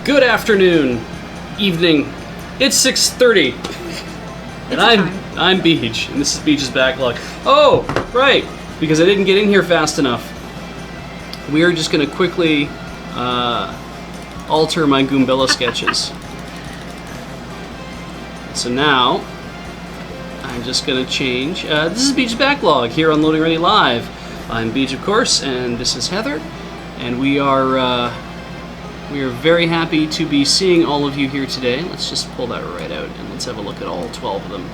Good afternoon, evening. It's 6:30, and I'm Beej, and this is Beej's Backlog. Oh, right, because I didn't get in here fast enough. We are just going to quickly alter my Goombella sketches. So now I'm just going to change. This is Beej's Backlog here on Loading Ready Live. I'm Beej, of course, and this is Heather, and we are very happy to be seeing all of you here today. Let's just pull that right out and let's have a look at all 12 of them.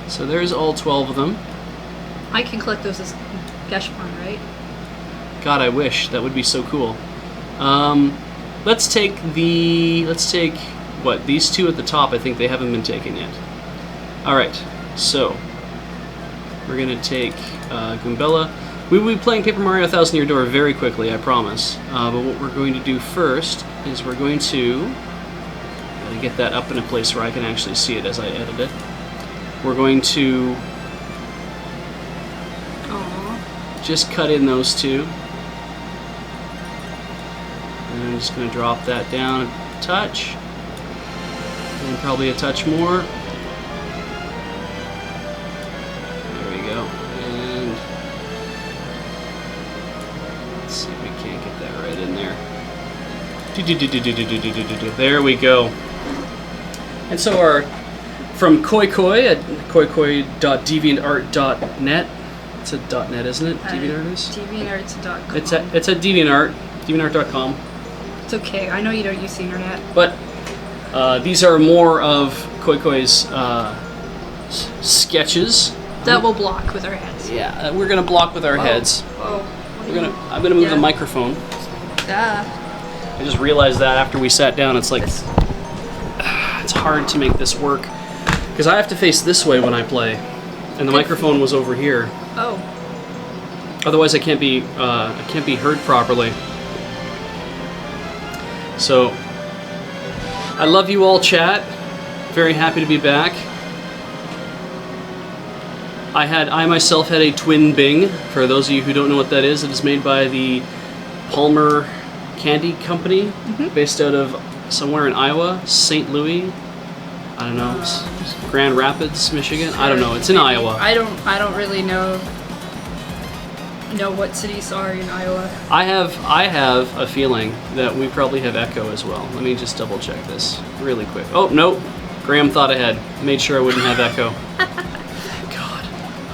So there's all 12 of them. I can collect those as Geshpon, right? God, I wish. That would be so cool. Let's take what, these two at the top. I think they haven't been taken yet. Alright, so we're gonna take Goombella. We will be playing Paper Mario 1000 Year Door very quickly, I promise. But what we're going to do first is we're going to gotta get that up in a place where I can actually see it as I edit it. We're going to just cut in those two. And I'm just going to drop that down a touch. And probably a touch more. There we go. And let's see if we can't get that right in there. There we go. And so our from Koi Koi at koikoi.deviantart.net. It's a .net, isn't it? DeviantArt is? DeviantArt's.com. It's at DeviantArt, deviantart.com. It's okay. I know you don't use the internet. But these are more of Koi Koi's sketches. That we'll block with our heads. Yeah, we're gonna block with our heads. Whoa. I'm gonna move the microphone. Yeah. I just realized that after we sat down, it's like it's hard to make this work because I have to face this way when I play, and the microphone was over here. Oh. Otherwise, I can't be heard properly. So, I love you all, chat. Very happy to be back. I myself had a twin Bing. For those of you who don't know what that is, it is made by the Palmer Candy Company, based out of somewhere in Iowa, St. Louis. I don't know, Grand Rapids, Michigan. I don't know. It's in Iowa. I don't really know what cities are in Iowa. I have a feeling that we probably have echo as well. Let me just double check this really quick. Oh, nope. Graham thought ahead. Made sure I wouldn't have echo. God.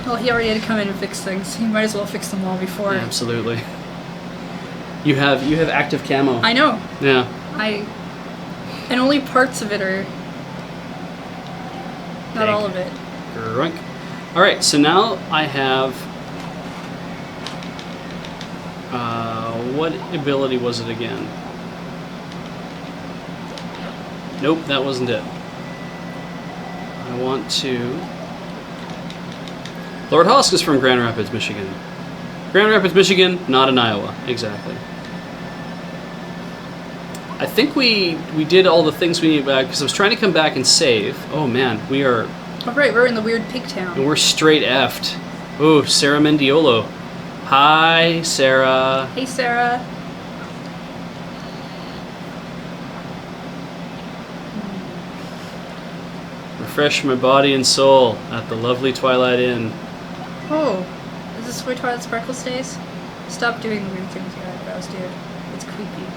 Well, he already had to come in and fix things. He might as well fix them all before. Yeah, absolutely. You have active camo. I know. Yeah. And only parts of it are. Not all of it. Grunk. All right. So now I have. What ability was it again? Nope, that wasn't it. I want to... Lord Hosk is from Grand Rapids, Michigan. Grand Rapids, Michigan, not in Iowa. Exactly. I think we did all the things we needed back, because I was trying to come back and save. Oh man, we are... Oh right, we're in the weird pig town. And we're straight effed. Oh, Sarah Mendiolo. Hi, Sarah. Hey, Sarah. Refresh my body and soul at the lovely Twilight Inn. Oh, is this where Twilight Sparkle stays? Stop doing the weird things with your eyebrows, dude. It's creepy.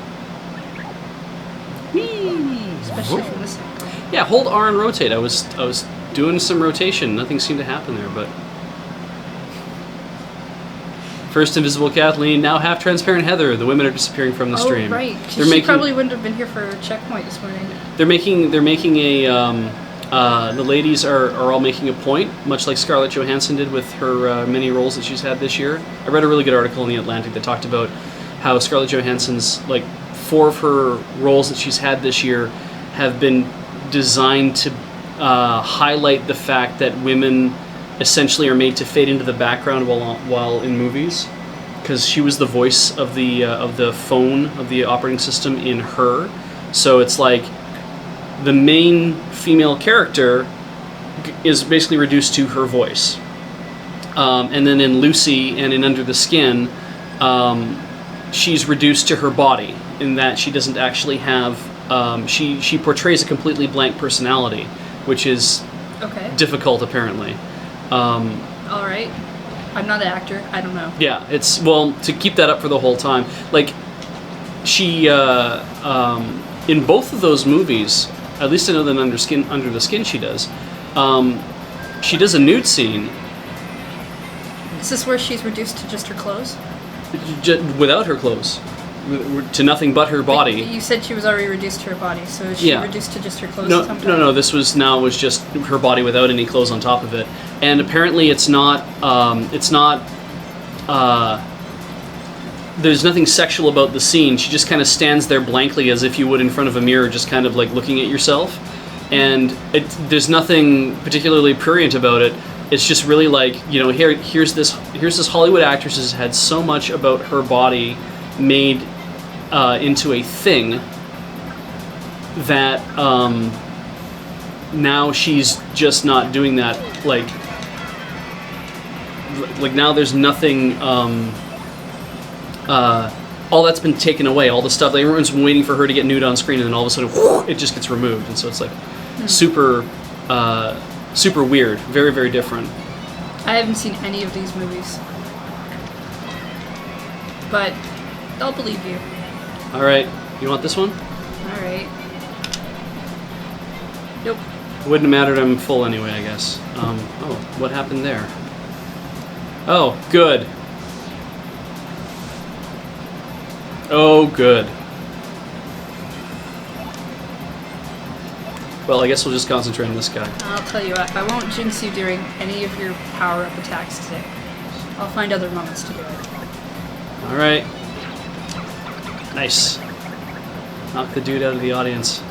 Whee! Especially from this angle. Yeah, hold R and rotate. I was doing some rotation. Nothing seemed to happen there, but... First Invisible Kathleen, now half transparent Heather. The women are disappearing from the stream. Oh, right. She probably wouldn't have been here for a checkpoint this morning. They're making a the ladies are all making a point, much like Scarlett Johansson did with her many roles that she's had this year. I read a really good article in The Atlantic that talked about how Scarlett Johansson's 4 of her roles that she's had this year have been designed to highlight the fact that women essentially are made to fade into the background while in movies, because she was the voice of the phone of the operating system in Her. So it's like the main female character is basically reduced to her voice, and then in Lucy and in Under the Skin, she's reduced to her body in that she doesn't actually have she portrays a completely blank personality, which is Okay. difficult apparently. All right. I'm not an actor. I don't know. Yeah, it's well to keep that up for the whole time. Like she in both of those movies, at least I know that Under the Skin she does. She does a nude scene Is this where she's reduced to just her clothes? without her clothes, to nothing but her body. You said she was already reduced to her body, so is she Yeah. reduced to just her clothes? No, sometime? no. This was just her body without any clothes on top of it, and apparently it's not. There's nothing sexual about the scene. She just kind of stands there blankly, as if you would in front of a mirror, just kind of like looking at yourself, and there's nothing particularly prurient about it. It's just really like, you know, here's this Hollywood actress has had so much about her body made into a thing that now she's just not doing that. Like now there's nothing. All that's been taken away. All the stuff. Like, everyone's been waiting for her to get nude on screen, and then all of a sudden, it just gets removed. And so it's like super weird. Very, very different. I haven't seen any of these movies, but I'll believe you. All right, you want this one? All right. Nope. It wouldn't have mattered. I'm full anyway, I guess. Oh, what happened there? Oh, good. Oh, good. Well, I guess we'll just concentrate on this guy. I'll tell you what, I won't jinx you during any of your power-up attacks today. I'll find other moments to do it. All right. Nice. Knock the dude out of the audience.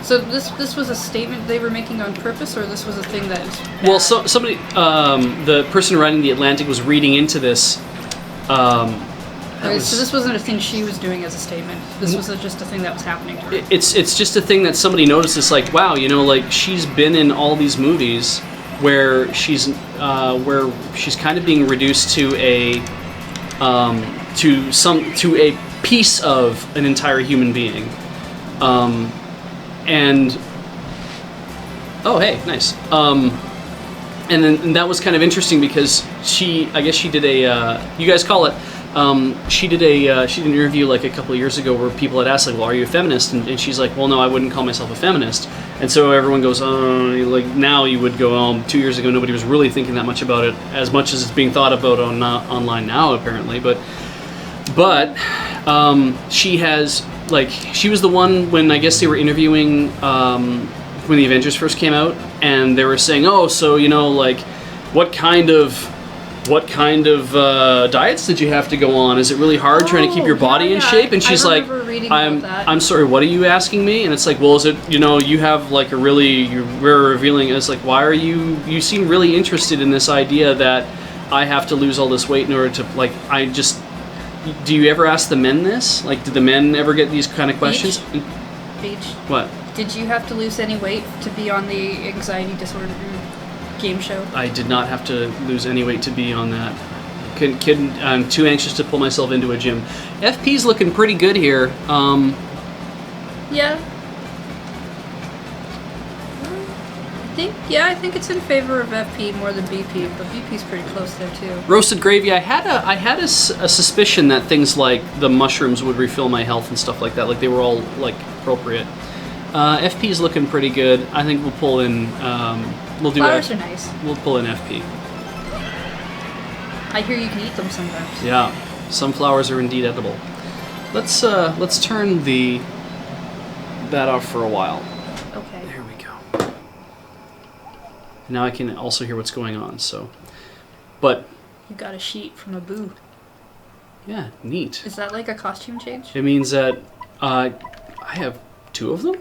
So this was a statement they were making on purpose, or this was a thing that was bad? Well, somebody, the person writing the Atlantic was reading into this. Okay, so this wasn't a thing she was doing as a statement. This was just a thing that was happening to her. It's just a thing that somebody noticed. It's like, wow, you know, like she's been in all these movies where she's kind of being reduced to a piece of an entire human being, and oh hey, nice. And that was kind of interesting because I guess she did a you guys call it. She did an interview like a couple of years ago where people had asked like, well, are you a feminist? And she's like, well, no, I wouldn't call myself a feminist. And so everyone goes, oh, like now you would go, oh, 2 years ago nobody was really thinking that much about it as much as it's being thought about online now apparently. But she has like she was the one when I guess they were interviewing when the Avengers first came out, and they were saying, oh, so you know like what kind of diets did you have to go on? Is it really hard trying to keep your body in shape? And she's like, I'm sorry, what are you asking me? And it's like, well, is it, you know, you have like you're very revealing. And it's like, why are you seem really interested in this idea that I have to lose all this weight in order to, like, do you ever ask the men this? Like, do the men ever get these kind of questions? Beej, What? did you have to lose any weight to be on the anxiety disorder game show? I did not have to lose any weight to be on that. I'm too anxious to pull myself into a gym. FP's looking pretty good here. Yeah. I think it's in favor of FP more than BP, but BP's pretty close there too. Roasted gravy. I had a suspicion that things like the mushrooms would refill my health and stuff like that. Like they were all like appropriate. FP's looking pretty good. I think we'll pull in. We'll do. Flowers are nice. We'll pull in FP. I hear you can eat them sometimes. Yeah, some flowers are indeed edible. Let's turn that off for a while. Okay. There we go. Now I can also hear what's going on. So, but You got a sheet from a boo. yeah, neat. Is that like a costume change? It means that I have 2 of them.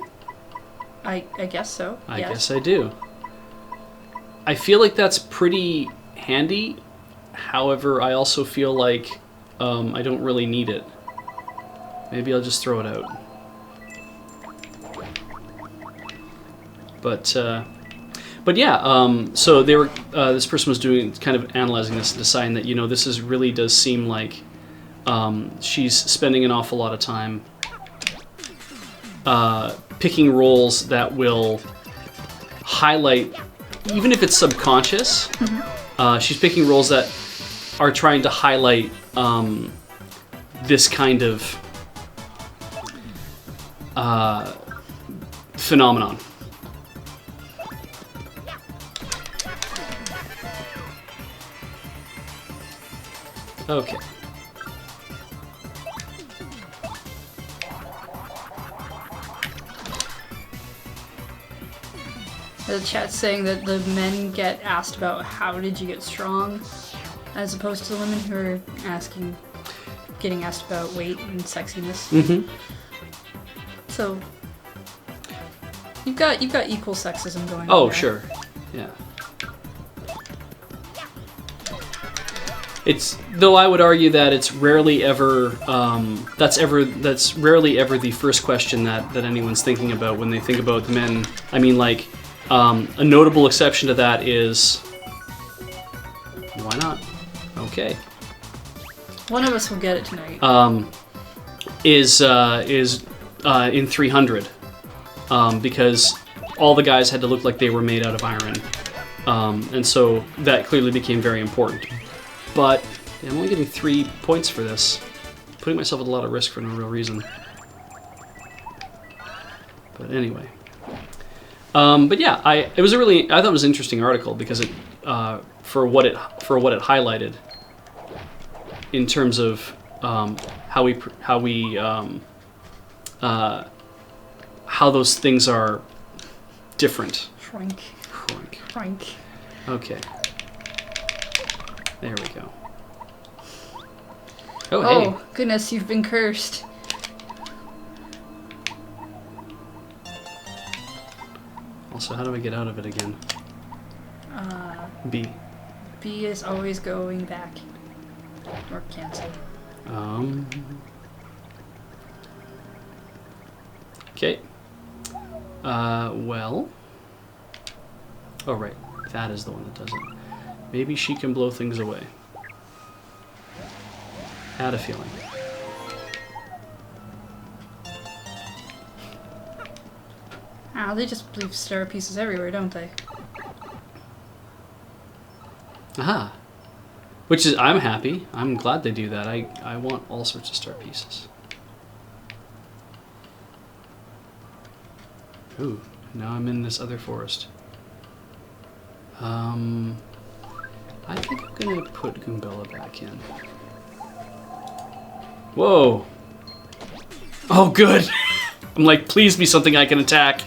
I guess so. I yes. guess I do. I feel like that's pretty handy. However, I also feel like I don't really need it. Maybe I'll just throw it out. But yeah, so they were. This person was doing kind of analyzing this, deciding that, you know, this really does seem like she's spending an awful lot of time picking roles that will highlight, even if it's subconscious. She's picking roles that are trying to highlight this kind of phenomenon. Okay. The chat's saying that the men get asked about how did you get strong, as opposed to the women who are getting asked about weight and sexiness. So you've got equal sexism going on. Oh, there. sure. Yeah. It's, though I would argue that it's rarely ever that's rarely ever the first question that anyone's thinking about when they think about men. I mean, like, a notable exception to that is, why not? Okay. One of us will get it tonight. Is in 300, because all the guys had to look like they were made out of iron, and so that clearly became very important. But I'm only getting 3 points for this, putting myself at a lot of risk for no real reason. But anyway, but yeah, I thought it was an interesting article because it for what it highlighted in terms of how those things are different. Shrink. Okay. There we go. Oh, hey. Oh, goodness, you've been cursed. Also, how do I get out of it again? B. B is always going back. Or cancel. Okay. Well. Oh, right. That is the one that does it. Maybe she can blow things away. Had a feeling. Ah, they just leave star pieces everywhere, don't they? Aha. Which is, I'm happy. I'm glad they do that. I want all sorts of star pieces. Ooh, now I'm in this other forest. I think I'm gonna put Goombella back in. Whoa! Oh, good! I'm like, please be something I can attack.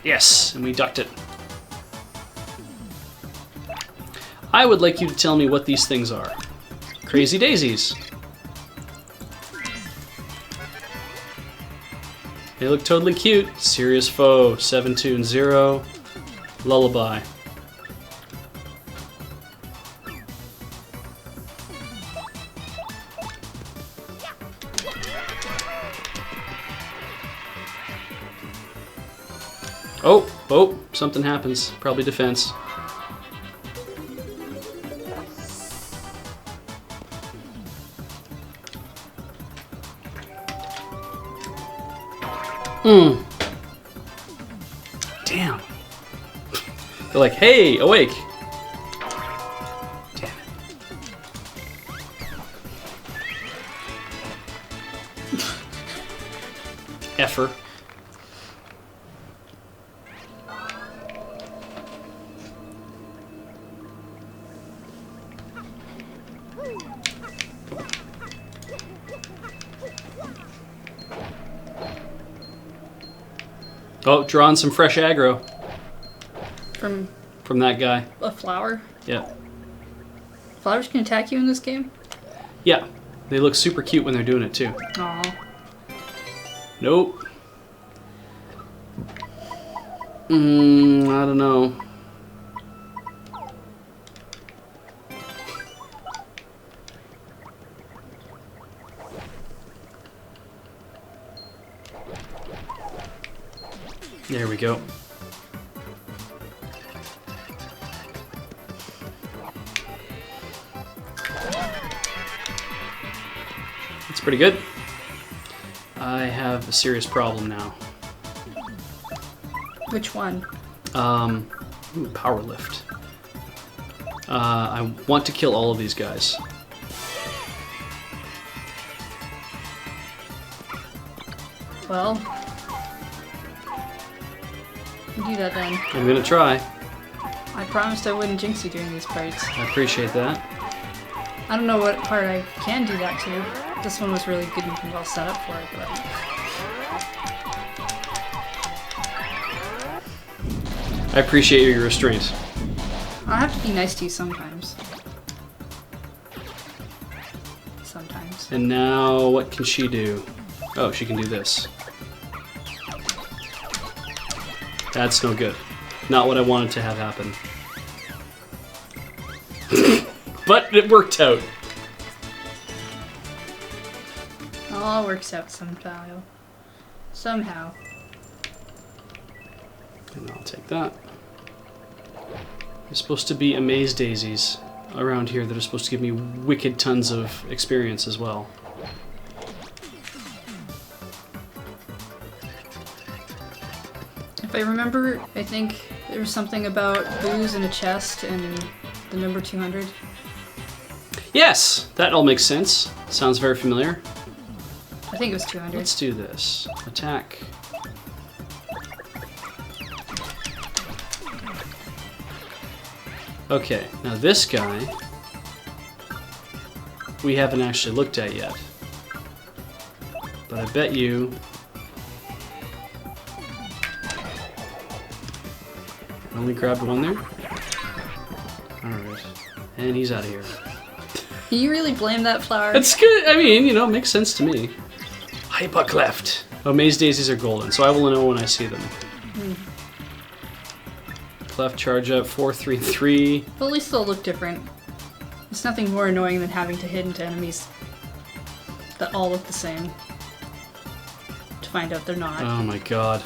Yes, and we ducked it. I would like you to tell me what these things are. Crazy daisies. They look totally cute. Serious foe, 7-2-0. Lullaby. Oh, something happens. Probably defense. Damn. They're like, hey, awake. Damn it. Effer. Oh, drawing some fresh aggro. From that guy. A flower? Yeah. Flowers can attack you in this game? Yeah. They look super cute when they're doing it too. Aw. Nope. I don't know. There we go. That's pretty good. I have a serious problem now. Which one? Power lift. I want to kill all of these guys. Well, do that then. I'm gonna try. I promised I wouldn't jinx you during these parts. I appreciate that. I don't know what part I can do that to. This one was really good and well set up for it, but... I appreciate your restraint. I have to be nice to you sometimes. Sometimes. And now, what can she do? Oh, she can do this. That's no good. Not what I wanted to have happen. But it worked out. All works out somehow. Somehow. And I'll take that. There's supposed to be amaze daisies around here that are supposed to give me wicked tons of experience as well. If I remember, I think there was something about booze in a chest and the number 200. Yes! That all makes sense. Sounds very familiar. I think it was 200. Let's do this. Attack. Okay, now this guy we haven't actually looked at yet. But I bet you... I only grabbed one there? Alright. And he's out of here. Can you really blame that flower? That's good. I mean, you know, it makes sense to me. Hyper cleft. Oh, maze daisies are golden, so I will know when I see them. Cleft charge up, 4, 3, 3. Well, at least they'll look different. It's nothing more annoying than having to hit into enemies that all look the same. To find out they're not. Oh my god.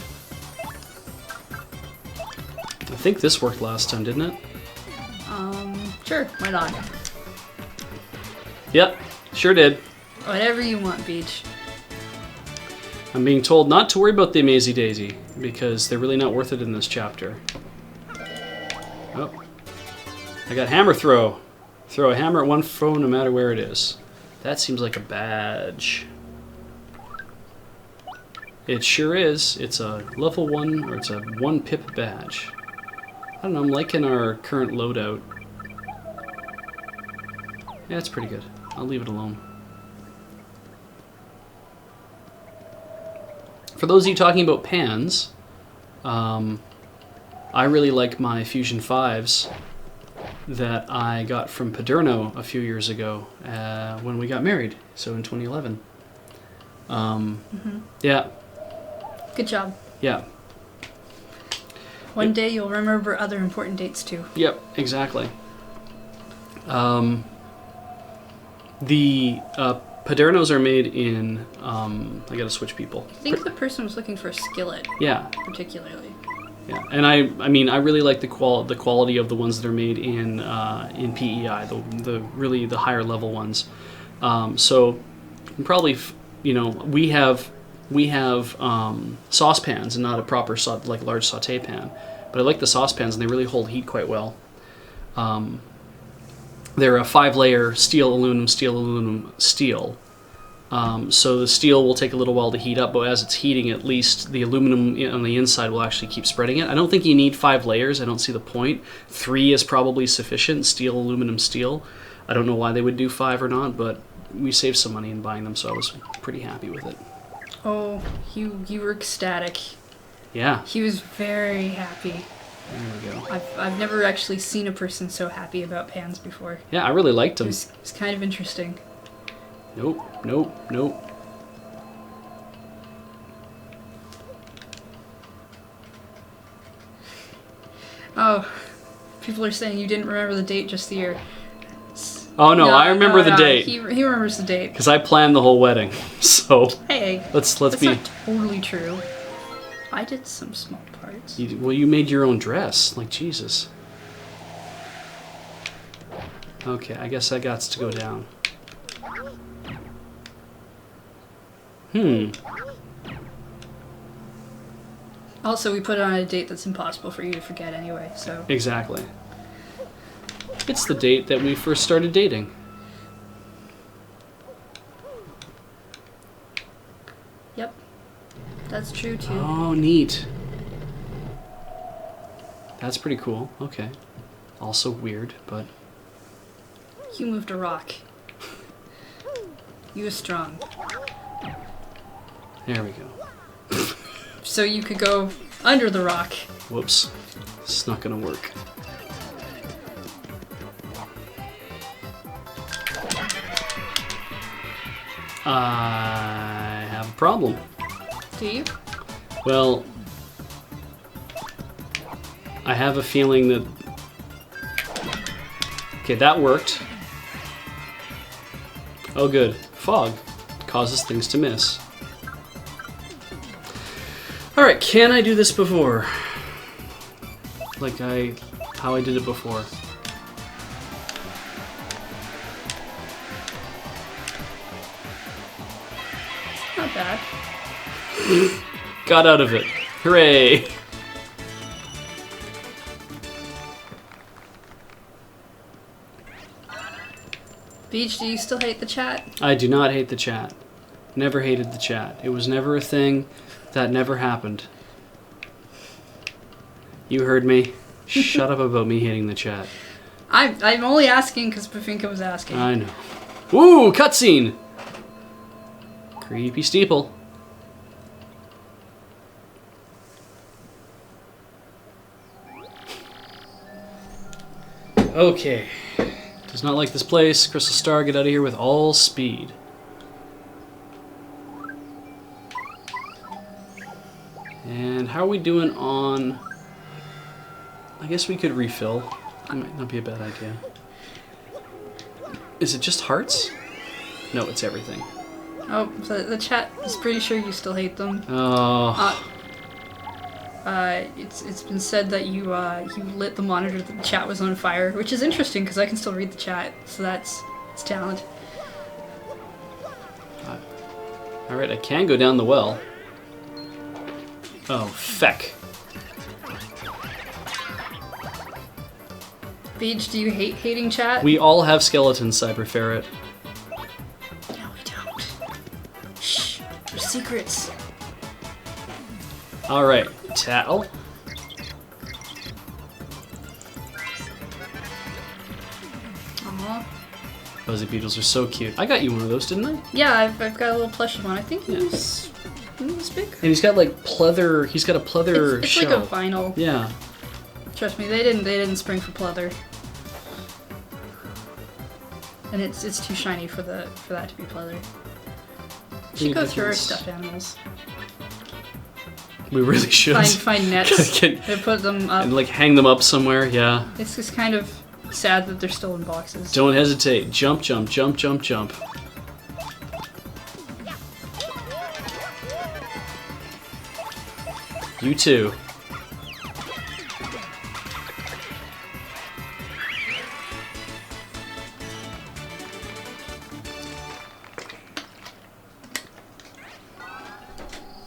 I think this worked last time, didn't it? Sure, why not? Yep, sure did. Whatever you want, Beej. I'm being told not to worry about the Amazy Daisy, because they're really not worth it in this chapter. Oh. I got hammer throw. Throw a hammer at one foe no matter where it is. That seems like a badge. It sure is. It's a level 1, or it's a 1 pip badge. I don't know, I'm liking our current loadout. Yeah, it's pretty good. I'll leave it alone. For those of you talking about pans, I really like my Fusion 5s that I got from Paderno a few years ago when we got married, so in 2011. Yeah. Good job. Yeah. One day you'll remember other important dates too. Yep, exactly. The Padernos are made in, I gotta switch people. I think the person was looking for a skillet. Yeah. Particularly. Yeah, and I mean, I really like the quality of the ones that are made in PEI, the really the higher level ones. So probably, you know, we have saucepans and not a proper like large saute pan, but I like the saucepans and they really hold heat quite well. They're a 5-layer steel, aluminum, steel. So the steel will take a little while to heat up, but as it's heating, at least the aluminum on the inside will actually keep spreading it. I don't think you need 5 layers. I don't see the point. 3 is probably sufficient. Steel, aluminum, steel. I don't know why they would do 5 or not, but we saved some money in buying them, so I was pretty happy with it. Oh, you were ecstatic. Yeah. He was very happy. There we go. I've never actually seen a person so happy about pans before. Yeah, I really liked them. It's kind of interesting. Nope, nope, nope. Oh, people are saying you didn't remember the date, just the year. Oh no, I remember the date. He remembers the date. Because I planned the whole wedding. So Hey, let's that's be. not totally true. I did some small parts. Well, you made your own dress. Like Jesus. Okay, I guess that got to go down. Also, we put it on a date that's impossible for you to forget anyway, so... Exactly. It's the date that we first started dating. Yep. That's true, too. Oh, neat. That's pretty cool. Okay. Also weird, but... You moved a rock. You were strong. There we go. So you could go under the rock. Whoops. It's not gonna work. I have a problem. Do you? Well, I have a feeling that... Okay, that worked. Oh good. Fog causes things to miss. Alright, can I do this before? Like how I did it before. Not bad. Got out of it. Hooray! Beej, do you still hate the chat? I do not hate the chat. Never hated the chat. It was never a thing. That never happened. You heard me. Shut up about me hating the chat. I'm only asking because Pafinka was asking. I know. Woo! Cutscene! Creepy steeple. Okay. Does not like this place. Crystal Star, get out of here with all speed. And how are we doing on... I guess we could refill. That might not be a bad idea. Is it just hearts? No, it's everything. Oh, so the chat is pretty sure you still hate them. Oh. It's been said that you lit the monitor that the chat was on fire, which is interesting because I can still read the chat, so it's talent. Alright, I can go down the well. Oh, feck. Beej, do you hate hating chat? We all have skeletons, Cyber Ferret. No, we don't. Shh, there's secrets. Alright, tattle. Aww. Those beetles are so cute. I got you one of those, didn't I? Yeah, I've got a little plushie one. I think he's big. And he's got like pleather. He's got a pleather It's shell. like a vinyl. Yeah. Trust me, they didn't spring for pleather. And it's too shiny for that to be pleather. We should go through our stuffed animals. We really should. Find nets and put them up. And like hang them up somewhere. Yeah. It's just kind of sad that they're still in boxes. Don't hesitate. Jump, jump, jump, jump, jump. You too.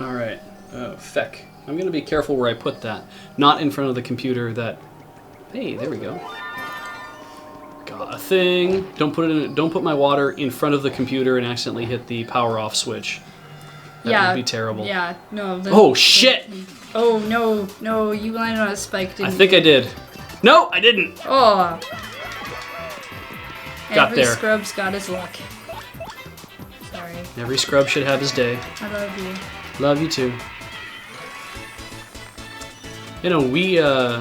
Alright. Oh, feck. I'm gonna be careful where I put that. Not in front of the computer that... Hey, there we go. Got a thing. Don't put my water in front of the computer and accidentally hit the power off switch. That would be terrible. Yeah, no. Oh, shit! Oh, no, you landed on a spike, didn't you? I think I did. No, I didn't! Oh! Got there. Every scrub's got his luck. Sorry. Every scrub should have his day. I love you. Love you too. You know, we, our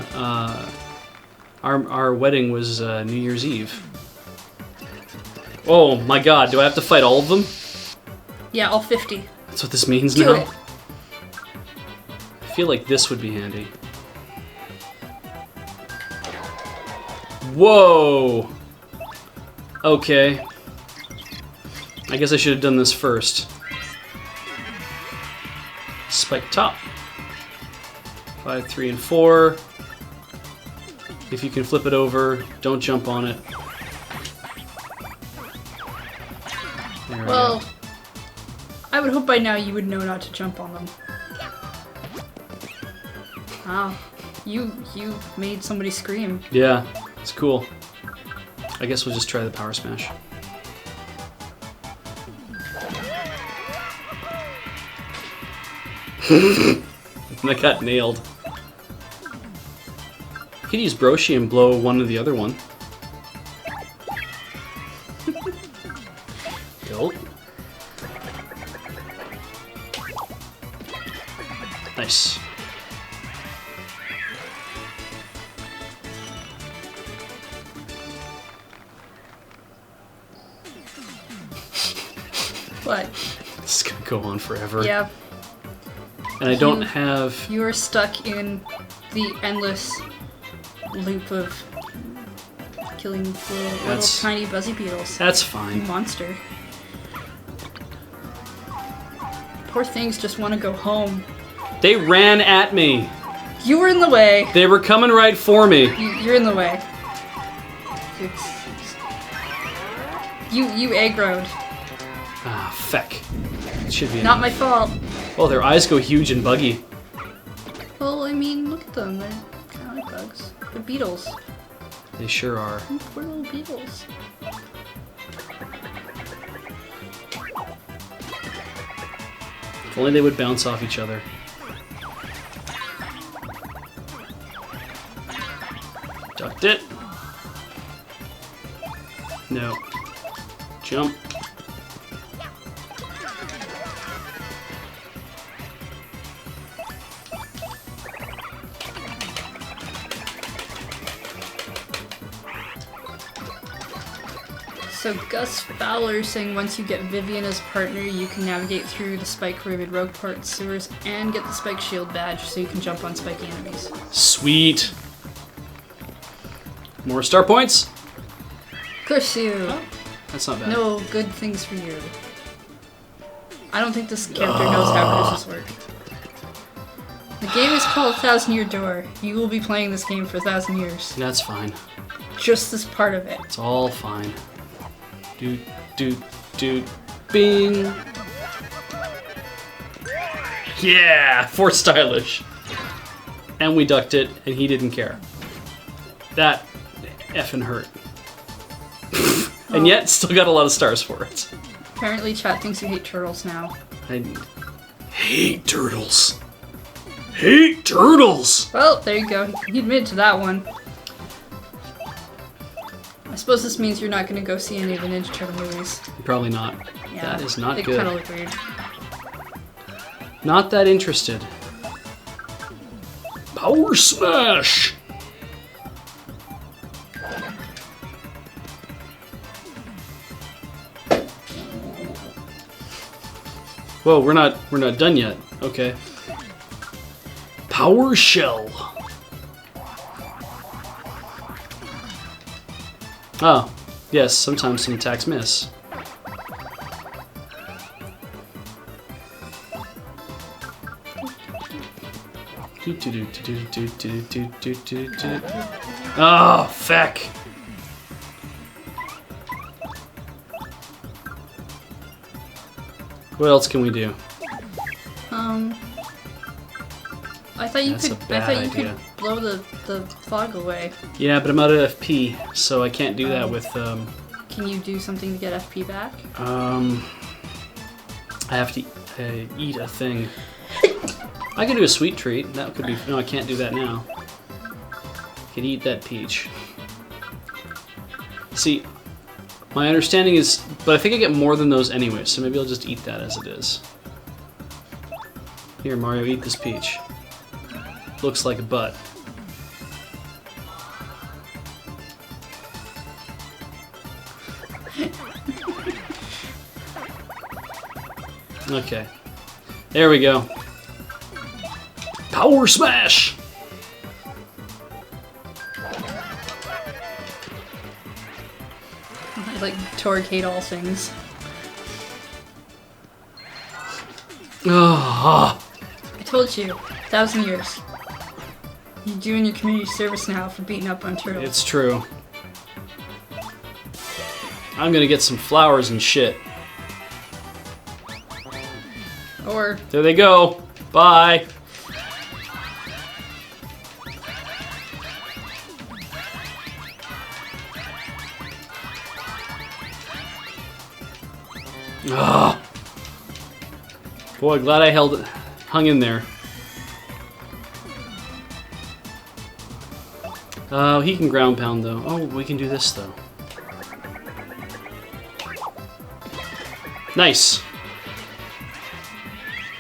wedding was New Year's Eve. Oh my god, do I have to fight all of them? Yeah, all 50. That's what this means Do now? it. I feel like this would be handy. Whoa! Okay. I guess I should have done this first. Spike top. 5, 3, and 4. If you can flip it over, don't jump on it. There we go. I would hope by now you would know not to jump on them. Wow. You made somebody scream. Yeah, it's cool. I guess we'll just try the power smash. That got nailed. You could use Broshi and blow one or the other one. Go. Nice. What? This is gonna go on forever. Yeah. And I don't have... You are stuck in the endless loop of killing little tiny buzzy beetles. That's fine. Monster. Poor things just want to go home. They ran at me. You were in the way. They were coming right for me. You're in the way. You aggroed. Ah, feck. It should be Not my fault. Oh, their eyes go huge and buggy. Well, I mean, look at them. They're kind of like bugs. They're beetles. They sure are. Poor little beetles. If only they would bounce off each other. Ducked it. No. Jump. So Gus Fowler saying once you get Vivian as partner, you can navigate through the spike-corroded rogue port sewers and get the spike shield badge so you can jump on spiky enemies. Sweet. More star points? Curse you! Oh, that's not bad. No good things for you. I don't think this character knows how curses work. The game is called 1,000 Year Door. You will be playing this game for 1,000 years. That's fine. Just this part of it. It's all fine. Doot, doot, doot, bing. Yeah, for stylish. And we ducked it, and he didn't care. That effing hurt. And yet, still got a lot of stars for it. Apparently chat thinks you hate turtles now. I hate turtles. Hate turtles! Well, there you go. He admitted to that one. I suppose this means you're not going to go see any of the Ninja Turtle movies. Probably not. Yeah, That is not they good. kind of look weird. Not that interested. Power smash! Whoa, we're not done yet. Okay. Power shell. Oh, yes, sometimes some attacks miss. Oh, feck. What else can we do? I thought you That's could. a bad I thought you idea. could blow the fog away. Yeah, but I'm out of FP, so I can't do that with. Can you do something to get FP back? I have to eat a thing. I could do a sweet treat. That could be. No, I can't do that now. I could eat that peach. See, my understanding is, but I think I get more than those anyway, so maybe I'll just eat that as it is. Here, Mario, eat this peach. Looks like a butt. Okay. There we go. Power smash! Like Torg hate all things. Ah. I told you, 1,000 years. You're doing your community service now for beating up on turtles. It's true. I'm gonna get some flowers and shit. door. There they go. Bye. Ah. Boy, glad I hung in there. Oh, he can ground pound though. Oh, we can do this though. Nice.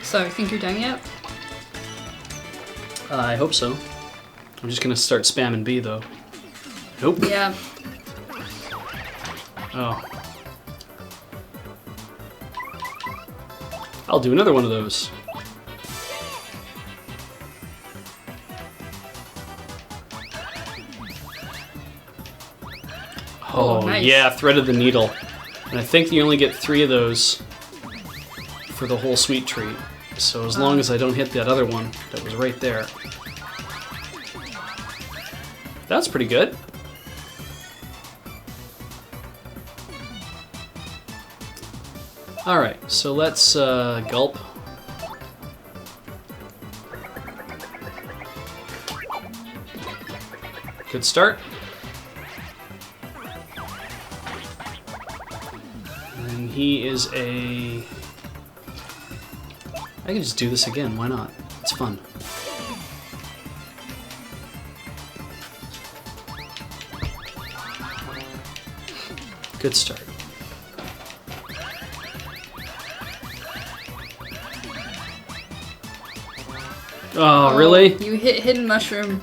So, think you're done yet? I hope so. I'm just gonna start spamming B though. Nope. Yeah. Oh. I'll do another one of those. Oh, nice. Yeah, threaded the needle. And I think you only get 3 of those for the whole sweet treat. So as long as I don't hit that other one that was right there. That's pretty good. Alright, so let's gulp. Good start. And he is a... I can just do this again, why not? It's fun. Good start. Oh, really? You hit hidden mushroom.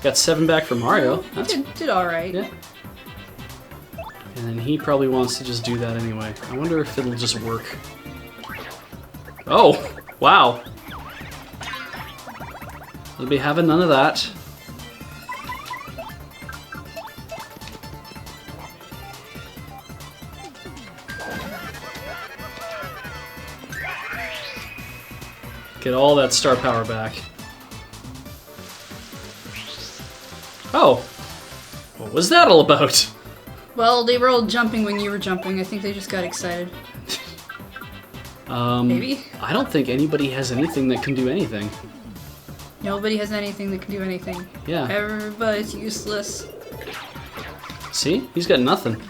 Got 7 back for Mario. That's Did alright. yeah. And then he probably wants to just do that anyway. I wonder if it'll just work. Oh, wow. We'll be having none of that. Get all that star power back. Oh, what was that all about? Well, they were all jumping when you were jumping. I think they just got excited. Maybe? I don't think anybody has anything that can do anything. Nobody has anything that can do anything. Yeah. Everybody's useless. See? He's got nothing.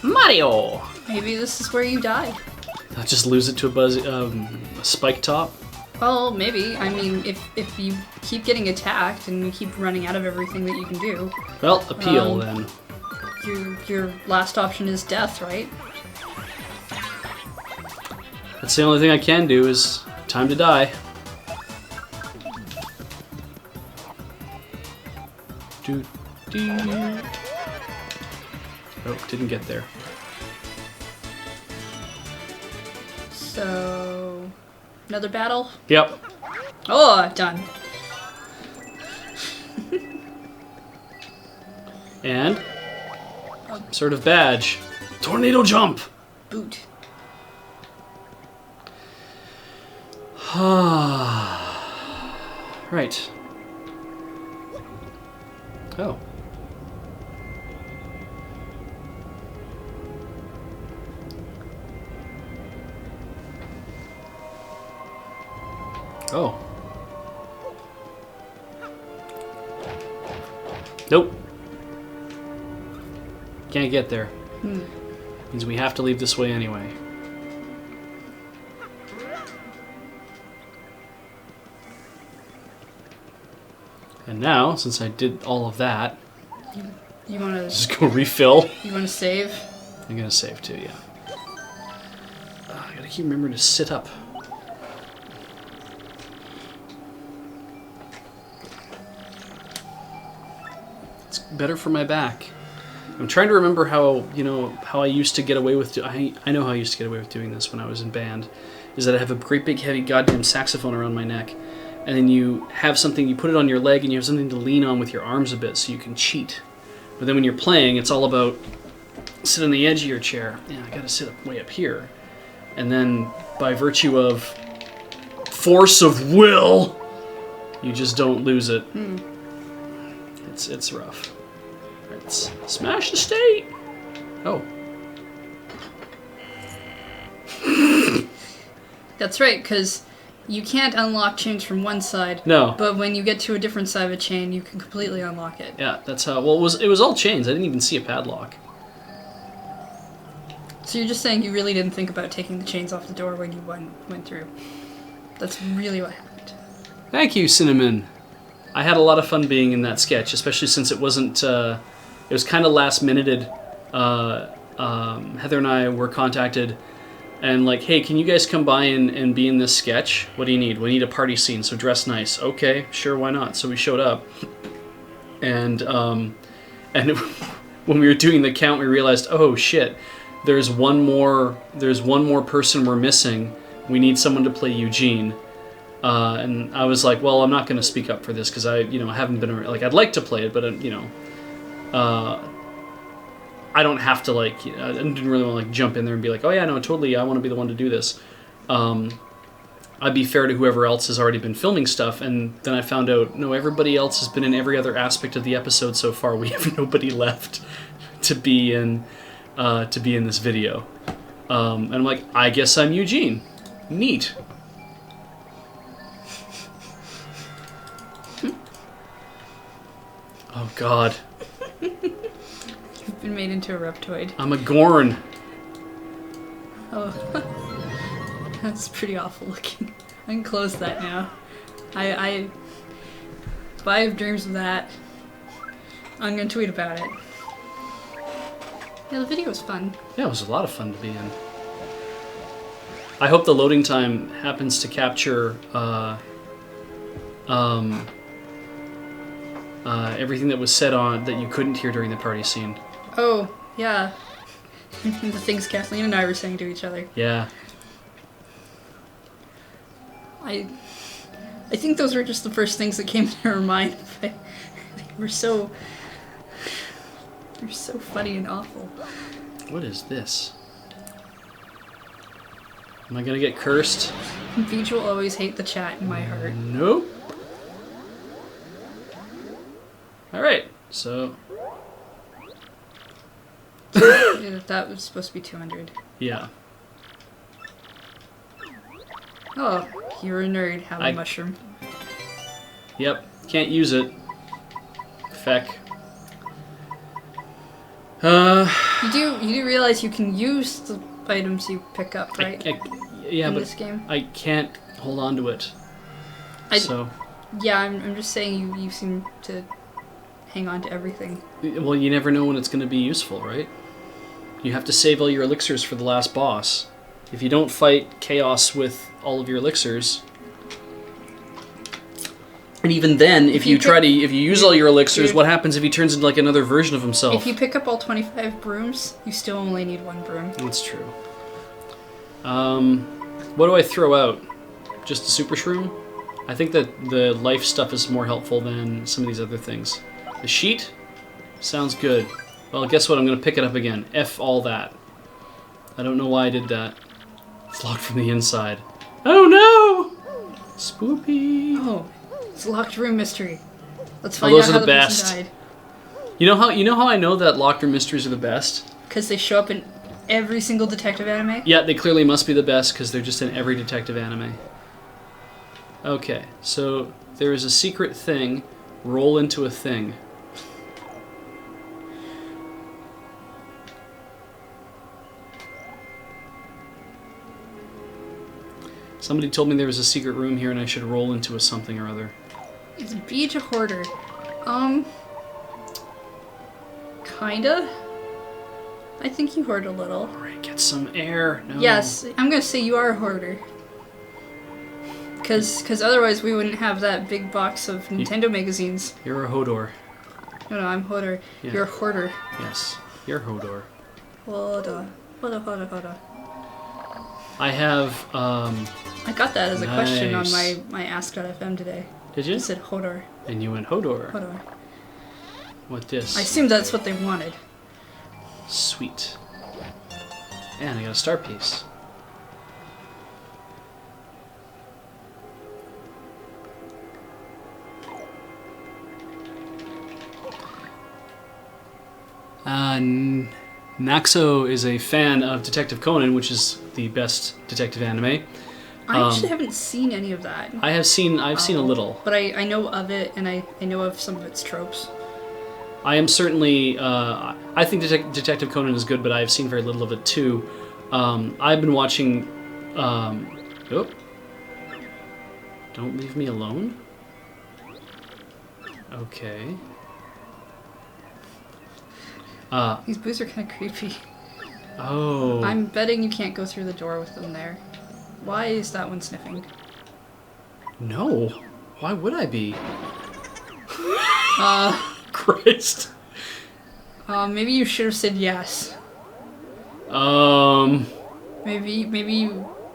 Mario! Maybe this is where you die. I'll just lose it to a spike top. Well, maybe. I mean, if you keep getting attacked and you keep running out of everything that you can do, Well, appeal then. your last option is death, right? That's the only thing I can do is time to die. Do, do. Oh, didn't get there. So, another battle? Yep. Oh, done. And sort of badge. Tornado jump! Boot. Right. Oh. Oh. Nope. Can't get there. Means we have to leave this way anyway. And now, since I did all of that, You wanna just go refill. save? I'm gonna save too, yeah. I gotta keep remembering to sit up. It's better for my back. I'm trying to remember how, how I used to get away with... I know how I used to get away with doing this when I was in band. Is that I have a great big heavy goddamn saxophone around my neck. And then you have something, you put it on your leg and you have something to lean on with your arms a bit so you can cheat. But then when you're playing, it's all about sit on the edge of your chair. Yeah, I gotta sit way up here. And then by virtue of force of will, you just don't lose it. It's rough. Let's smash the state. Oh. That's right, because you can't unlock chains from one side. No. But when you get to a different side of a chain, you can completely unlock it. Yeah, that's how. Well, it was all chains. I didn't even see a padlock. So you're just saying you really didn't think about taking the chains off the door when you went through. That's really what happened. Thank you, Cinnamon. I had a lot of fun being in that sketch, especially since it wasn't. It was kind of last minuted. Heather and I were contacted, and like, hey, can you guys come by and be in this sketch? What do you need? We need a party scene, so dress nice. Okay, sure, why not? So we showed up, and when we were doing the count, we realized, oh shit. There's one more person we're missing. We need someone to play Eugene. And I was like, well, I'm not going to speak up for this because I haven't been like, I'd like to play it, but I don't have to I didn't really want to jump in there and be like, oh yeah, no, totally, I want to be the one to do this. I'd be fair to whoever else has already been filming stuff, and then I found out, no, everybody else has been in every other aspect of the episode so far. We have nobody left to be in this video. And I'm like, I guess I'm Eugene. Neat. Oh god. You've been made into a reptoid. I'm a Gorn. Oh. That's pretty awful looking. I can close that now. If I have dreams of that, I'm gonna tweet about it. Yeah, the video was fun. Yeah, it was a lot of fun to be in. I hope the loading time happens to capture everything that was said on that you couldn't hear during the party scene. Oh, yeah. The things Kathleen and I were saying to each other. Yeah. I think those were just the first things that came to our mind. But they were so funny and awful. What is this? Am I gonna get cursed? Beej will always hate the chat in my heart. Nope. Alright, so... That was supposed to be 200. Yeah. Oh, you're a nerd. Have a mushroom. Yep, can't use it. Feck. You do realize you can use the items you pick up, right? Yeah, in but this game? I can't hold on to it. So... Yeah, I'm just saying you seem to hang on to everything. Well, you never know when it's going to be useful, right? You have to save all your elixirs for the last boss. If you don't fight chaos with all of your elixirs... And even then, if you use all your elixirs, what happens if he turns into like another version of himself? If you pick up all 25 brooms, you still only need one broom. That's true. What do I throw out? Just the super shroom? I think that the life stuff is more helpful than some of these other things. The sheet? Sounds good. Well, guess what? I'm going to pick it up again. F all that. I don't know why I did that. It's locked from the inside. Oh no! Spoopy. Oh. It's a locked room mystery. Let's find those out are how the the best. person died. You know how I know that locked room mysteries are the best? Because they show up in every single detective anime? Yeah, they clearly must be the best because they're just in every detective anime. Okay, so there is a secret thing. Roll into a thing. Somebody told me there was a secret room here and I should roll into a something or other. Is Beej a hoarder? Kinda. I think you hoard a little. Alright, get some air. No. Yes, I'm gonna say you are a hoarder. Because otherwise we wouldn't have that big box of Nintendo magazines. You're a Hodor. No, I'm hoarder. Yeah. You're a hoarder. Yes, you're Hodor. Hoarder. I have, I got that as a question on my Ask.fm today. Did you? It said Hodor. And you went Hodor. Hodor. What this? I assumed that's what they wanted. Sweet. And I got a star piece. Naxo is a fan of Detective Conan, which is the best detective anime. I actually haven't seen any of that. I've seen a little. But I know of it, and I know of some of its tropes. I am certainly... I think Detective Conan is good, but I've seen very little of it, too. I've been watching... Don't leave me alone? Okay. These booths are kind of creepy. Oh. I'm betting you can't go through the door with them there. Why is that one sniffing? No. Why would I be? Christ. Maybe you should have said yes. Maybe.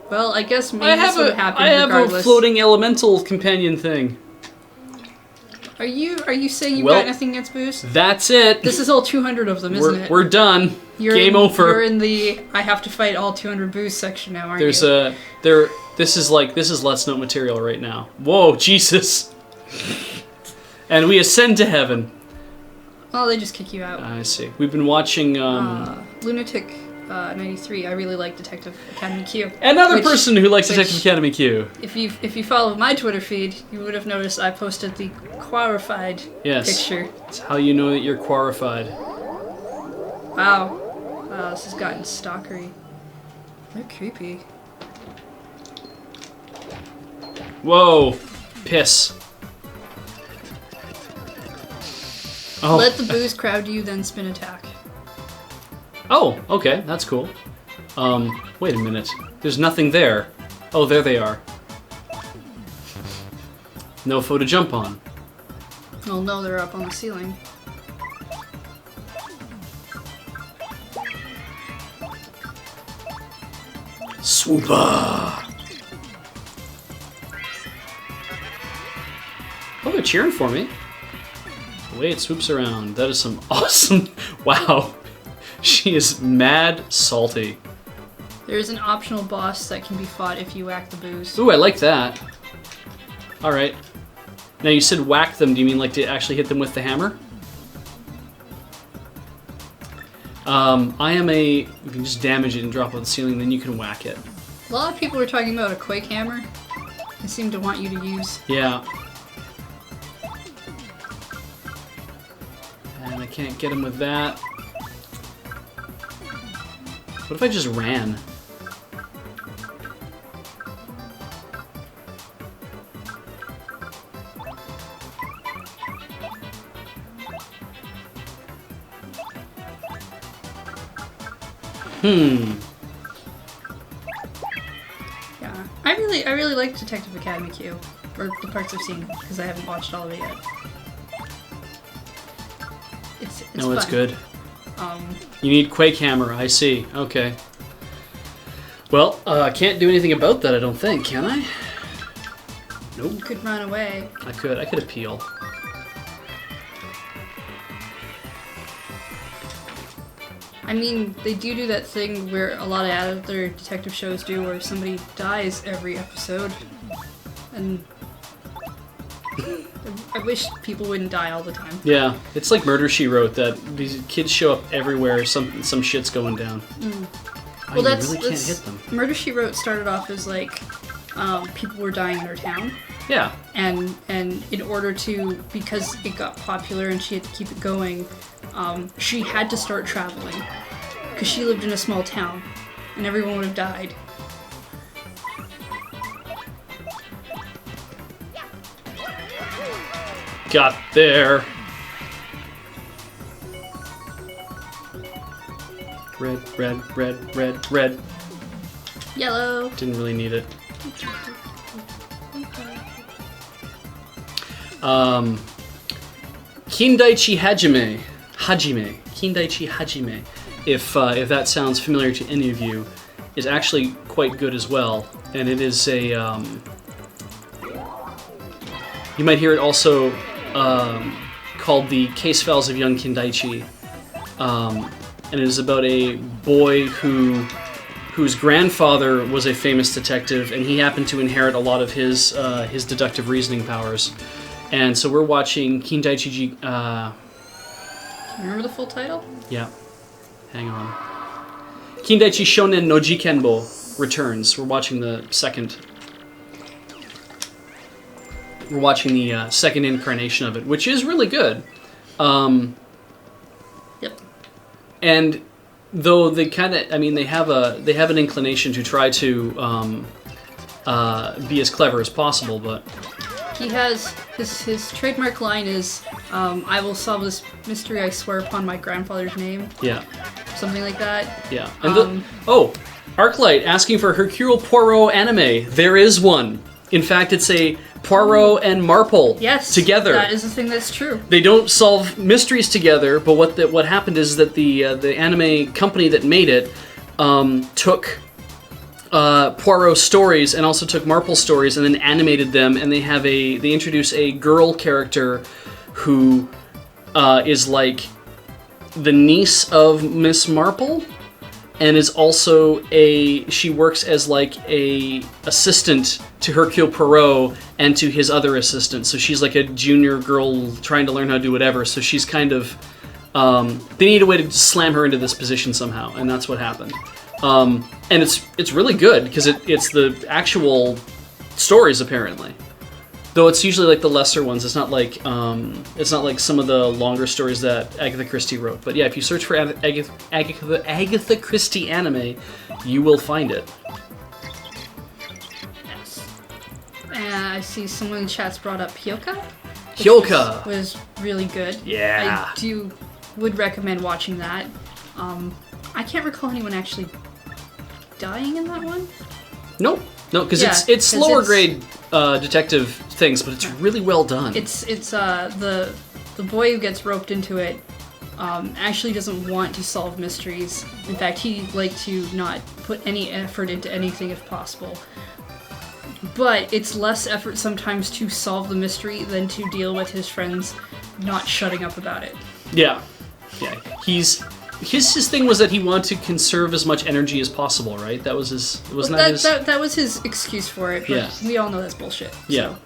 Well, I guess maybe this would happen regardless. A floating elemental companion thing. Are you saying you've got nothing against booze? That's it. This is all 200 of them, isn't it? We're done. Game over. You're in the I have to fight all 200 booze section now, aren't you? This is Let's Note material right now. Whoa, Jesus. And we ascend to heaven. Well, they just kick you out. I see. We've been watching Lunatic 93. I really like Detective Academy Q. Another person who likes Detective Academy Q. If you follow my Twitter feed, you would have noticed I posted the qualified picture. That's how you know that you're qualified. Wow. This has gotten stalkery. They're creepy. Whoa. Piss. Oh. Let the booze crowd you, then spin attack. Oh, okay, that's cool. Wait a minute. There's nothing there. Oh, there they are. No foe to jump on. Oh no, they're up on the ceiling. Swoopa! Oh, they're cheering for me. The way it swoops around. That is some awesome... Wow. She is mad salty. There is an optional boss that can be fought if you whack the booze. Ooh, I like that. Alright. Now you said whack them, do you mean like to actually hit them with the hammer? You can just damage it and drop it on the ceiling, then you can whack it. A lot of people are talking about a quake hammer. They seem to want you to use. Yeah. And I can't get him with that. What if I just ran? Yeah, I really like Detective Academy Q, or the parts I've seen, because I haven't watched all of it yet. It's fun. It's good. You need Quake Hammer, I see. Okay. Well, I can't do anything about that, I don't think, can I? Nope. You could run away. I could appeal. I mean, they do that thing where a lot of other detective shows do, where somebody dies every episode. And I wish people wouldn't die all the time. Yeah, it's like Murder, She Wrote, that these kids show up everywhere, some shit's going down. Well, you really can't hit them. Murder, She Wrote started off as like, people were dying in her town. Yeah. And in order to, because it got popular and she had to keep it going, she had to start traveling. Because she lived in a small town, and everyone would have died. Got there. Red, red, red, red, red. Yellow. Didn't really need it. Kindaichi Hajime. Kindaichi Hajime. If that sounds familiar to any of you, is actually quite good as well. And it is a... you might hear it also called The Case Files of Young Kindaichi. And it is about a boy whose grandfather was a famous detective, and he happened to inherit a lot of his deductive reasoning powers. And so we're watching Kindaichi Remember the full title? Yeah. Hang on. Kindaichi Shonen no Jikenbo returns. We're watching the second incarnation of it, which is really good. Yep. And though they they have an inclination to try to be as clever as possible, but He has his trademark line is, "I will solve this mystery. I swear upon my grandfather's name." yeah, Something like that. yeah. And Arclight asking for Hercule Poirot anime. There is one. In fact, it's a Poirot and Marple together. That is the thing that's true. They don't solve mysteries together, but what happened is that the anime company that made it took Poirot stories and also took Marple stories and then animated them, and they introduce a girl character who is like the niece of Miss Marple, and is also she works as like a assistant to Hercule Poirot and to his other assistant. So she's like a junior girl trying to learn how to do whatever. So she's kind of they need a way to slam her into this position somehow, and that's what happened. And it's really good because it's the actual stories apparently. Though it's usually like the lesser ones. It's not like some of the longer stories that Agatha Christie wrote. But yeah, if you search for Agatha Christie anime, you will find it. Yes. And I see someone in the chat's brought up Hyoka. Hyoka was really good. Yeah. I would recommend watching that. I can't recall anyone actually dying in that one. No, because it's lower grade detective things, but it's really well done. It's the boy who gets roped into it actually doesn't want to solve mysteries. In fact, he'd like to not put any effort into anything if possible. But it's less effort sometimes to solve the mystery than to deal with his friends not shutting up about it. Yeah. His thing was that he wanted to conserve as much energy as possible, right? That was his. That was his excuse for it. But yeah. We all know that's bullshit. Yeah. So.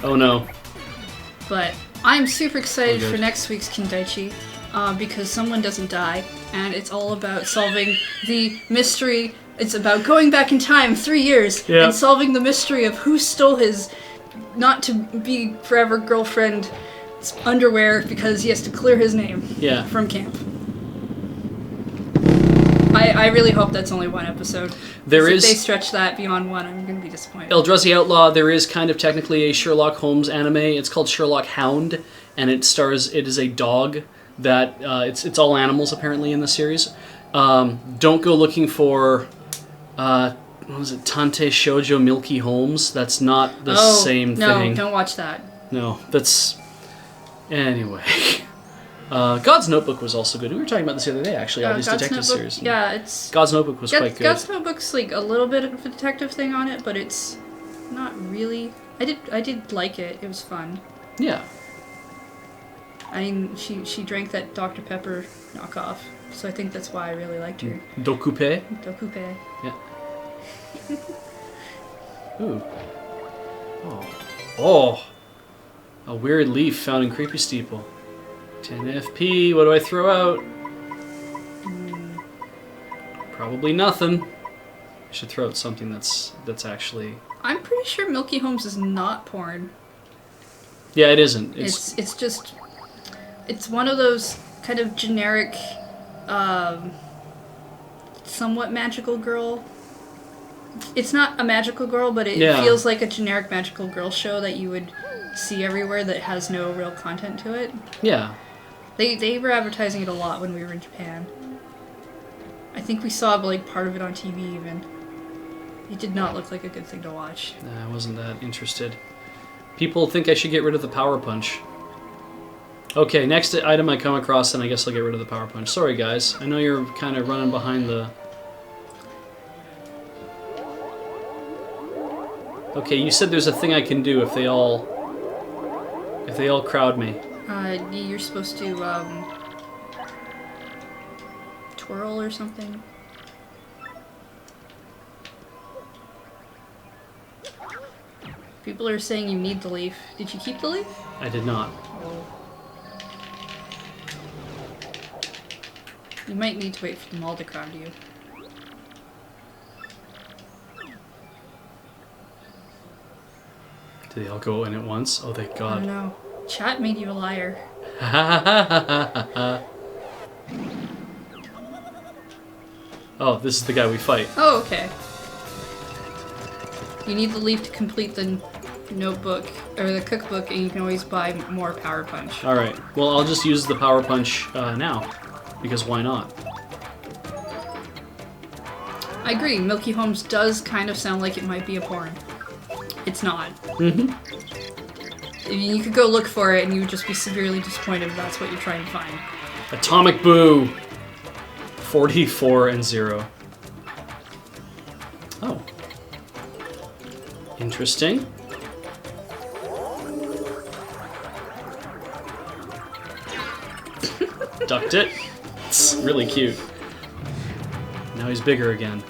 Oh no. But I'm super excited for next week's Kindaichi because someone doesn't die, and it's all about solving the mystery. It's about going back in time 3 years and solving the mystery of who stole his not-to-be forever girlfriend's underwear because he has to clear his name from camp. I really hope that's only one episode. If they stretch that beyond one, I'm going to be disappointed. Eldrazi Outlaw, there is kind of technically a Sherlock Holmes anime. It's called Sherlock Hound, and it is a dog that, it's all animals apparently in the series. Don't go looking for, what was it, Tante Shoujo Milky Holmes? That's not the same thing. No, don't watch that. No, that's... Anyway... God's Notebook was also good. We were talking about this the other day, actually, all these God's detective Notebook, series. Yeah, it's... God's Notebook was quite good. God's Notebook's like a little bit of a detective thing on it, but it's not really... I did like it. It was fun. Yeah. I mean, she drank that Dr. Pepper knockoff, so I think that's why I really liked her. Dokupe? Dokupe. Yeah. Ooh. Oh. A weird leaf found in Creepy Steeple. 10 FP, what do I throw out? Probably nothing. I should throw out something that's actually... I'm pretty sure Milky Holmes is not porn. Yeah, it isn't. It's just... It's one of those kind of generic, somewhat magical girl. It's not a magical girl, but it feels like a generic magical girl show that you would see everywhere that has no real content to it. Yeah. They were advertising it a lot when we were in Japan. I think we saw like part of it on TV even. It did not look like a good thing to watch. I wasn't that interested. People think I should get rid of the Power Punch. Okay, next item I come across, and I guess I'll get rid of the Power Punch. Sorry guys, I know you're kind of running behind the... Okay, you said there's a thing I can do if they all crowd me. You're supposed to, twirl or something. People are saying you need the leaf. Did you keep the leaf? I did not. Oh. You might need to wait for them all to crowd you. Did they all go in at once? Oh, thank I God. don't know. Chat made you a liar. Oh, this is the guy we fight. Oh, okay. You need the leaf to complete the notebook, or the cookbook, and you can always buy more Power Punch. Alright, well, I'll just use the Power Punch now, because why not? I agree, Milky Homes does kind of sound like it might be a porn. It's not. Mm-hmm. You could go look for it and you would just be severely disappointed if that's what you're trying to find. Atomic Boo! 44 and 0. Oh. Interesting. Ducked it. It's really cute. Now he's bigger again.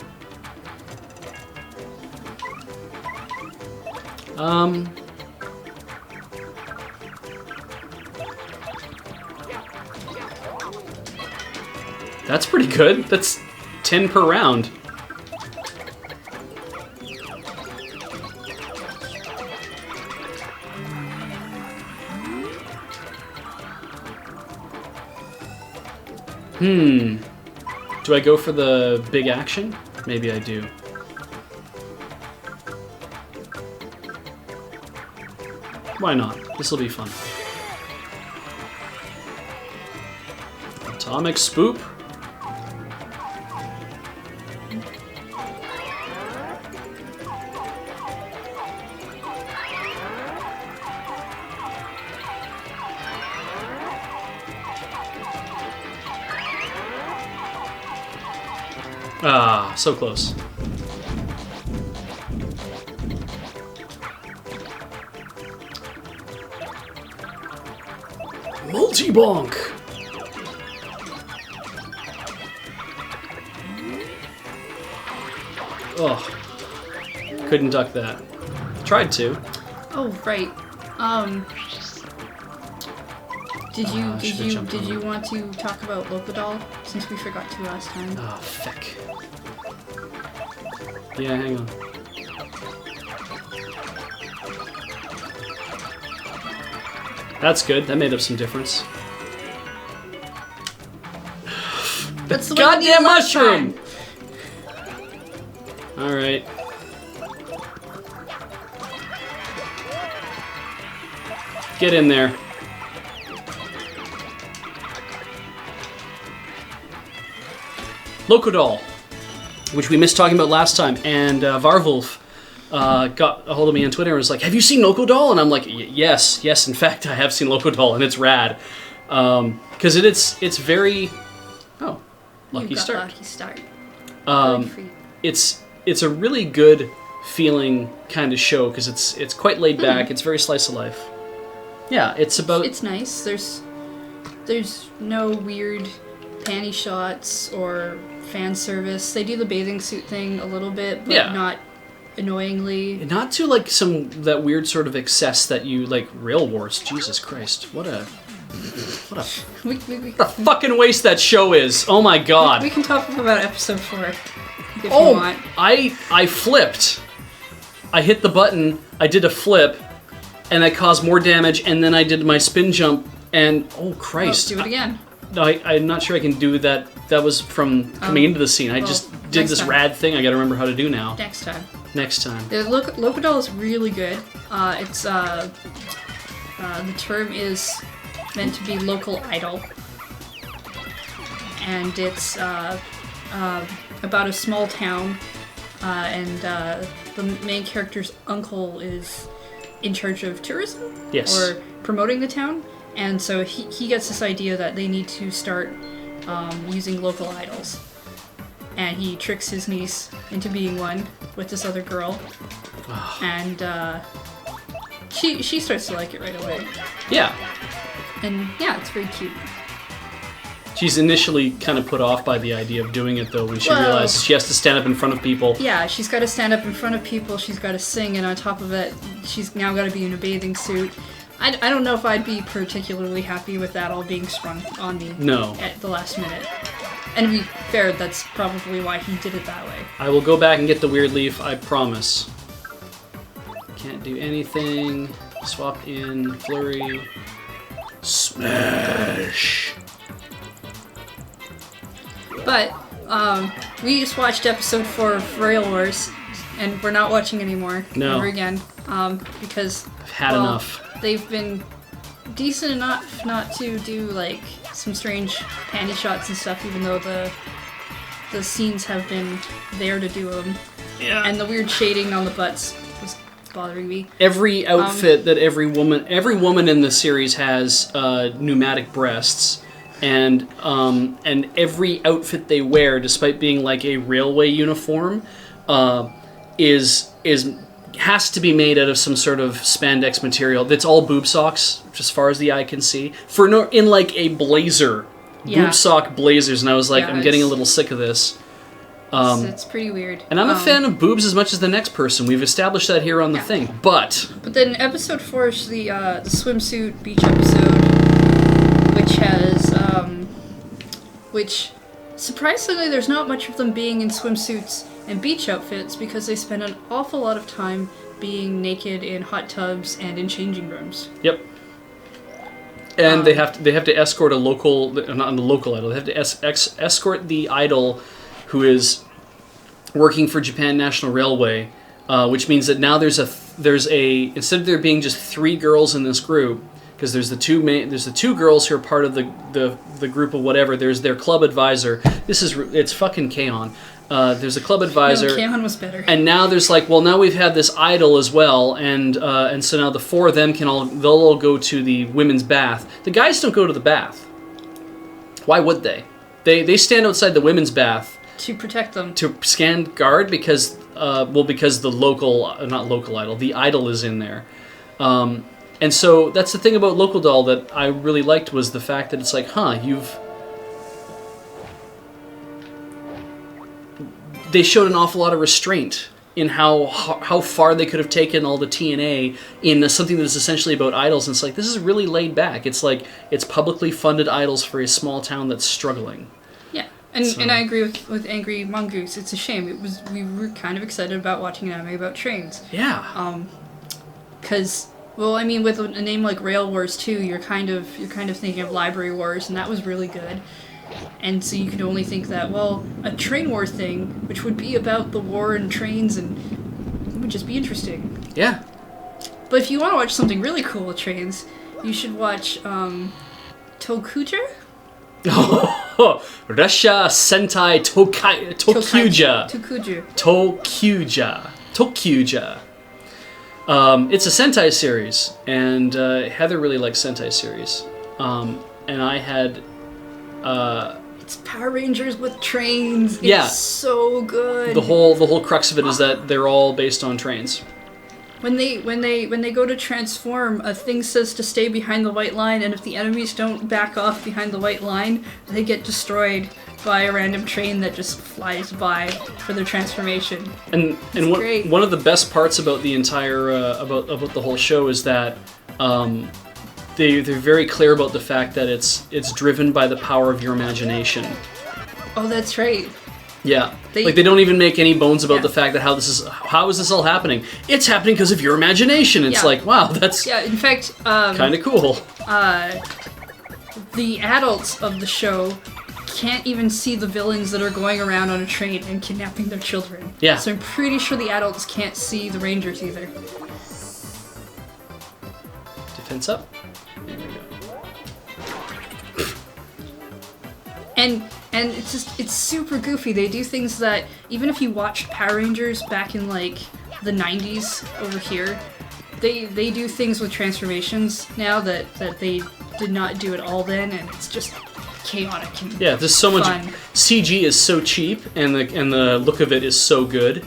That's pretty good. That's 10 per round. Do I go for the big action? Maybe I do. Why not? This'll be fun. Atomic Spoop. Ah, so close. Multi-bonk! Oh. Couldn't duck that. Tried to. Oh, right. Did you want to talk about Locodoll since we forgot to last time? Oh, feck. Yeah, hang on. That's good. That made up some difference. That's the Goddamn mushroom! Alright. Get in there. Locodoll, which we missed talking about last time, and Varvolf got a hold of me on Twitter and was like, "Have you seen Locodoll?" And I'm like, "Yes, in fact, I have seen Locodoll, and it's rad." Because it's very... Oh, lucky start. Lucky start. It's a really good feeling kind of show, because it's quite laid back, it's very slice of life. Yeah, it's about... It's nice. There's no weird panty shots or fan service. They do the bathing suit thing a little bit, but not annoyingly. Not to like that weird sort of excess that you like Rail Wars. Jesus Christ, what a fucking waste that show is. Oh my God. We can talk about episode 4 if you want. I flipped. I hit the button. I did a flip, and that caused more damage. And then I did my spin jump, and oh Christ! Do it again. No, I'm not sure I can do that. That was from coming into the scene. I just did this rad thing I gotta remember how to do now. Next time. Next time. The Locodoll is really good. It's the term is meant to be local idol. And it's about a small town, and the main character's uncle is in charge of tourism? Yes. Or promoting the town. And so he gets this idea that they need to start using local idols. And he tricks his niece into being one with this other girl. And she starts to like it right away. Yeah. And yeah, it's very cute. She's initially kind of put off by the idea of doing it, though, when she realizes she has to stand up in front of people. Yeah, she's got to stand up in front of people, she's got to sing, and on top of it, she's now got to be in a bathing suit. I don't know if I'd be particularly happy with that all being sprung on me at the last minute. And to be fair, that's probably why he did it that way. I will go back and get the weird leaf, I promise. Can't do anything. Swap in, flurry. Smash! But, we just watched episode 4 of Rail Wars, and we're not watching anymore. No. Ever again. Because... I've had enough. They've been decent enough not to do, like, some strange panty shots and stuff, even though the scenes have been there to do them. Yeah. And the weird shading on the butts was bothering me. Every outfit that every woman in the series has pneumatic breasts, and every outfit they wear, despite being like a railway uniform, has to be made out of some sort of spandex material that's all boob socks, as far as the eye can see. In like a blazer, boob sock blazers, and I was like, I'm getting a little sick of this. It's pretty weird. And I'm a fan of boobs as much as the next person. We've established that here on the thing. But then episode 4 is the swimsuit beach episode, which has which surprisingly there's not much of them being in swimsuits and beach outfits because they spend an awful lot of time being naked in hot tubs and in changing rooms. Yep. And they have to escort a local, not a local idol. They have to escort the idol who is working for Japan National Railway, which means that now there's a instead of there being just 3 girls in this group, because there's the two girls who are part of the group of whatever. There's their club advisor. It's fucking K-On! There's a club advisor. No, K-On! Was better. And now there's now we've had this idol as well, and so now the 4 of them they'll all go to the women's bath. The guys don't go to the bath. Why would they? They stand outside the women's bath to protect them. To stand guard because the the idol is in there. And so that's the thing about Local Doll that I really liked was the fact that it's like, they showed an awful lot of restraint in how far they could have taken all the TNA in something that is essentially about idols. And it's like, this is really laid back. It's like, it's publicly funded idols for a small town that's struggling. Yeah, and I agree with Angry Mongoose. It's a shame. We were kind of excited about watching an anime about trains. Yeah. Because... Well, I mean, with a name like Rail Wars 2, you're kind of thinking of Library Wars, and that was really good. And so you could only think that, well, a train war thing, which would be about the war and trains, and it would just be interesting. Yeah. But if you want to watch something really cool with trains, you should watch Tokuja? Russia Sentai Tokuja. Tokuja. It's a Sentai series, and Heather really likes Sentai series. And I had... it's Power Rangers with trains. It's so good. The whole crux of it is that they're all based on trains. When they go to transform, a thing says to stay behind the white line, and if the enemies don't back off behind the white line, they get destroyed by a random train that just flies by for their transformation. And one of the best parts about the entire about the whole show is that they're very clear about the fact that it's driven by the power of your imagination. Oh, that's right. Yeah, they don't even make any bones about the fact that how is this all happening? It's happening because of your imagination. It's like, wow, that's in fact kind of cool. The adults of the show can't even see the villains that are going around on a train and kidnapping their children. Yeah. So I'm pretty sure the adults can't see the Rangers either. Defense up. There we go. And it's super goofy. They do things that, even if you watched Power Rangers back in, like, the 90s over here, they do things with transformations now that they did not do at all then, and it's just chaotic and there's so much... fun. CG is so cheap, and the look of it is so good.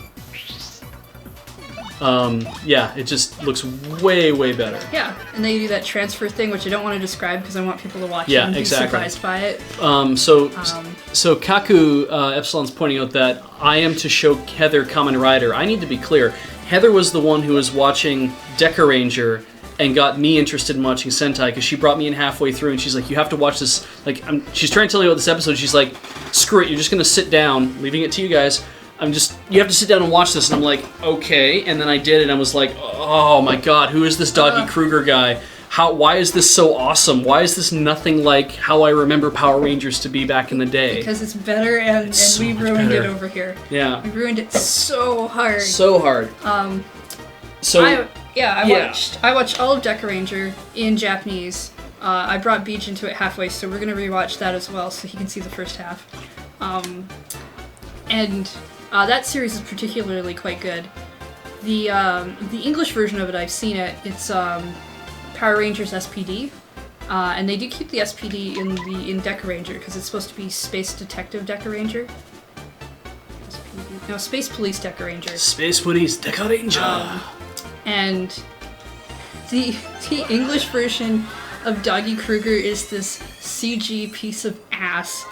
Yeah, it just looks way better. Yeah, and they do that transfer thing, which I don't want to describe because I want people to watch it and be surprised by it. So Kaku Epsilon's pointing out that I am to show Heather Kamen Rider. I need to be clear. Heather was the one who was watching Deca Ranger and got me interested in watching Sentai because she brought me in halfway through and she's like, you have to watch this. Like, she's trying to tell you about this episode. She's like, screw it, you're just going to sit down, leaving it to you guys. You have to sit down and watch this. And I'm like, okay. And then I did it and I was like, oh my god, who is this Doggy Kruger guy? Why is this so awesome? Why is this nothing like how I remember Power Rangers to be back in the day? Because it's better and so we ruined it over here. Yeah. We ruined it so hard. So hard. I watched all of Deca Ranger in Japanese. I brought Beej into it halfway, so we're gonna rewatch that as well, so he can see the first half. That series is particularly quite good. The English version of it, I've seen it. It's Power Rangers SPD, and they do keep the SPD in Deca Ranger because it's supposed to be Space Detective Deca Ranger. SPD. No, Space Police Deca Ranger. Space Police Deca Ranger. And the English version of Doggy Kruger is this CG piece of ass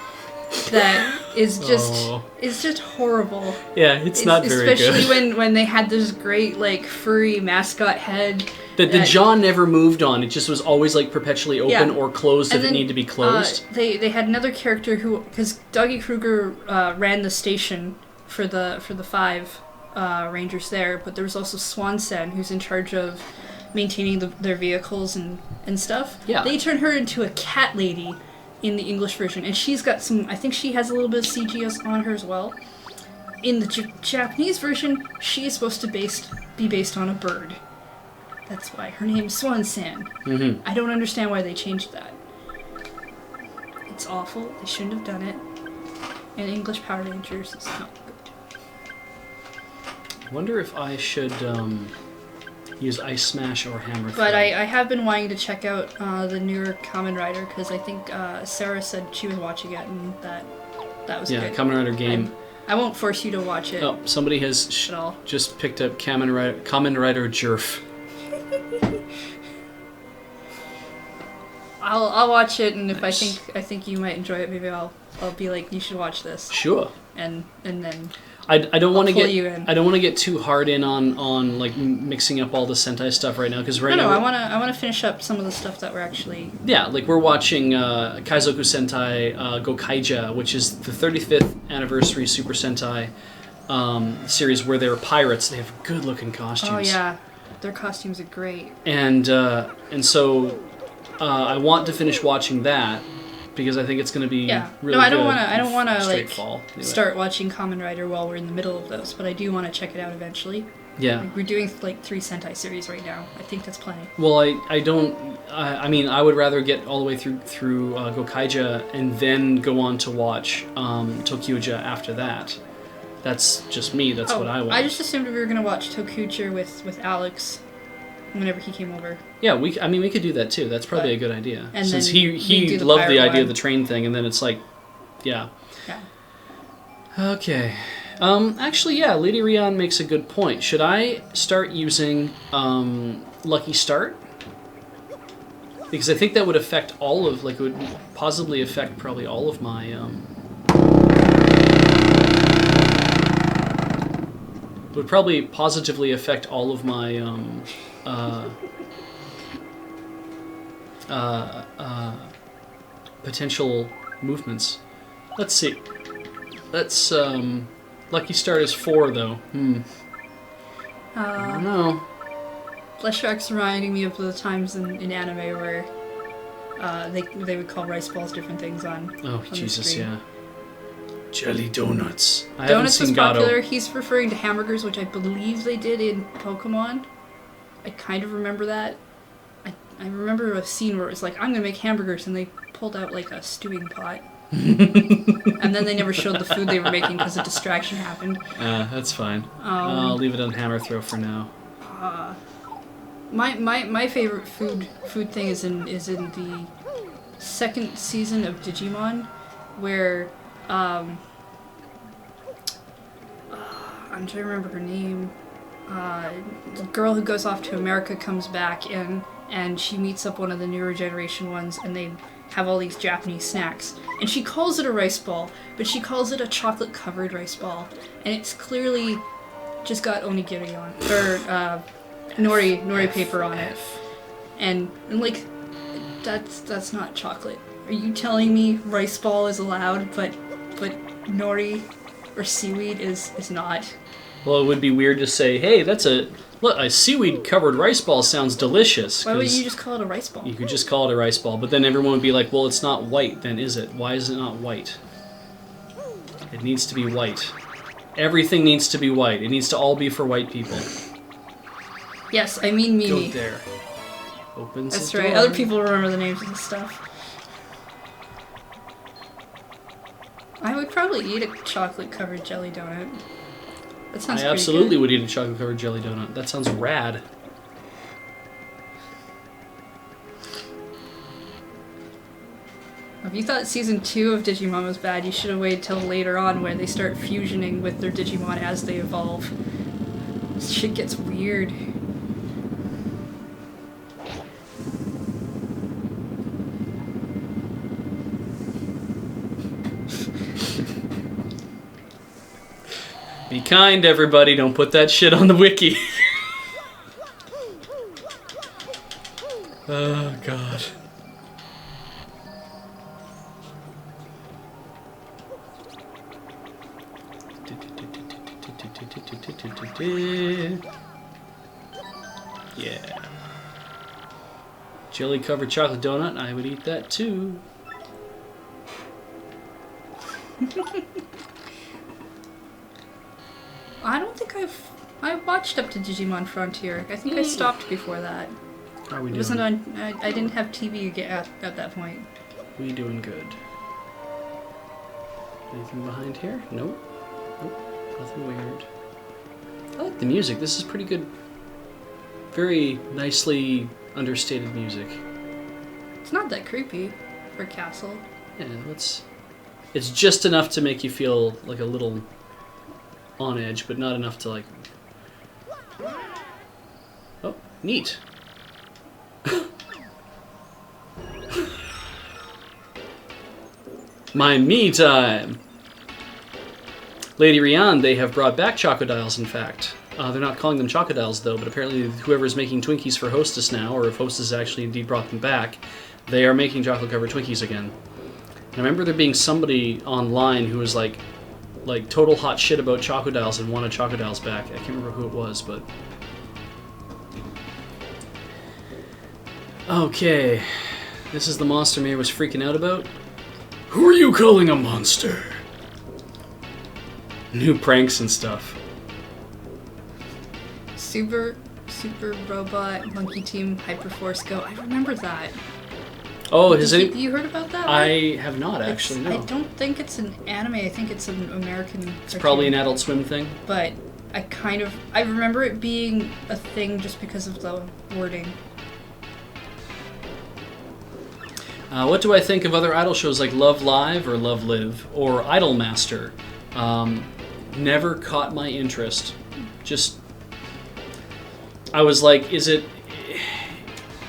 that is just horrible. Yeah, it's not very good. Especially when they had this great like furry mascot head. The jaw never moved on. It just was always like perpetually open or closed if it needed to be closed. They had another character who, because Doggy Kruger ran the station for the 5 Rangers there, but there was also Swansen who's in charge of maintaining their vehicles and stuff. Yeah. They turned her into a cat lady in the English version, and she's got some, I think she has a little bit of CG on her as well. In the Japanese version, she is supposed to be based on a bird. That's why her name's Swansen. Mm-hmm. I don't understand why they changed that. It's awful. They shouldn't have done it. And English Power Rangers is not good. I wonder if I should use Ice Smash or Hammer Throw. But I have been wanting to check out the newer Kamen Rider because I think Sarah said she was watching it and that was good. Yeah, Kamen Rider game. I won't force you to watch it. Oh, somebody has just picked up Kamen Rider Jerf. I'll watch it, and if nice. I think you might enjoy it, maybe I'll be like, you should watch this. Sure. And then I don't want to get too hard in on like mixing up all the Sentai stuff right now because now I want to finish up some of the stuff that we're actually like we're watching Kaizoku Sentai Gokaija, which is the 35th anniversary Super Sentai series where they're pirates. They have good looking costumes. Oh yeah, their costumes are great. And so I want to finish watching that. Because I think it's going to be really I don't want to like fall, anyway. Start watching Kamen Rider while we're in the middle of those, but I do want to check it out eventually. Yeah, like, we're doing like 3 Sentai series right now. I think that's plenty. Well, I mean, I would rather get all the way through Gokaija and then go on to watch Tokyuja after that. That's just me. That's what I want. I just assumed we were going to watch Tokyuja with Alex. Whenever he came over. Yeah, we could do that too. That's probably a good idea. And since he loved the idea of the train thing, and then it's like, yeah. Okay. Actually, yeah, Lady Rion makes a good point. Should I start using Lucky Start? Because I think that would affect all of, like, it would possibly affect probably all of my, it would probably positively affect all of my, potential movements. Let's see. Let's, Lucky Start is 4, though. I don't know. Flesh Shark's reminding me of the times in anime where they would call rice balls different things on Jesus, yeah. Jelly donuts. Donuts was popular. He's referring to hamburgers, which I believe they did in Pokemon. I kind of remember that. I remember a scene where it was like, I'm gonna make hamburgers, and they pulled out like a stewing pot. And then they never showed the food they were making because a distraction happened. That's fine. I'll leave it on Hammer Throw for now. My favorite food thing is in the 2nd season of Digimon, where I'm trying to remember her name. the girl who goes off to America comes back and she meets up one of the newer generation ones, and they have all these Japanese snacks. And she calls it a rice ball, but she calls it a chocolate-covered rice ball. And it's clearly just got onigiri on, or nori paper on it. And like, that's not chocolate. Are you telling me rice ball is allowed, but nori or seaweed is not? Well, it would be weird to say, hey, that's a seaweed-covered rice ball sounds delicious. Why wouldn't you just call it a rice ball? You could just call it a rice ball, but then everyone would be like, well, it's not white, then is it? Why is it not white? It needs to be white. Everything needs to be white. It needs to all be for white people. Yes, I mean Mimi. Go there. Opens That's the right. door. Other people remember the names of this stuff. I would probably eat a chocolate-covered jelly donut. That sounds I pretty absolutely good. would eat a chocolate-covered jelly donut. That sounds rad. If you thought season 2 of Digimon was bad, you should have waited till later on where they start fusioning with their Digimon as they evolve. This shit gets weird. Be kind, everybody. Don't put that shit on the wiki. Oh, God. Yeah. Jelly-covered chocolate donut. I would eat that, too. I don't think I watched up to Digimon Frontier. I think I stopped before that. How are we It doing? wasn't on. I didn't have TV at that point. We doing good. Anything behind here? Nope. Nope. Nothing weird. I like the music. This is pretty good. Very nicely understated music. It's not that creepy for Castle. Yeah, it's just enough to make you feel like a little on edge, but not enough to like. Oh, neat. My me time. Lady Rian, they have brought back Chocodiles, in fact. They're not calling them Chocodiles, though, but apparently whoever's making Twinkies for Hostess now, or if Hostess actually indeed brought them back, they are making chocolate-covered Twinkies again. And I remember there being somebody online who was like total hot shit about Chocodiles and wanted Chocodiles back. I can't remember who it was, but... Okay. This is the monster Mayor was freaking out about. Who are you calling a monster? New pranks and stuff. Super Robot Monkey Team Hyperforce Go. I remember that. Oh, has any... You heard about that? I have not, actually, no. I don't think it's an anime. I think it's an American. It's probably an Adult Swim thing. But I remember it being a thing just because of the wording. What do I think of other idol shows like Love Live or Love Live or Idol Master? Never caught my interest. Just, I was like, is it...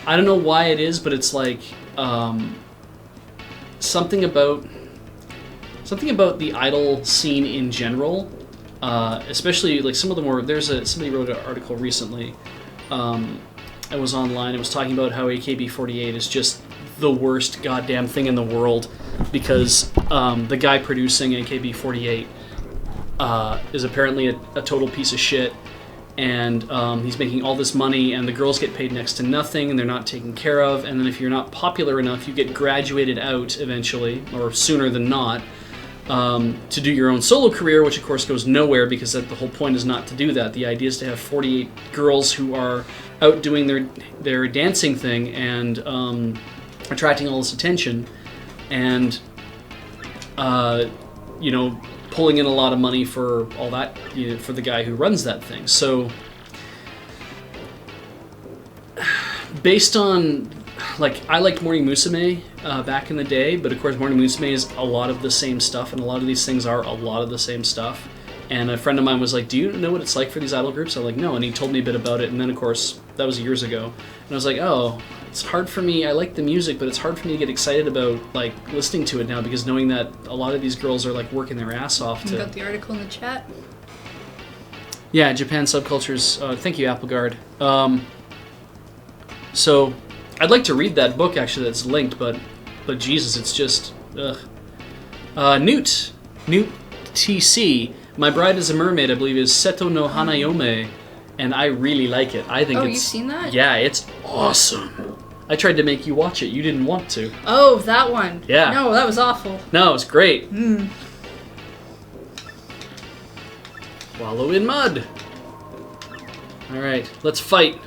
I don't know why it is, but it's like something about the idol scene in general, especially like some of the more. Somebody wrote an article recently. It was online. It was talking about how AKB48 is just the worst goddamn thing in the world because the guy producing AKB48 is apparently a total piece of shit. And he's making all this money, and the girls get paid next to nothing, and they're not taken care of. And then if you're not popular enough, you get graduated out eventually, or sooner than not, to do your own solo career, which of course goes nowhere because the whole point is not to do that. The idea is to have 48 girls who are out doing their dancing thing and attracting all this attention, and pulling in a lot of money for all that, for the guy who runs that thing. So, based on, I liked Morning Musume back in the day, but of course Morning Musume is a lot of the same stuff, and a lot of these things are a lot of the same stuff. And a friend of mine was like, do you know what it's like for these idol groups? I'm like, no. And he told me a bit about it. And then, of course, that was years ago. And I was like, oh, it's hard for me. I like the music, but it's hard for me to get excited about like listening to it now because knowing that a lot of these girls are like working their ass off to... You got the article in the chat? Yeah, Japan subcultures. Thank you, Applegard. So, I'd like to read that book, actually, that's linked, but Jesus, it's just... Ugh. Newt TC... My Bride is a Mermaid, I believe, is Seto no Hanayome, and I really like it. I think it's... Oh, you've seen that? Yeah, it's awesome. I tried to make you watch it. You didn't want to. Oh, that one. Yeah. No, that was awful. No, it's great. Mm. Wallow in mud. All right, let's fight.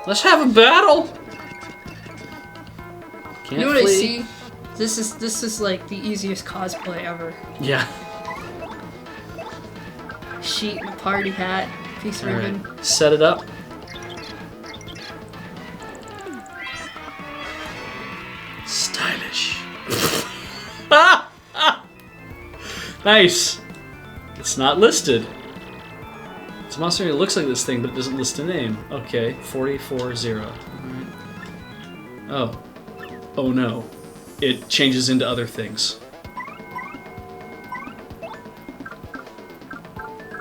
Let's have a battle. Can't You know what I flee. see? This is like the easiest cosplay ever. Yeah. Sheet and a party hat, piece of All ribbon. right, set it up. Stylish. Nice. It's not listed. It's a monster that looks like this thing, but it doesn't list a name. Okay, 440. All right. Oh. Oh no. It changes into other things.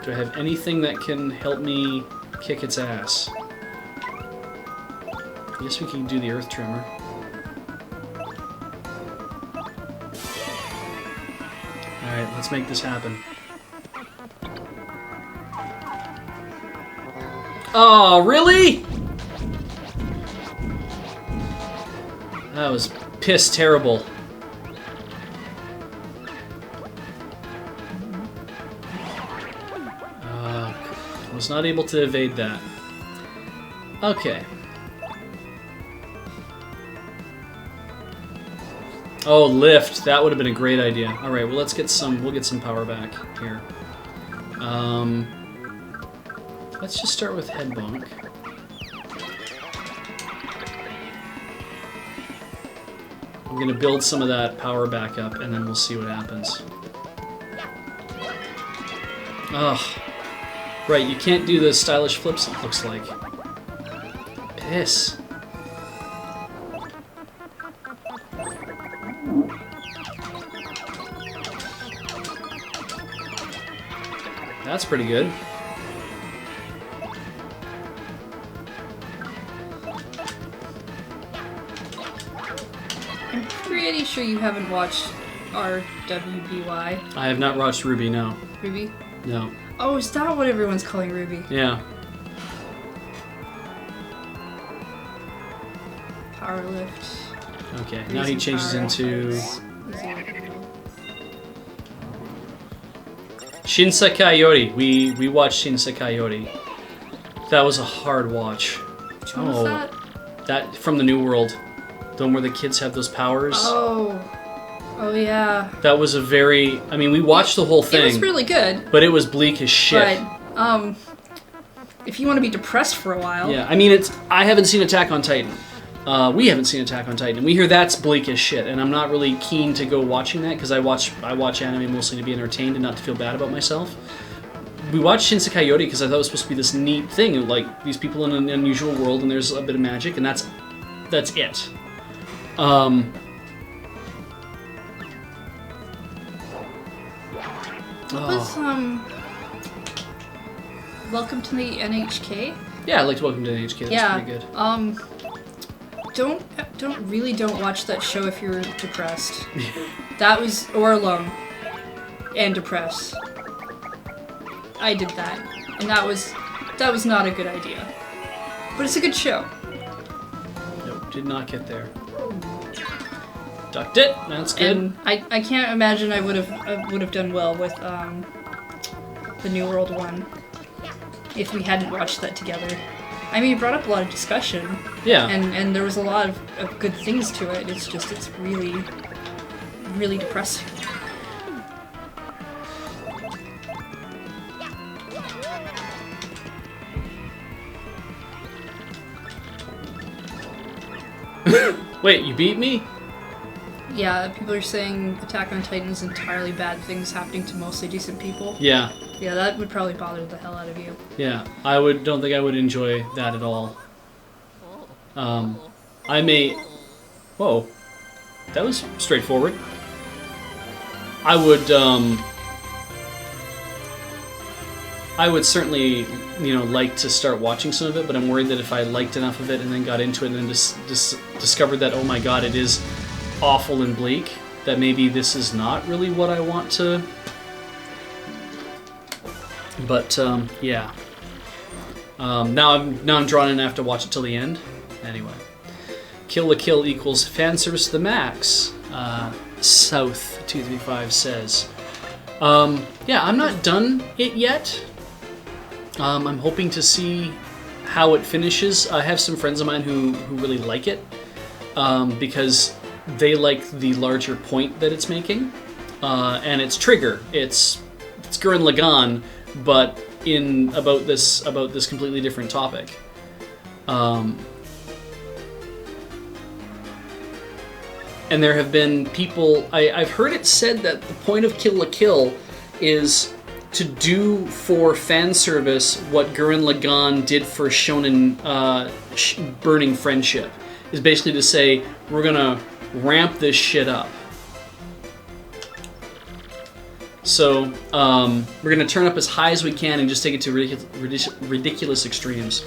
Do I have anything that can help me kick its ass? I guess we can do the earth tremor. Alright, let's make this happen. Oh, really? That was piss terrible. Was not able to evade that. Okay. Oh, lift. That would have been a great idea. All right. Well, let's get some. We'll get some power back here. Let's just start with head bonk. I'm gonna build some of that power back up, and then we'll see what happens. Ugh. Right, you can't do the stylish flips, it looks like. Piss. That's pretty good. I'm pretty sure you haven't watched RWBY. I have not watched Ruby, no. Ruby? No. Oh, is that what everyone's calling Ruby? Yeah. Power lift. Okay, now he changes into... Shinsekai Yori. We watched Shinsekai Yori. That was a hard watch. Which one was that? That from the New World. The one where the kids have those powers. Oh yeah. That was a very... I mean, we watched the whole thing. It was really good. But it was bleak as shit. But, if you want to be depressed for a while... Yeah, I mean, I haven't seen Attack on Titan. We haven't seen Attack on Titan. We hear that's bleak as shit, and I'm not really keen to go watching that, because I watch anime mostly to be entertained and not to feel bad about myself. We watched Shinsekai Yori because I thought it was supposed to be this neat thing, like, these people in an unusual world, and there's a bit of magic, and that's it. What was, Welcome to the NHK? Yeah, I liked Welcome to the NHK. That's pretty good. Don't watch that show if you're depressed. That was, or alone. And depressed. I did that. And that was not a good idea. But it's a good show. Nope, did not get there. Ducked it. That's good. And I can't imagine I would have done well with the New World one if we hadn't watched that together. I mean, it brought up a lot of discussion. Yeah. And there was a lot of good things to it. It's just, it's really, really depressing. Wait, you beat me? Yeah, people are saying Attack on Titan is entirely bad things happening to mostly decent people. Yeah. Yeah, that would probably bother the hell out of you. Yeah, don't think I would enjoy that at all. I may... Whoa. That was straightforward. I would certainly, like to start watching some of it, but I'm worried that if I liked enough of it and then got into it and then discovered that, oh my god, it is awful and bleak, that maybe this is not really what I want to... But, yeah. Now I'm drawn in and I have to watch it till the end. Anyway. Kill la Kill equals fan service to the max, South235 says. Yeah, I'm not done it yet. I'm hoping to see how it finishes. I have some friends of mine who really like it, because they like the larger point that it's making. And it's Trigger. It's Gurren Lagann, but about this completely different topic. And there have been people... I've heard it said that the point of Kill la Kill is to do for fan service what Gurren Lagann did for Shonen Burning Friendship. Is basically to say, we're gonna ramp this shit up. So, we're gonna turn up as high as we can and just take it to ridiculous extremes.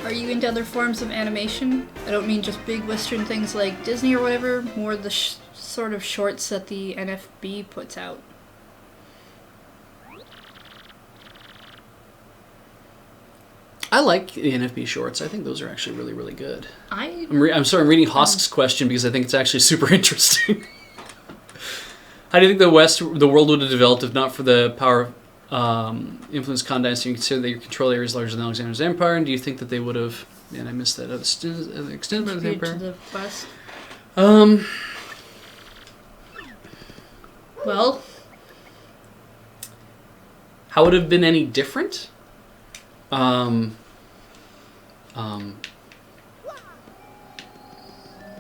Are you into other forms of animation? I don't mean just big Western things like Disney or whatever, more the sort of shorts that the NFB puts out. I like the NFB shorts. I think those are actually really, really good. I'm sorry, I'm reading Hosk's question because I think it's actually super interesting. How do you think the world would have developed if not for the power influence Khan Dynasty? You consider that your control area is larger than Alexander's empire, and do you think that they would have... Man, I missed that. Extended by the empire? To the west. Well... How would it have been any different?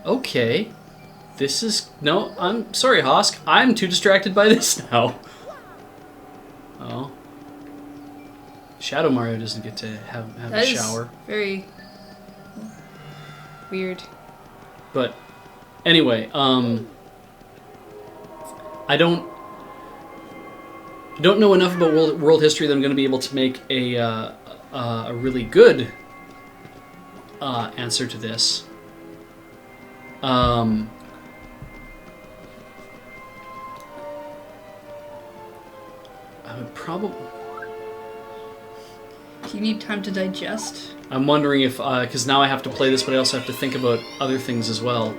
Okay. This is... No, I'm sorry, Hosk. I'm too distracted by this now. Oh. Shadow Mario doesn't get to have a shower. That is very weird. But anyway, I don't know enough about world history that I'm going to be able to make a really good answer to this. I would probably... Do you need time to digest? I'm wondering if, because now I have to play this, but I also have to think about other things as well.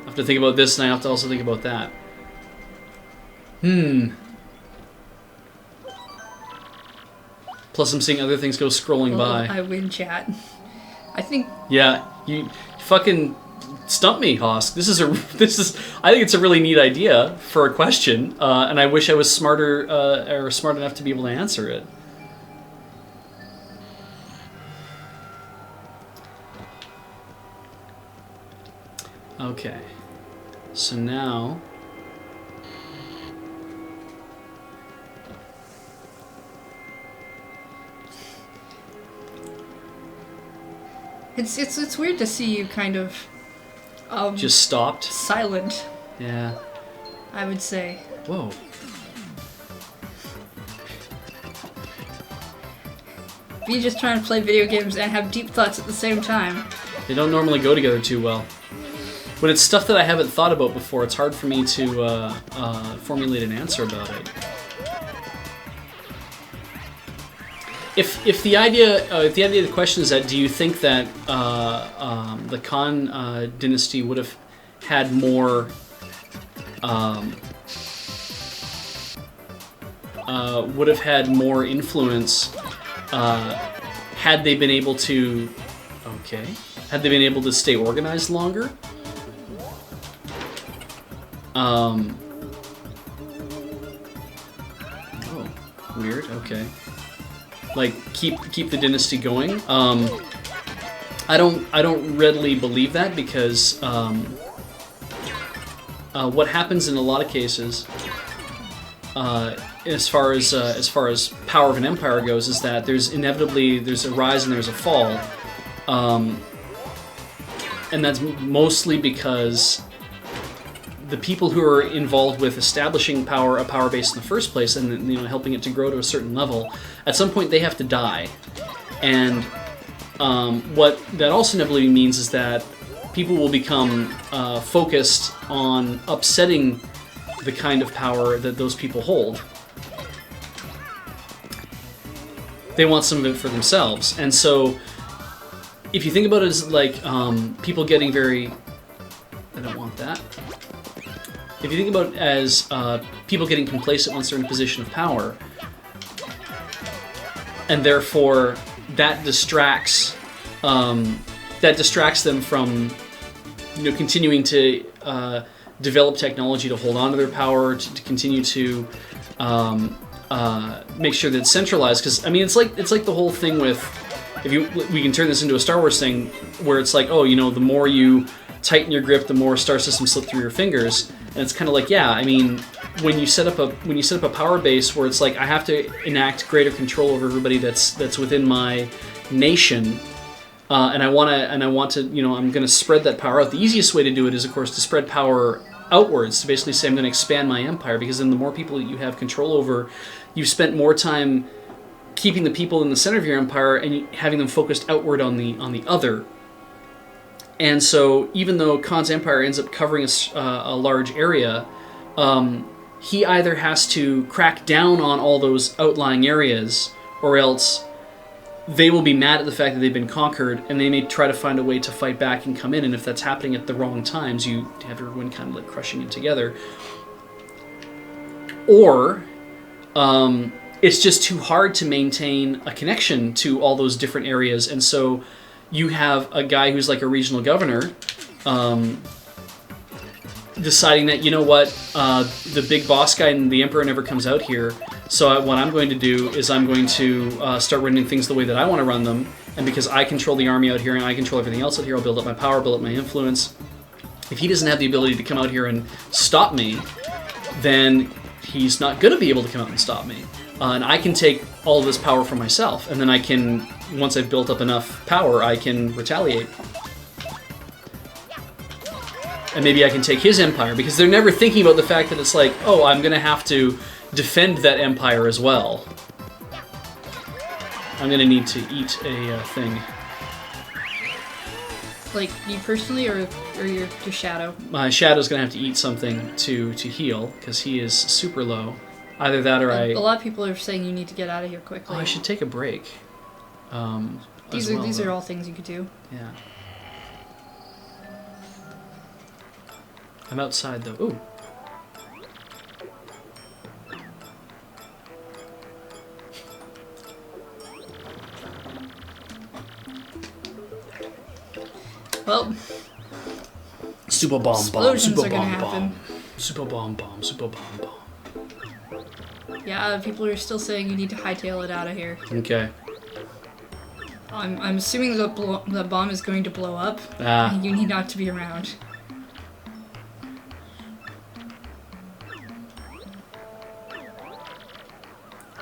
I have to think about this, and I have to also think about that. Plus, I'm seeing other things go scrolling by. I win, chat. I think... Yeah, you fucking stumped me, Hosk. I think it's a really neat idea for a question, and I wish I was smarter, or smart enough to be able to answer it. Okay, so now... It's weird to see you kind of... just stopped? Silent. Yeah. I would say. Whoa. Be just trying to play video games and have deep thoughts at the same time. They don't normally go together too well. When it's stuff that I haven't thought about before, it's hard for me to formulate an answer about it. If the idea of the question is that, do you think that the Khan dynasty would have had more influence had they been able to stay organized longer? Oh, weird. Okay. like keep the dynasty going. I don't readily believe that because what happens in a lot of cases, as far as power of an empire goes, is that there's a rise and there's a fall, and that's mostly because the people who are involved with establishing a power base in the first place, and helping it to grow to a certain level, at some point they have to die, and what that also inevitably means is that people will become focused on upsetting the kind of power that those people hold. They want some of it for themselves, and so if you think about it as like people getting very... I don't want that. If you think about it as people getting complacent once they're in a position of power, and therefore that distracts them from continuing to develop technology to hold on to their power, to continue to make sure that it's centralized. Because I mean, it's like the whole thing with, we can turn this into a Star Wars thing where it's like, oh, the more you tighten your grip, the more star systems slip through your fingers. And it's kind of like, yeah, I mean, when you set up a power base where it's like I have to enact greater control over everybody that's within my nation, and I want to, I'm going to spread that power out. The easiest way to do it is, of course, to spread power outwards, to basically say I'm going to expand my empire, because then the more people that you have control over, you've spent more time keeping the people in the center of your empire and having them focused outward on the other. And so even though Khan's empire ends up covering a large area, he either has to crack down on all those outlying areas, or else they will be mad at the fact that they've been conquered, and they may try to find a way to fight back and come in. And if that's happening at the wrong times, you have everyone kind of like crushing in together. Or it's just too hard to maintain a connection to all those different areas, and so you have a guy who's like a regional governor deciding that, the big boss guy and the emperor never comes out here, so what I'm going to do is I'm going to start running things the way that I want to run them, and because I control the army out here and I control everything else out here, I'll build up my power, build up my influence. If he doesn't have the ability to come out here and stop me, then he's not going to be able to come out and stop me. And I can take all of this power for myself, and then I can, once I've built up enough power, I can retaliate. And maybe I can take his empire, because they're never thinking about the fact that it's like, oh, I'm going to have to defend that empire as well. I'm going to need to eat a thing. Like, you personally, or your Shadow? My Shadow's going to have to eat something to heal, because he is super low. Either that or A lot of people are saying you need to get out of here quickly. Oh, I should take a break. These are all things you could do. Yeah. I'm outside though. Ooh. Well, Super bomb bomb. explosions Super are gonna bomb happen. bomb. Super bomb bomb. Super bomb bomb. Yeah, people are still saying you need to hightail it out of here. Okay. I'm assuming the bomb is going to blow up. Ah. You need not to be around.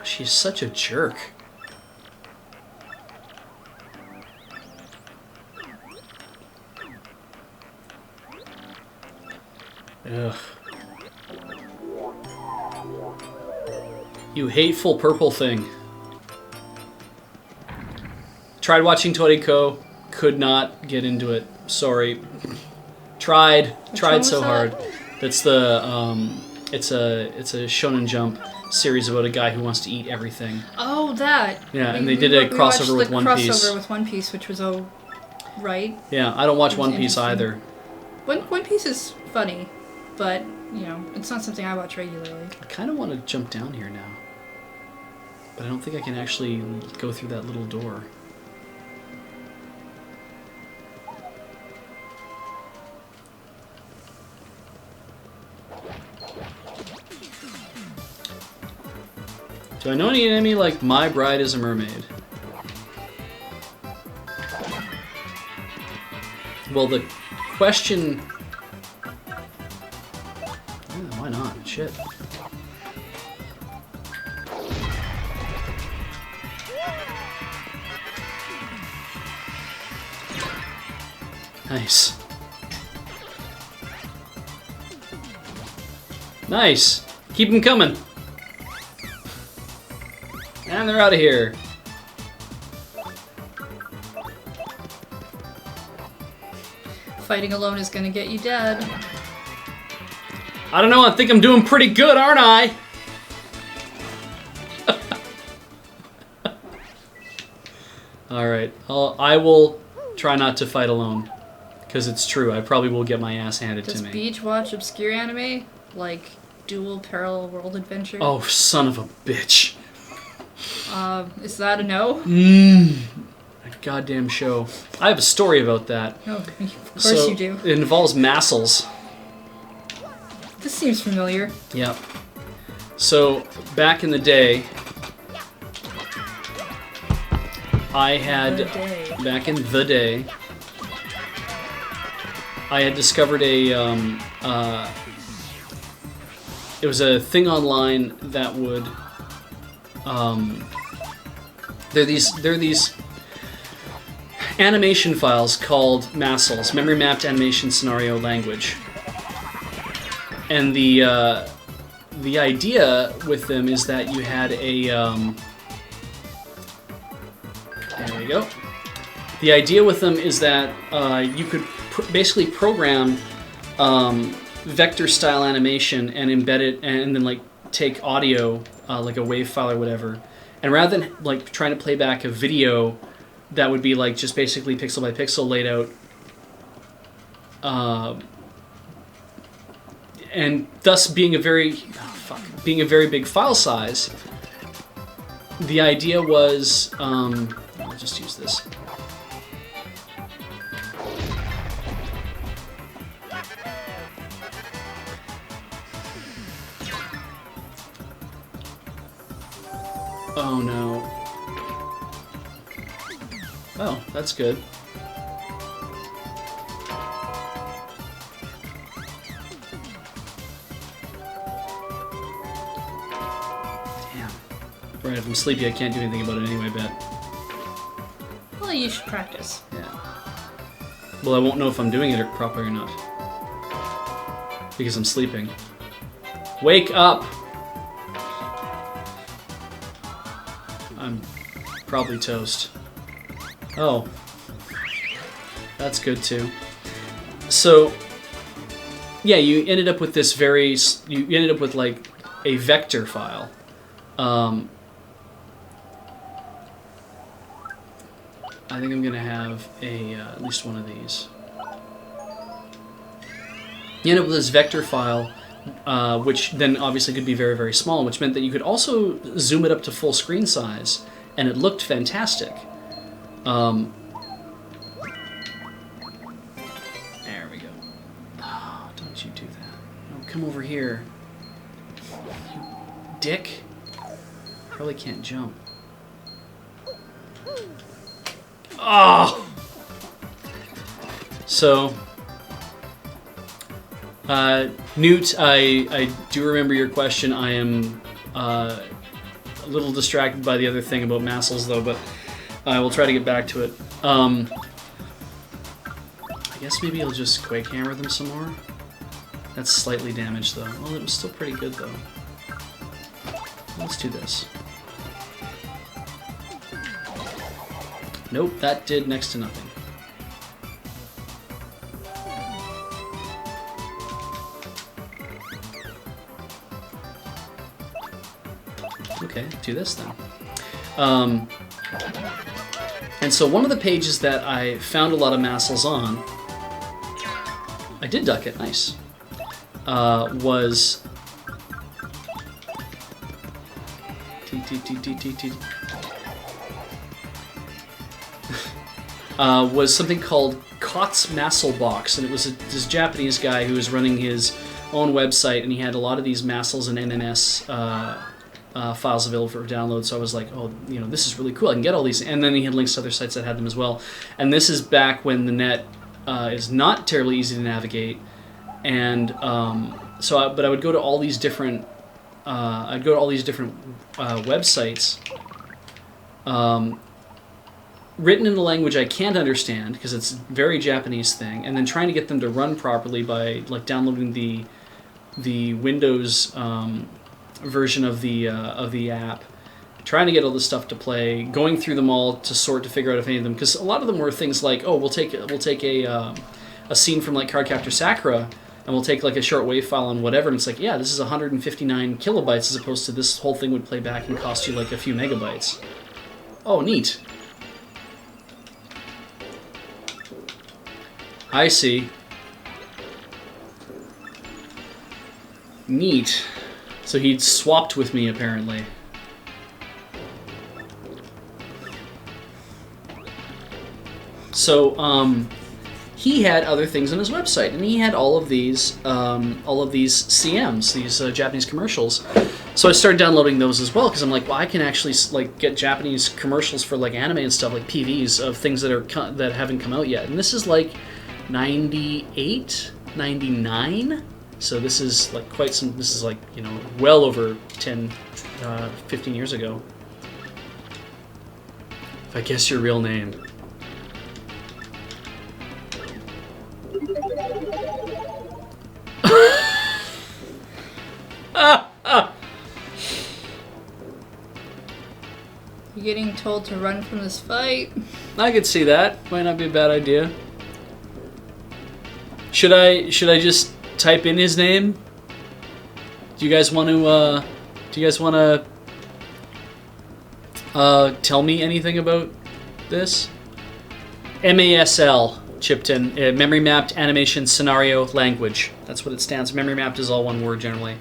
She's such a jerk. Ugh. You hateful purple thing. Tried watching Toriko, could not get into it. Sorry. Tried so hard. That's the it's a Shonen Jump series about a guy who wants to eat everything. Oh, that. Yeah, and they did a crossover with One Piece. Crossover with One Piece, which was right. Yeah, I don't watch One Piece either. One Piece is funny, but it's not something I watch regularly. I kind of want to jump down here now, but I don't think I can actually go through that little door. Do I know any enemy like My Bride is a Mermaid? Well, the question... Yeah, why not? Shit. Nice. Nice. Keep them coming. And they're out of here. Fighting alone is gonna get you dead. I don't know, I think I'm doing pretty good, aren't I? Alright, I will try not to fight alone. Because it's true, I probably will get my ass handed to me. Does Beej watch obscure anime? Like Dual Parallel World Adventure? Oh, son of a bitch. Is that a no? A goddamn show. I have a story about that. Oh, of course you do. It involves massels. This seems familiar. Yep. So, back in the day, I had... Back in the day, I had discovered a... it was a thing online that would... there are these animation files called massels, memory mapped animation scenario language. And the idea with them is that you had a there we go. The idea with them is that you could basically program vector style animation and embed it, and then like take audio like a wave file or whatever, and rather than like trying to play back a video that would be like just basically pixel by pixel laid out, and thus being a very big file size, the idea was I'll just use this. Oh no. Oh, that's good. Damn. Right, if I'm sleepy, I can't do anything about it anyway, I bet. Well, you should practice. Yeah. Well, I won't know if I'm doing it properly or not. Because I'm sleeping. Wake up! I'm probably toast. Oh. That's good too. So, yeah, you ended up with this you ended up with like a vector file. I think I'm gonna have at least one of these. You end up with this vector file, which then obviously could be very, very small, which meant that you could also zoom it up to full screen size, and it looked fantastic. There we go. Oh, don't you do that. No, come over here. You dick. Probably can't jump. Oh! So, Newt, I do remember your question. I am a little distracted by the other thing about massels, though, but I will try to get back to it. I guess maybe I'll just Quake Hammer them some more. That's slightly damaged, though. Well, it was still pretty good, though. Let's do this. Nope, that did next to nothing. Okay, do this then. And so one of the pages that I found a lot of massels on, I did duck it, nice, was was something called Kot's Massel Box, and it was this Japanese guy who was running his own website, and he had a lot of these massels and MMS files available for download. So I was like, oh, this is really cool. I can get all these. And then he had links to other sites that had them as well. And this is back when the net is not terribly easy to navigate. And but I would go to all these different websites, written in a language I can't understand because it's a very Japanese thing, and then trying to get them to run properly by like downloading the Windows version of the app, trying to get all this stuff to play, going through them all to figure out if any of them, because a lot of them were things like, oh, we'll take a scene from like Cardcaptor Sakura, and we'll take like a short wave file on whatever, and it's like, yeah, this is 159 kilobytes as opposed to this whole thing would play back and cost you like a few megabytes. Oh, neat. I see. Neat. So he'd swapped with me, apparently. So, he had other things on his website, and he had all of these CMs, these Japanese commercials. So I started downloading those as well, because I'm like, well, I can actually like get Japanese commercials for like anime and stuff, like PVs of things that haven't come out yet. And this is like 98, 99. So this is like this is like, well over 10, 15 years ago. If I guess your real name. You're getting told to run from this fight. I could see that. Might not be a bad idea. Should I just type in his name? Do you guys want to tell me anything about this? MASL, Chipton, Memory Mapped Animation Scenario Language. That's what it stands for. Memory Mapped is all one word generally.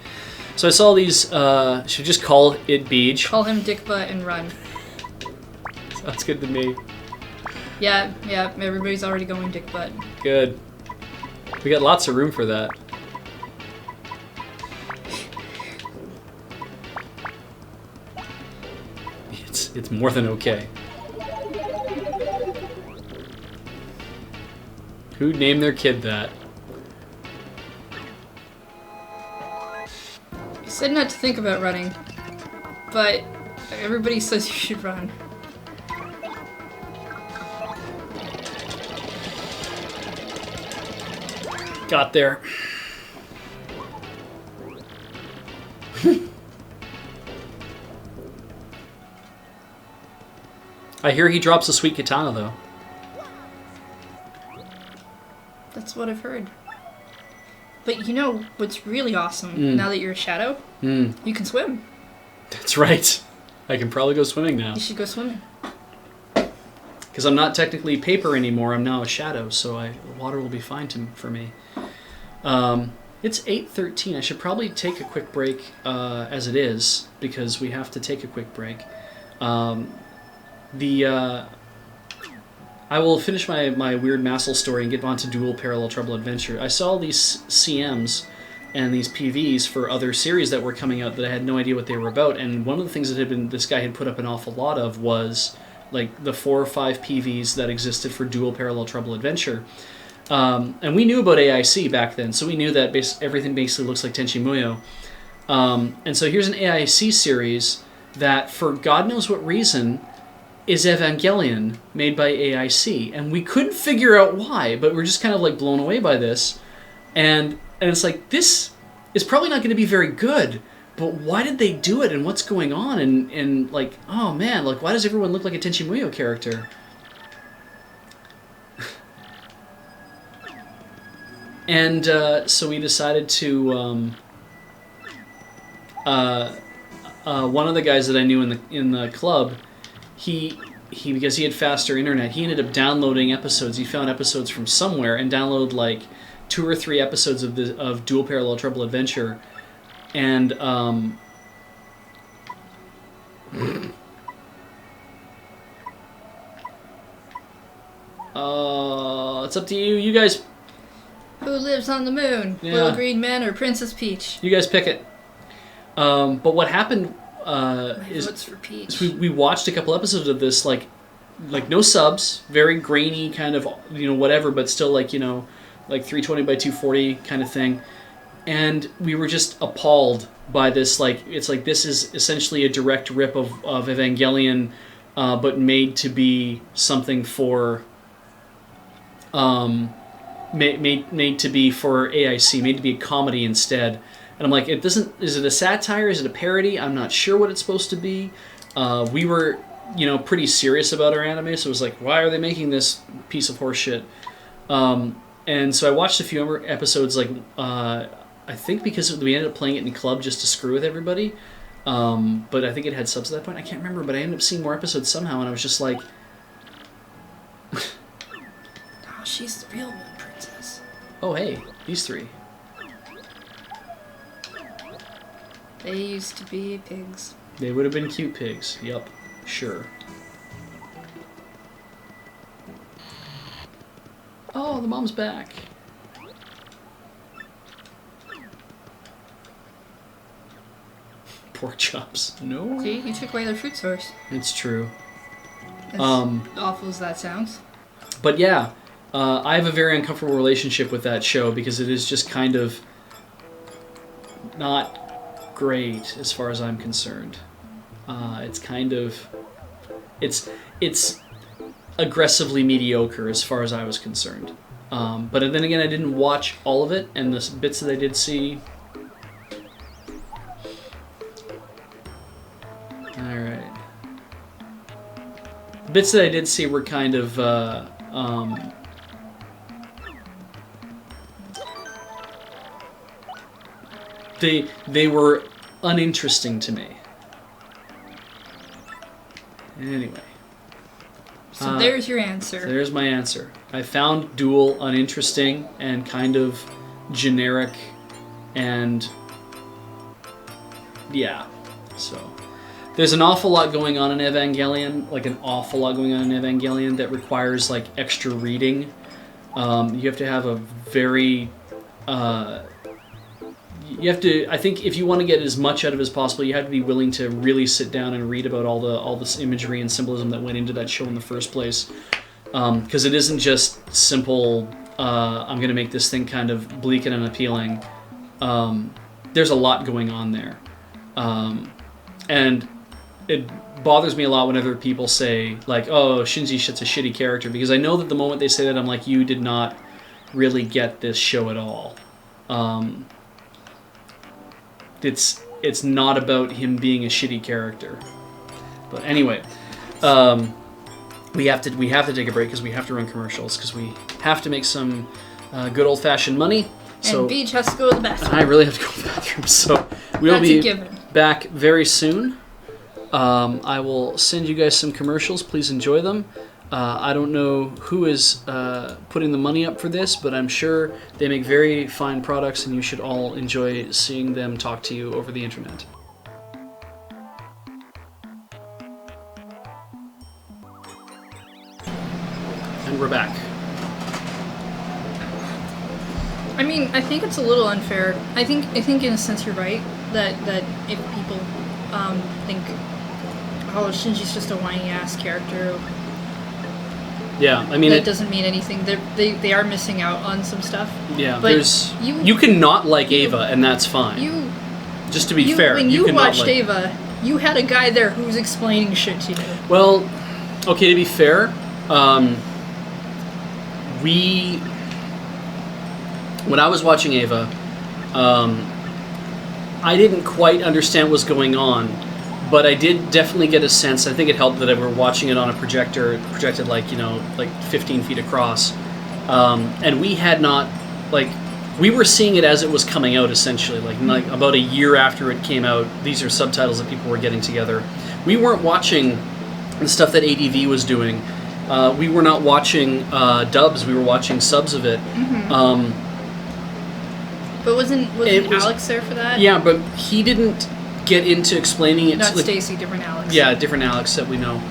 So I saw these, should just call it Beej. Call him Dick Butt and run. Sounds good to me. Yeah, everybody's already going Dick Butt. Good. We got lots of room for that. It's more than okay. Who'd name their kid that? I said not to think about running, but everybody says you should run. Got there. I hear he drops a sweet katana, though. That's what I've heard. But you know what's really awesome, now that you're a shadow? You can swim. That's right. I can probably go swimming now. You should go swimming. Because I'm not technically paper anymore, I'm now a shadow, so water will be fine for me. It's 8:13. I should probably take a quick break as it is, because we have to take a quick break. I will finish my weird Massel story and get on to Dual Parallel Trouble Adventure. I saw these CMs and these PVs for other series that were coming out that I had no idea what they were about, and one of the things that this guy had put up an awful lot of was like the 4 or 5 PVs that existed for Dual Parallel Trouble Adventure. And we knew about AIC back then, so we knew that everything basically looks like Tenchi Muyo. And so here's an AIC series that, for God knows what reason, is Evangelion, made by AIC. And we couldn't figure out why, but we're just kind of like blown away by this. And it's like, this is probably not going to be very good, but why did they do it, and what's going on? And like, oh man, like, why does everyone look like a Tenchi Muyo character? And so we decided to, one of the guys that I knew in the club, he because he had faster internet, he ended up downloading episodes. He found episodes from somewhere and downloaded like 2 or 3 episodes of Dual Parallel Trouble Adventure, and it's up to you. You guys. Who lives on the moon? Yeah. Little Green Man or Princess Peach? You guys pick it. But what happened Votes for Peach. is we watched a couple episodes of this, like no subs, very grainy kind of, whatever, but still like 320 by 240 kind of thing, and we were just appalled by this. Like, it's like this is essentially a direct rip of Evangelion, but made to be something for made to be for AIC, made to be a comedy instead. And I'm like, is it a satire? Is it a parody? I'm not sure what it's supposed to be. We were, pretty serious about our anime, so it was like, why are they making this piece of horse shit? And so I watched a few episodes, like, I think because we ended up playing it in club just to screw with everybody. But I think it had subs at that point. I can't remember, but I ended up seeing more episodes somehow, and I was just like... Oh, she's the real moon princess. Oh, hey, these three. They used to be pigs. They would have been cute pigs. Yup, sure. Oh, the mom's back. Pork chops. No. See, you took away their food source. It's true. As awful as that sounds. But yeah, I have a very uncomfortable relationship with that show because it is just kind of not great as far as I'm concerned. It's kind of... It's aggressively mediocre as far as I was concerned. But then again, I didn't watch all of it, and the bits that I did see... Alright. Bits that I did see were kind of... They were uninteresting to me. Anyway. So there's your answer. So there's my answer. I found Duel uninteresting and kind of generic, and yeah, so there's an awful lot going on in Evangelion, like an awful lot going on in Evangelion that requires like extra reading. You have to have a very you have to, I think, if you want to get as much out of it as possible, you have to be willing to really sit down and read about all this imagery and symbolism that went into that show in the first place. Because it isn't just simple, I'm going to make this thing kind of bleak and unappealing. There's a lot going on there. And it bothers me a lot whenever people say, like, oh, Shinji Shit's a shitty character, because I know that the moment they say that, I'm like, you did not really get this show at all. It's not about him being a shitty character. But anyway, we have to take a break because we have to run commercials because we have to make some good old fashioned money. So and Beej has to go to the bathroom. I really have to go to the bathroom. So we'll be back very soon. I will send you guys some commercials. Please enjoy them. I don't know who is putting the money up for this, but I'm sure they make very fine products, and you should all enjoy seeing them talk to you over the internet. And we're back. I mean, I think it's a little unfair. I think in a sense you're right that if people think, oh, Shinji's just a whiny ass character. Yeah, I mean, that doesn't mean anything. They are missing out on some stuff. Yeah, but you can not like Ava, and that's fine. Just to be fair, when you watched Ava, you had a guy there who was explaining shit to you. Well, okay, to be fair, when I was watching Ava, I didn't quite understand what was going on. But I did definitely get a sense. I think it helped that I were watching it on a projector, projected like 15 feet across, and we had not we were seeing it as it was coming out essentially. Like about a year after it came out, these are subtitles that people were getting together. We weren't watching the stuff that ADV was doing. We were not watching dubs. We were watching subs of it. Mm-hmm. But wasn't Alex there for that? Yeah, but he didn't get into explaining it. Not Stacy, different Alex. Yeah, different Alex that we know.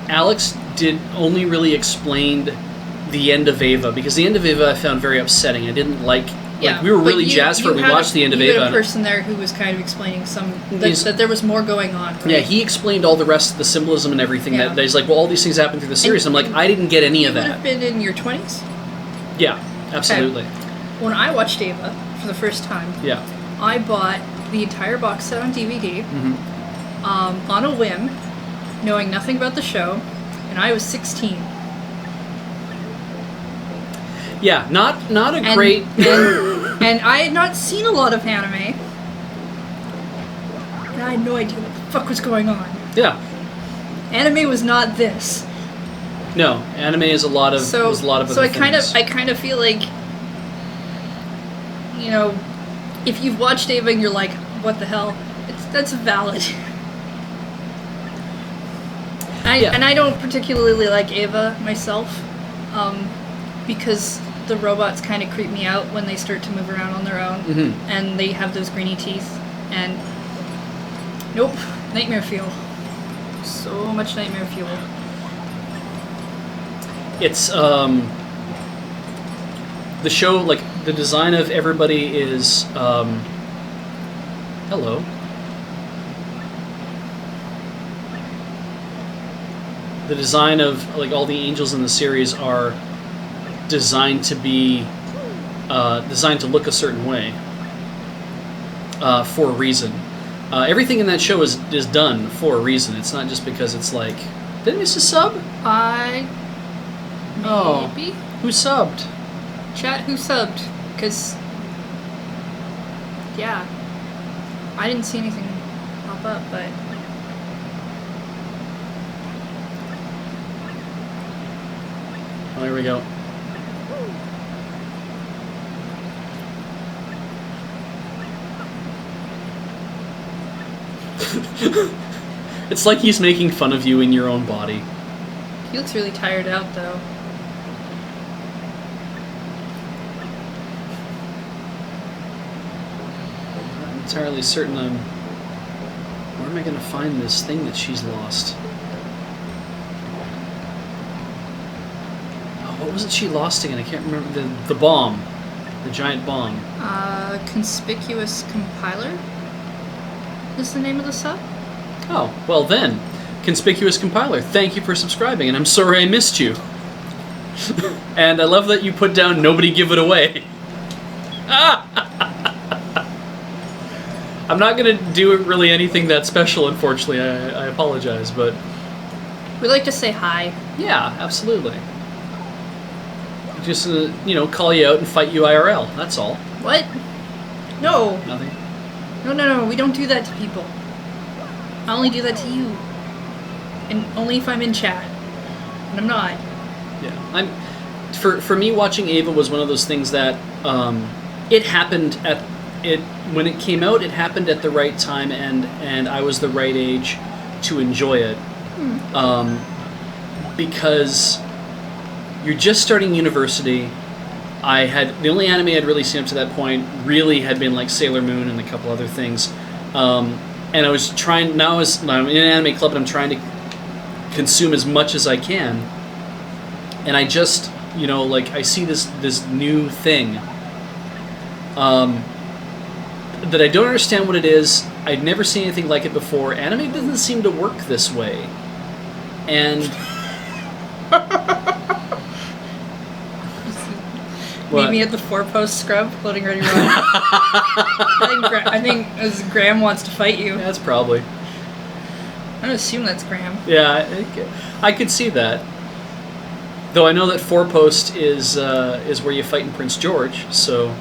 Alex did only really explained the end of Ava, because the end of Ava I found very upsetting. I didn't like Yeah, like we were but really jazzed for it. We watched the end of you had Ava. a person there who was kind of explaining that there was more going on. Right? Yeah, he explained all the rest of the symbolism and everything. Yeah. That he's like, well, all these things happen through the series. I'm like, I didn't get any of You would that. have been in your 20s? Yeah, absolutely. Okay. When I watched Ava for the first time, Yeah. I bought the entire box set on DVD on a whim, knowing nothing about the show, and I was 16. Yeah, not a great. And I had not seen a lot of anime, and I had no idea what the fuck was going on. Yeah. Anime was not this. No, anime is a lot of was a lot of other things. I kind of feel like, you know, if you've watched Ava and you're like, what the hell, that's valid. And I don't particularly like Ava myself, because the robots kind of creep me out when they start to move around on their own, and they have those greeny teeth, and nope, nightmare fuel. So much nightmare fuel. It's the show, like the design of everybody is hello. The design of like all the angels in the series are designed to be designed to look a certain way for a reason. Everything in that show is done for a reason. It's not just because it's like, did I miss a sub? Maybe. Who subbed? Chat, who subbed? Because, yeah, I didn't see anything pop up, but... Oh, there we go. It's like he's making fun of you in your own body. He looks really tired out, though. I'm not entirely certain where am I going to find this thing that she's lost? Oh, what was it she lost again? I can't remember. The bomb. The giant bomb. Conspicuous Compiler is the name of the sub? Oh, well then. Conspicuous Compiler, thank you for subscribing, and I'm sorry I missed you. And I love that you put down nobody give it away. I'm not going to do really anything that special, unfortunately. I apologize, but... We like to say hi. Yeah, absolutely. Just, call you out and fight you IRL, that's all. What? No. Nothing? No, we don't do that to people. I only do that to you. And only if I'm in chat. And I'm not. Yeah. For me, watching Ava was one of those things that it happened when it came out. It happened at the right time, and I was the right age to enjoy it. Because you're just starting university. The only anime I'd really seen up to that point really had been like Sailor Moon and a couple other things. And I was trying, now I'm in an anime club and I'm trying to consume as much as I can. And I just, I see this new thing that I don't understand what it is. I'd never seen anything like it before. Anime doesn't seem to work this way. And... Meet me at the 4-post scrub, loading ready run. I think Graham wants to fight you. Yeah, that's probably. I'm gonna assume that's Graham. Yeah, I could see that. Though I know that 4-post is where you fight in Prince George, so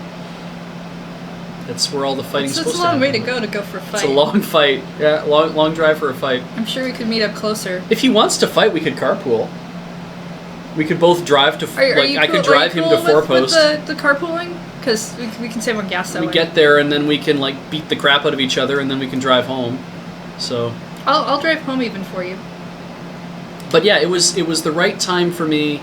that's where all the fighting's supposed to happen. It's a long way to go for a fight. It's a long fight. Yeah, long drive for a fight. I'm sure we could meet up closer. If he wants to fight, we could carpool. We could both drive to... I could drive him to 4-post. With the carpooling? Because we can save on gas that way. We get there, and then we can, beat the crap out of each other, and then we can drive home. So... I'll drive home even for you. But yeah, it was the right time for me,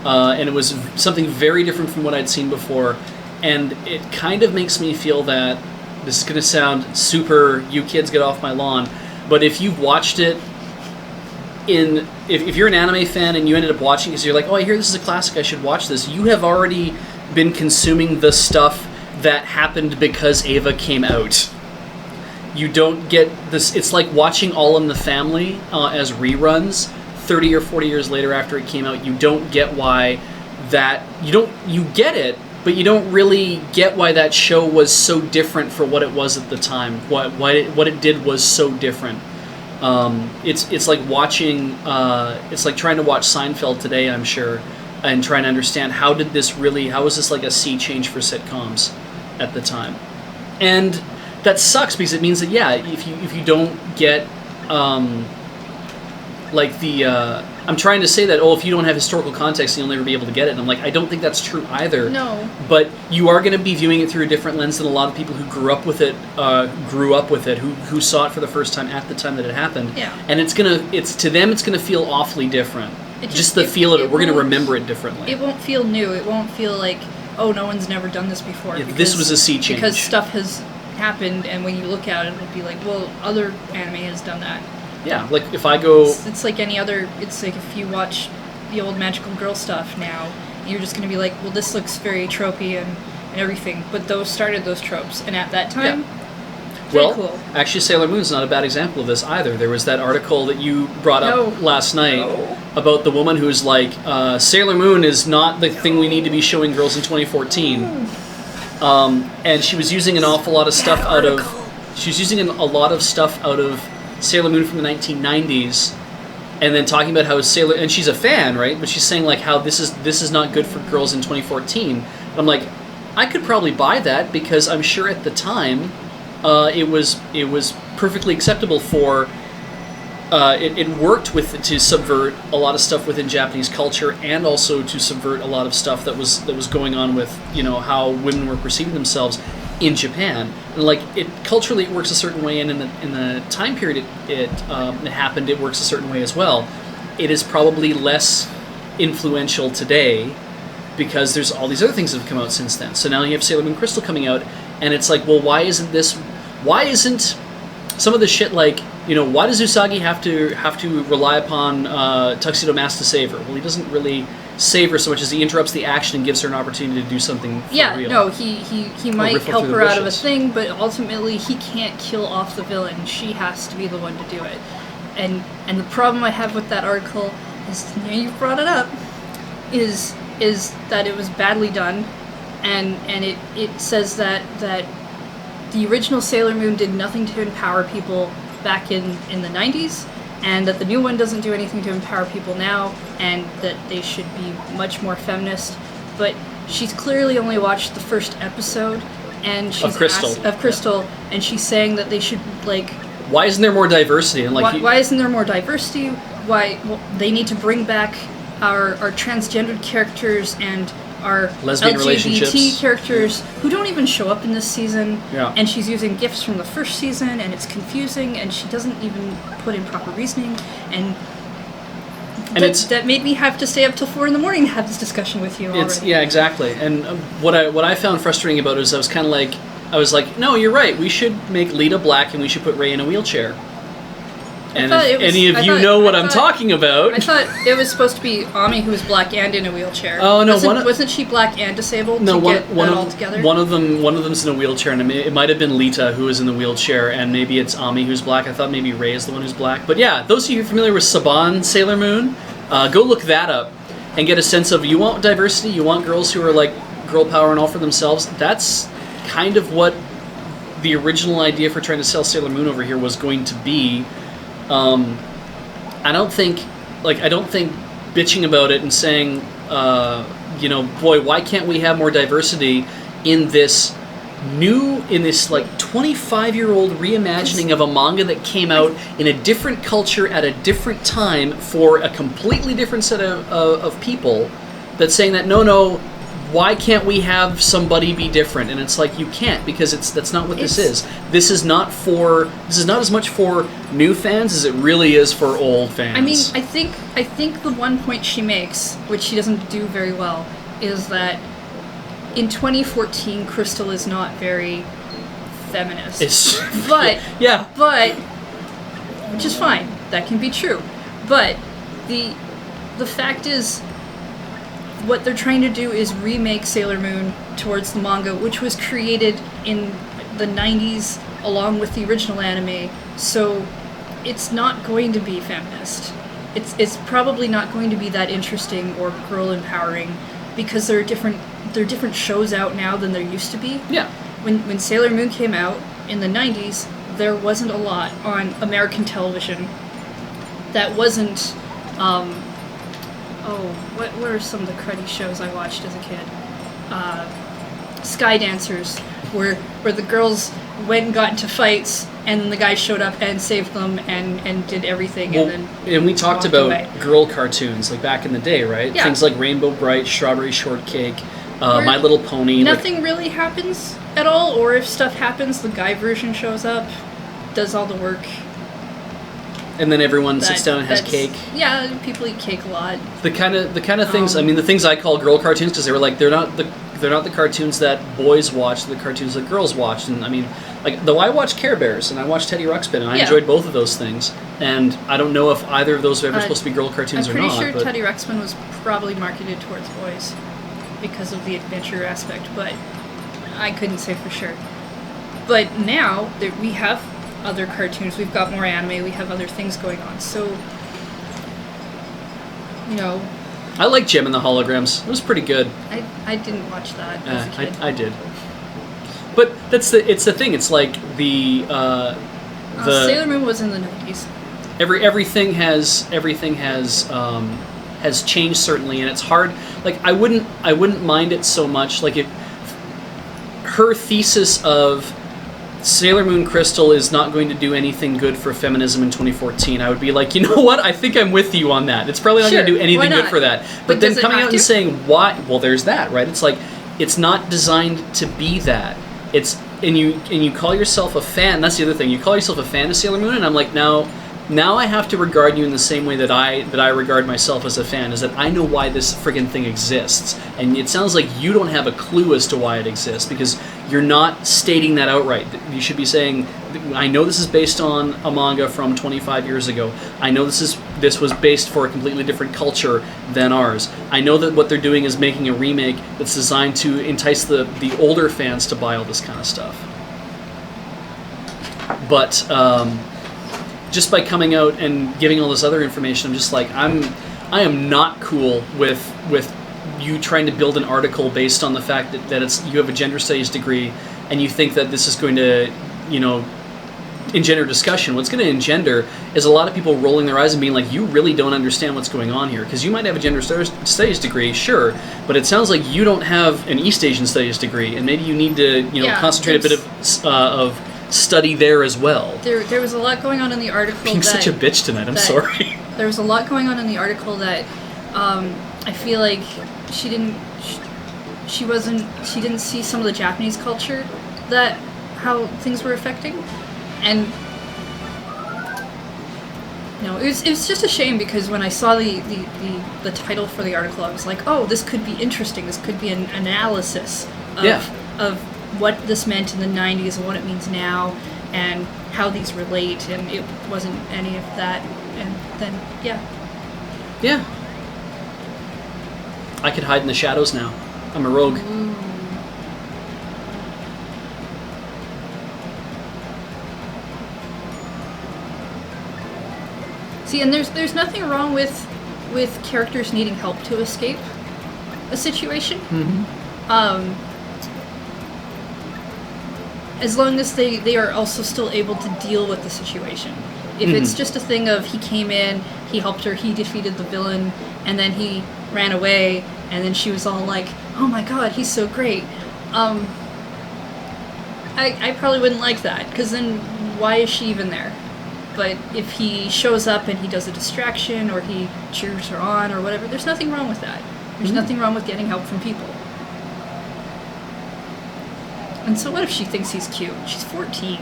and it was something very different from what I'd seen before, and it kind of makes me feel that, this is going to sound super, you kids get off my lawn, but if you've watched it, if you're an anime fan and you ended up watching it because you're like, oh, I hear this is a classic, I should watch this, you have already been consuming the stuff that happened because Ava came out. You don't get this. It's like watching All in the Family as reruns 30 or 40 years later after it came out. You don't get why that you get it, but you don't really get why that show was so different for what it was at the time. What it did was so different. It's like watching. It's like trying to watch Seinfeld today, I'm sure, and trying to understand how was this like a sea change for sitcoms at the time, and that sucks because it means that if you don't get I'm trying to say that, if you don't have historical context, you'll never be able to get it. And I'm like, I don't think that's true either. No. But you are going to be viewing it through a different lens than a lot of people who grew up with it, who saw it for the first time at the time that it happened. Yeah. And to them, it's going to feel awfully different. Just the feel of it. We're going to remember it differently. It won't feel new. It won't feel like, oh, no one's never done this before. Yeah, this was a sea change. Because stuff has happened, and when you look at it, it'll be like, well, other anime has done that. Yeah, like if I go... It's like any other... It's like if you watch the old Magical Girl stuff now, you're just going to be like, well, this looks very tropey and everything. But those started those tropes. And at that time, very cool. Actually, Sailor Moon's not a bad example of this either. There was that article that you brought up last night about the woman who's like, Sailor Moon is not the thing we need to be showing girls in 2014. And she was using an awful lot of stuff out of... She was using a lot of stuff out of Sailor Moon from the 1990s, and then talking about how Sailor... And she's a fan, right? But she's saying, like, how this is not good for girls in 2014. I'm like, I could probably buy that, because I'm sure at the time it was perfectly acceptable for... It worked to subvert a lot of stuff within Japanese culture, and also to subvert a lot of stuff that was going on with, how women were perceiving themselves in Japan. And like culturally it works a certain way, and in the time period it happened, it works a certain way as well. It is probably less influential today because there's all these other things that have come out since then. So now you have Sailor Moon Crystal coming out, and it's like, well, why isn't some of the shit like, why does Usagi have to rely upon Tuxedo Mask to save her? Well, he doesn't really save her so much as he interrupts the action and gives her an opportunity to do something for real. No, he might help her out of a thing, but ultimately he can't kill off the villain. She has to be the one to do it. And the problem I have with that article is, you brought it up, is that it was badly done, and it says that the original Sailor Moon did nothing to empower people back in the 90s, and that the new one doesn't do anything to empower people now, and that they should be much more feminist. But she's clearly only watched the first episode, and she's of Crystal, and she's saying that they should, like... Why isn't there more diversity? And like, why isn't there more diversity? They need to bring back our transgendered characters and our lesbian LGBT characters who don't even show up in this season. Yeah. And she's using gifts from the first season, and it's confusing, and she doesn't even put in proper reasoning, and that made me have to stay up till 4 a.m. to have this discussion with you already. Yeah, exactly. And what I found frustrating about it is I was like, no, you're right. We should make Lita black, and we should put Rei in a wheelchair. And if any of you know what I'm talking about... I thought it was supposed to be Ami who was black and in a wheelchair. Oh, no. Wasn't she black and disabled all together? One of them's in a wheelchair, and it might have been Lita who was in the wheelchair, and maybe it's Ami who's black. I thought maybe Rei is the one who's black. But yeah, those of you familiar with Saban Sailor Moon, go look that up and get a sense of, you want diversity, you want girls who are like girl power and all for themselves. That's kind of what the original idea for trying to sell Sailor Moon over here was going to be. I don't think bitching about it and saying, boy, why can't we have more diversity in this like 25-year-old reimagining of a manga that came out in a different culture at a different time for a completely different set of people, that's saying that no, why can't we have somebody be different? And it's like, you can't, because that's not what this is. This is not as much for new fans as it really is for old fans. I mean, I think the one point she makes, which she doesn't do very well, is that in 2014 Crystal is not very feminist. But which is fine. That can be true. But the fact is, what they're trying to do is remake Sailor Moon towards the manga, which was created in the 90s along with the original anime, so it's not going to be feminist. It's probably not going to be that interesting or girl empowering, because there are different shows out now than there used to be. Yeah. When Sailor Moon came out in the 90s, there wasn't a lot on American television that wasn't what were some of the cruddy shows I watched as a kid? Sky Dancers, where the girls went and got into fights, and then the guys showed up and saved them and did everything, and we talked about away. Girl cartoons like back in the day, right? Yeah. Things like Rainbow Bright, Strawberry Shortcake, My Little Pony. Nothing really happens at all, or if stuff happens, the guy version shows up, does all the work. And then everyone sits down and has cake. Yeah, people eat cake a lot. The kind of things. I mean, the things I call girl cartoons, because they were like they're not the cartoons that boys watch. They're the cartoons that girls watch. And I mean, like though I watched Care Bears and I watched Teddy Ruxpin and I enjoyed both of those things. And I don't know if either of those are ever supposed to be girl cartoons or not. I'm pretty sure Teddy Ruxpin was probably marketed towards boys because of the adventure aspect, but I couldn't say for sure. But now that we have other cartoons, we've got more anime, we have other things going on, so I like Gem and the Holograms. It was pretty good. I didn't watch that as a kid. I did. But it's the thing. It's like the Sailor Moon was in the 90s. Everything has changed certainly, and it's hard. Like I wouldn't mind it so much. Like her thesis of Sailor Moon Crystal is not going to do anything good for feminism in 2014. I would be like, you know what? I think I'm with you on that. It's probably not going to do anything good for that. But then coming out and saying why? Well, there's that, right? It's like it's not designed to be that. And you call yourself a fan. That's the other thing. You call yourself a fan of Sailor Moon, and I'm like, now I have to regard you in the same way that I regard myself as a fan, is that I know why this friggin' thing exists. And it sounds like you don't have a clue as to why it exists, because you're not stating that outright. You should be saying, I know this is based on a manga from 25 years ago. I know this was based for a completely different culture than ours. I know that what they're doing is making a remake that's designed to entice the older fans to buy all this kind of stuff. But just by coming out and giving all this other information, I'm just like, I am not cool with you trying to build an article based on the fact that you have a gender studies degree and you think that this is going to, engender discussion. What's going to engender is a lot of people rolling their eyes and being like, you really don't understand what's going on here. Because you might have a gender studies degree, sure, but it sounds like you don't have an East Asian studies degree, and maybe you need to, concentrate a bit of study there as well. There was a lot going on in the article. Being such a bitch tonight, I'm sorry. There was a lot going on in the article that I feel like she didn't see some of the Japanese culture, that how things were affecting, and it was just a shame, because when I saw the title for the article, I was like, oh, this could be interesting. This could be an analysis of what this meant in the 90s and what it means now and how these relate, and it wasn't any of that. And then yeah, I could hide in the shadows now. I'm a rogue. Ooh. See, and there's nothing wrong with characters needing help to escape a situation. Mm-hmm. As long as they are also still able to deal with the situation. If it's just a thing of he came in, he helped her, he defeated the villain, and then he ran away, and then she was all like, oh my god, he's so great. I probably wouldn't like that, because then why is she even there? But if he shows up and he does a distraction, or he cheers her on, or whatever, there's nothing wrong with that. There's nothing wrong with getting help from people. And so what if she thinks he's cute? She's 14.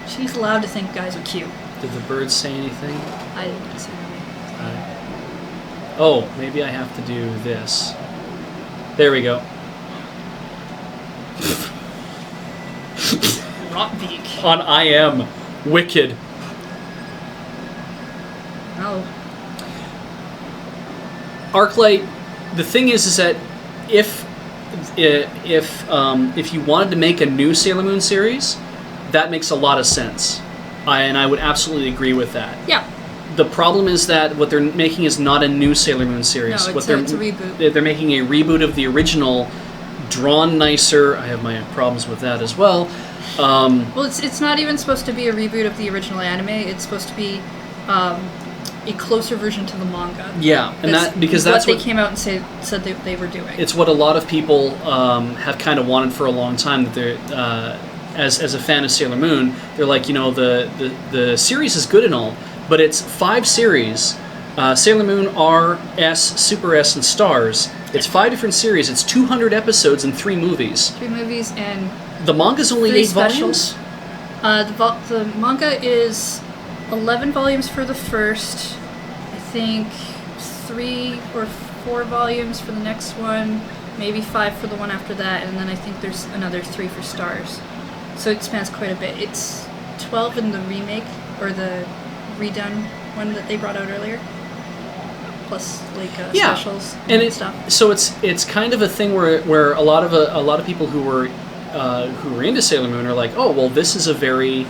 She's allowed to think guys are cute. Did the birds say anything? I didn't say anything. Oh, maybe I have to do this. There we go. Rockbeak. On I Am Wicked. Oh. Arclight the thing is that if you wanted to make a new Sailor Moon series, that makes a lot of sense, and I would absolutely agree with that. Yeah. The problem is that what they're making is not a new Sailor Moon series. No, it's a reboot. They're making a reboot of the original, drawn nicer. I have my problems with that as well. Well, it's not even supposed to be a reboot of the original anime. It's supposed to be a closer version to the manga. Yeah, and that's what they what came out and said that they were doing. It's what a lot of people have kind of wanted for a long time. That they're as a fan of Sailor Moon, they're like, the series is good and all, but it's 5 series: Sailor Moon, R, S, Super S, and Stars. It's 5 different series. It's 200 episodes and 3 movies. 3 movies and the manga's only 3 8 specials. volumes. The manga is 11 volumes for the first. I think 3 or 4 volumes for the next one. Maybe 5 for the one after that, and then I think there's another 3 for Stars. So it spans quite a bit. It's 12 in the remake or the redone one that they brought out earlier. Plus, like specials and stuff. So it's kind of a thing where a lot of people who were into Sailor Moon are like, oh well, this is a very,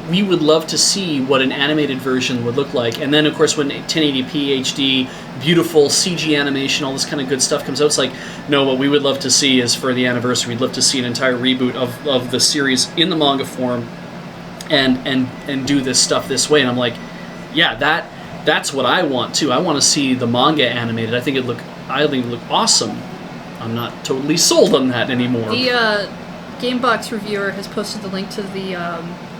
we would love to see what an animated version would look like. And then of course when 1080p HD, beautiful CG animation, all this kind of good stuff comes out, it's like, no, what we would love to see is for the anniversary, we'd love to see an entire reboot of the series in the manga form, and do this stuff this way. And I'm like, yeah, that's what I want too. I want to see the manga animated. I think it look awesome. I'm not totally sold on that anymore. The Gamebox reviewer has posted the link to the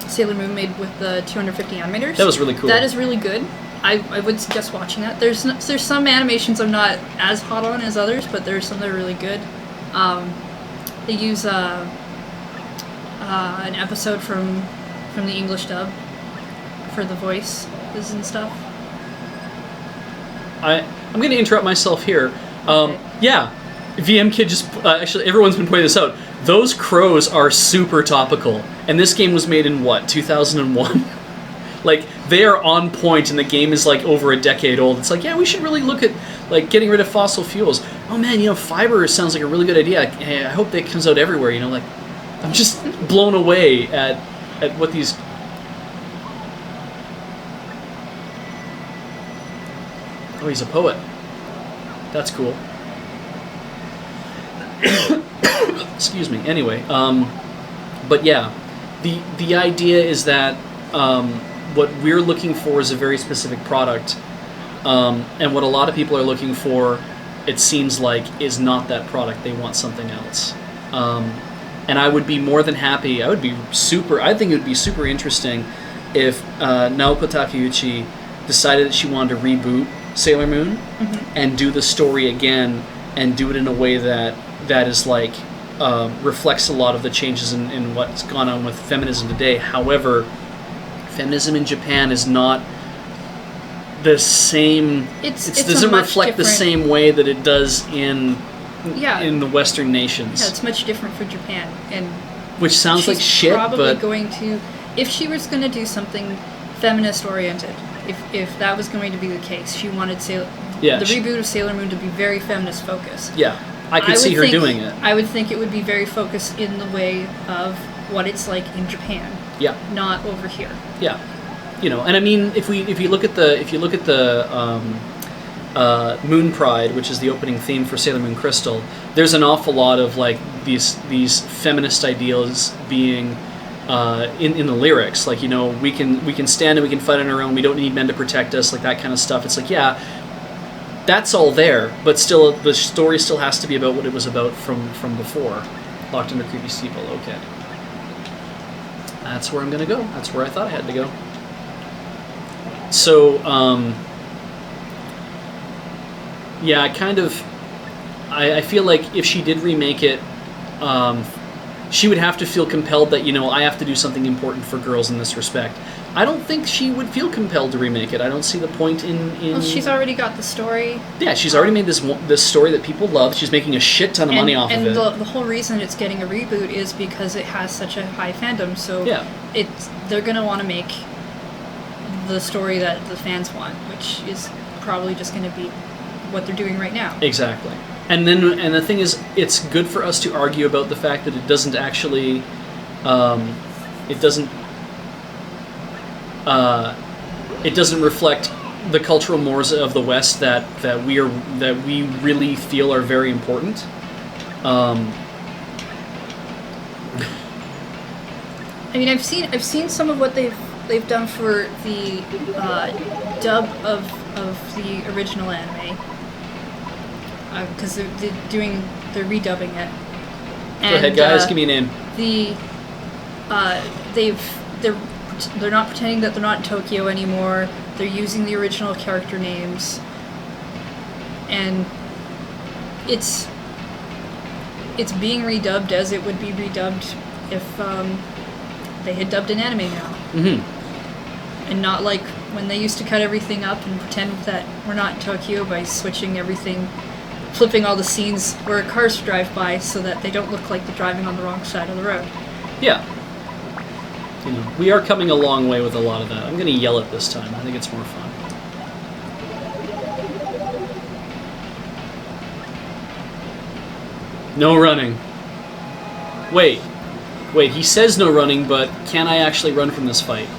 Sailor Moon made with the 250 animators. That was really cool. That is really good. I would suggest watching that. There's some animations I'm not as hot on as others, but there's some that are really good. They use an episode from the English dub for the voices and stuff. I'm going to interrupt myself here. Okay. Yeah, VM Kid just actually everyone's been pointing this out. Those crows are super topical, and this game was made in what, 2001? Like, they are on point, and the game is like over a decade old. It's like, yeah, we should really look at like getting rid of fossil fuels. Oh man, fiber sounds like a really good idea. I hope that comes out everywhere. Like, I'm just blown away at what these. Oh, he's a poet. That's cool. Excuse me. Anyway, but yeah, the idea is that what we're looking for is a very specific product, and what a lot of people are looking for, it seems like, is not that product. They want something else. And I would be more than happy. I think it would be super interesting if Naoko Takeuchi decided that she wanted to reboot Sailor Moon and do the story again, and do it in a way that is like reflects a lot of the changes in what's gone on with feminism today. However, feminism in Japan is not the same. It doesn't reflect the same way that it does in the Western nations. Yeah, it's much different for Japan, and which sounds like shit. Probably but going to, if she was going to do something feminist oriented, if that was going to be the case, she wanted the reboot of Sailor Moon to be very feminist focused. Yeah, I could see her doing it. I would think it would be very focused in the way of what it's like in Japan. Yeah. Not over here. Yeah. And I mean, if you look at the Moon Pride, which is the opening theme for Sailor Moon Crystal, there's an awful lot of like these feminist ideals being in the lyrics. Like, we can stand and we can fight on our own. We don't need men to protect us. Like that kind of stuff. It's like, yeah, that's all there, but still, the story still has to be about what it was about from before. Locked under creepy steeple. Okay. That's where I'm gonna go. That's where I thought I had to go. So, yeah, I feel like if she did remake it, she would have to feel compelled that, I have to do something important for girls in this respect. I don't think she would feel compelled to remake it. I don't see the point in... Well, she's already got the story. Yeah, she's already made this story that people love. She's making a shit ton of money off of it. And the whole reason it's getting a reboot is because it has such a high fandom. So yeah. They're going to want to make the story that the fans want, which is probably just going to be what they're doing right now. Exactly. And the thing is, it's good for us to argue about the fact that it doesn't actually, it doesn't reflect the cultural mores of the West that we really feel are very important. I mean, I've seen some of what they've done for the dub of the original anime, because they're redubbing it. And, go ahead, guys. Give me a name. They're not pretending that they're not in Tokyo anymore. They're using the original character names, and it's being redubbed as it would be redubbed if they had dubbed an anime now. Mm-hmm. And not like when they used to cut everything up and pretend that we're not in Tokyo by switching everything, flipping all the scenes where cars drive by so that they don't look like they're driving on the wrong side of the road. Yeah. You know, we are coming a long way with a lot of that. I'm going to yell it this time. I think it's more fun. No running. Wait, he says no running, but can I actually run from this fight?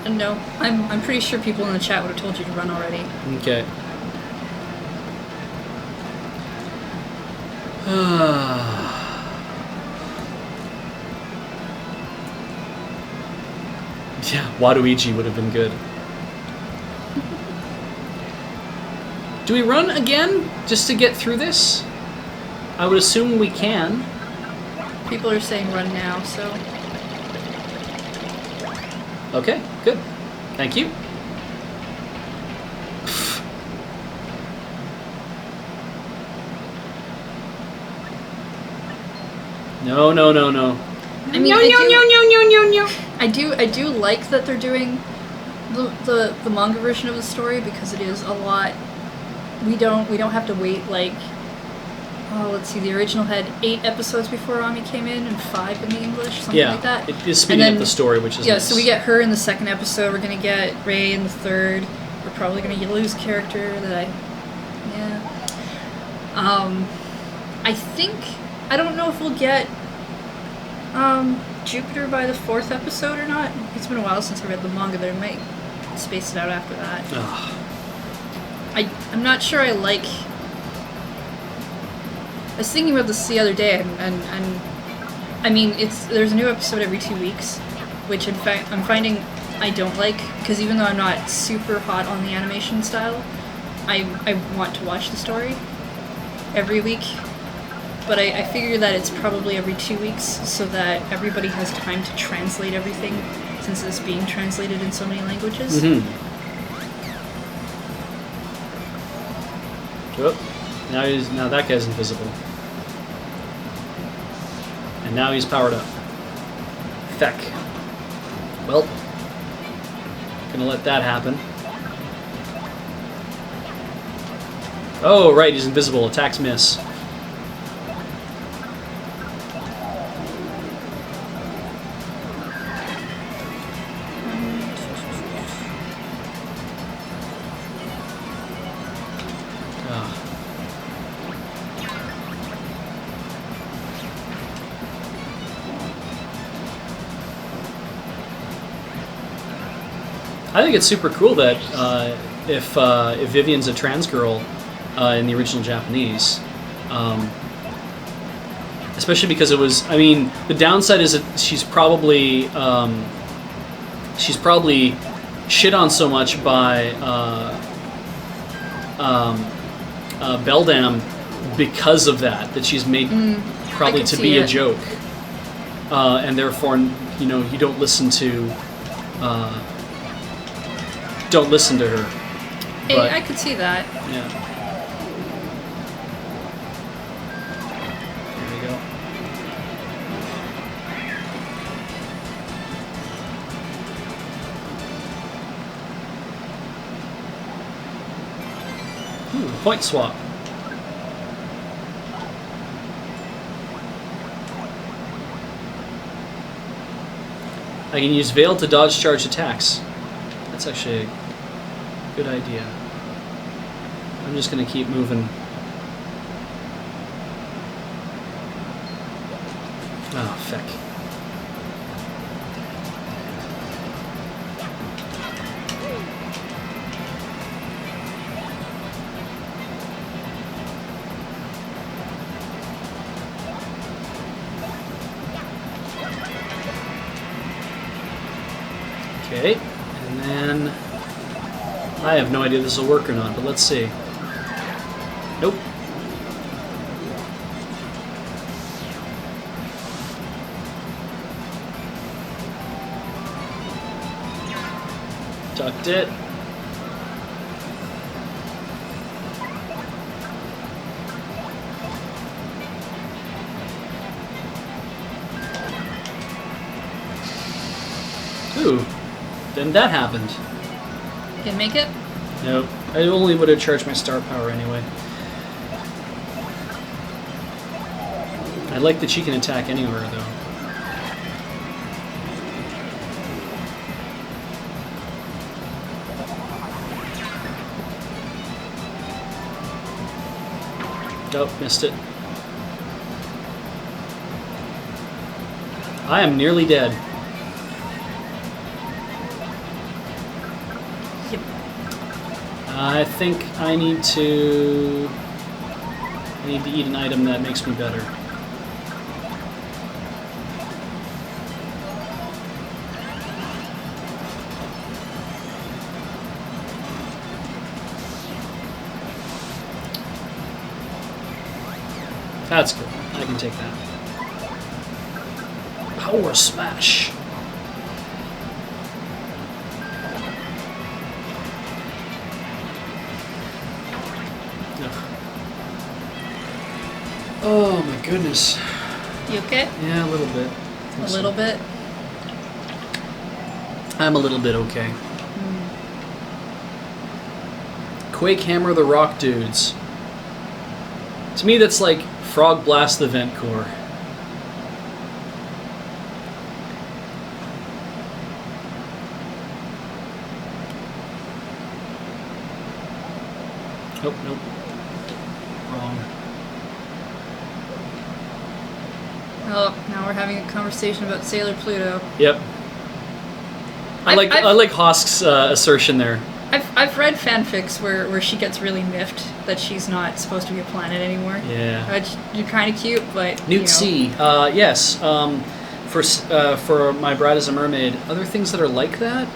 No, I'm pretty sure people in the chat would have told you to run already. Okay. Yeah, Waluigi would have been good. Do we run again just to get through this? I would assume we can. People are saying run now, so... Okay, good. Thank you. No. I mean, no. I do like that they're doing the manga version of the story, because it is a lot. We don't have to wait like, let's see, the original had 8 episodes before Ami came in and 5 in the English, something like that. It is speeding up the story, which is nice. So we get her in the 2nd episode. We're gonna get Rei in the 3rd. We're probably gonna lose character that I think, I don't know if we'll get Jupiter by the 4th episode or not. It's been a while since I read the manga, but I might space it out after that. Ugh. I'm not sure I like... I was thinking about this the other day, and I mean, there's a new episode every 2 weeks, which in fact I'm finding I don't like, because even though I'm not super hot on the animation style, I want to watch the story every week. But I figure that it's probably every 2 weeks, so that everybody has time to translate everything, since it's being translated in so many languages. Mm-hmm. Oh, now that guy's invisible. And now he's powered up. Feck. Well, gonna let that happen. Oh, right, he's invisible. Attacks miss. I think it's super cool that if Vivian's a trans girl in the original Japanese, especially because it was. I mean, the downside is that she's probably shit on so much by Beldam because of that she's made probably to be a joke, and therefore you don't listen to. Don't listen to her. But, I could see that. Yeah. There we go. Point swap. I can use Veil to dodge charge attacks. That's actually a good idea. I'm just going to keep moving. Oh, feck. Okay, and then I have no idea if this will work or not, but let's see. Nope. Ducked it. Ooh, then that happened. Can make it? Nope. I only would have charged my star power anyway. I like that she can attack anywhere, though. Oh, missed it. I am nearly dead. Yep. I think I need to eat an item that makes me better. That's good. I can take that. Power smash. Ugh. Oh my goodness. You okay? Yeah, a little bit. A little bit? I'm a little bit okay. Quake Hammer the Rock Dudes. To me, that's like Frog Blast the Vent Core. Oh, nope. Wrong. Oh, now we're having a conversation about Sailor Pluto. Yep. I like Hosk's assertion there. I've read fanfics where she gets really miffed that she's not supposed to be a planet anymore. Yeah. Which, you're kind of cute, but Newt C. Yes. For My Bride as a Mermaid. Other things that are like that?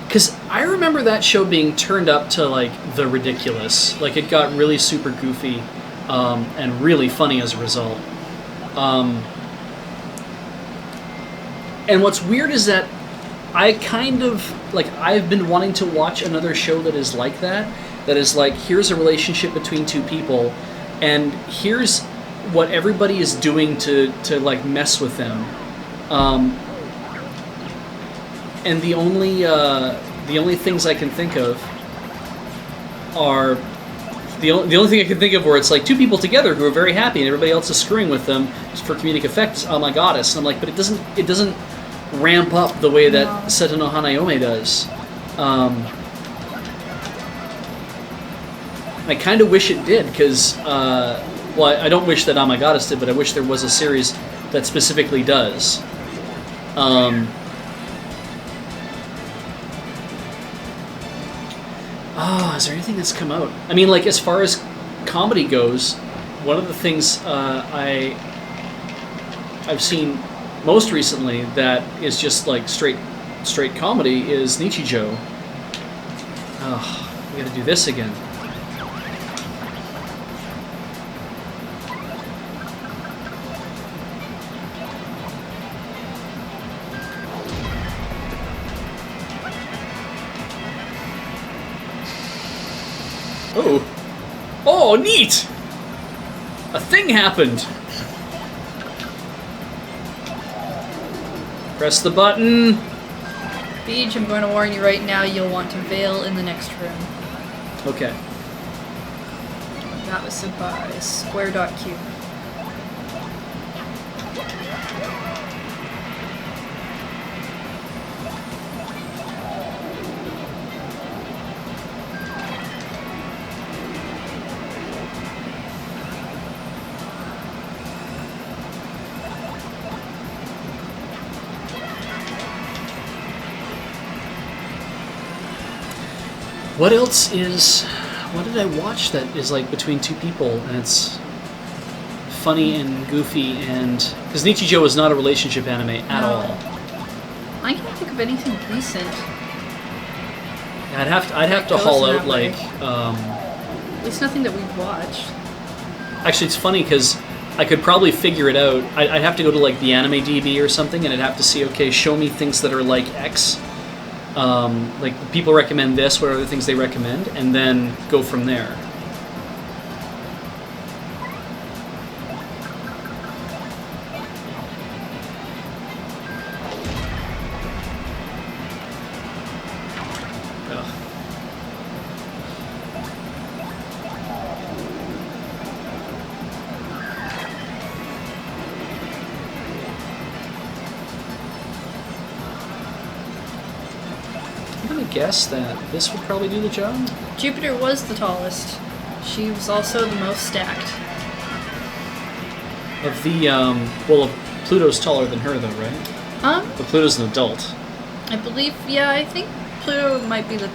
Because I remember that show being turned up to like the ridiculous. Like it got really super goofy and really funny as a result. And what's weird is that I kind of, like, I've been wanting to watch another show that is like that. That is like, here's a relationship between two people, and here's what everybody is doing to like, mess with them. And the only things I can think of are... The only thing I can think of where it's like two people together who are very happy and everybody else is screwing with them just for comedic effect is Oh My Goddess. And I'm like, but it doesn't ramp up the way that Seta no Hanayome does. I kind of wish it did, because, well, I don't wish that Oh My Goddess did, but I wish there was a series that specifically does. Is there anything that's come out? I mean, like, as far as comedy goes, one of the things I've seen most recently that is just like straight comedy is Nichijou. Oh, we gotta do this again. Oh, neat! A thing happened! Press the button. Beej, I'm going to warn you right now, you'll want to veil in the next room. Okay. That was said by Square.Q. What else is? What did I watch that is like between two people and it's funny and goofy and because Nichijou is not a relationship anime at No. all. I can't think of anything recent. I'd have to goes haul in out that way. like. At least nothing that we've watched. Actually, it's funny because I could probably figure it out. I'd have to go to like the Anime DB or something, and I'd have to see. Okay, show me things that are like X. Like people recommend this. What are the things they recommend, and then go from there. Ugh. I'm gonna guess that this would probably do the job. Jupiter was the tallest. She was also the most stacked. Of the well, Pluto's taller than her though, right? But Pluto's an adult. I believe, yeah, I think Pluto might be the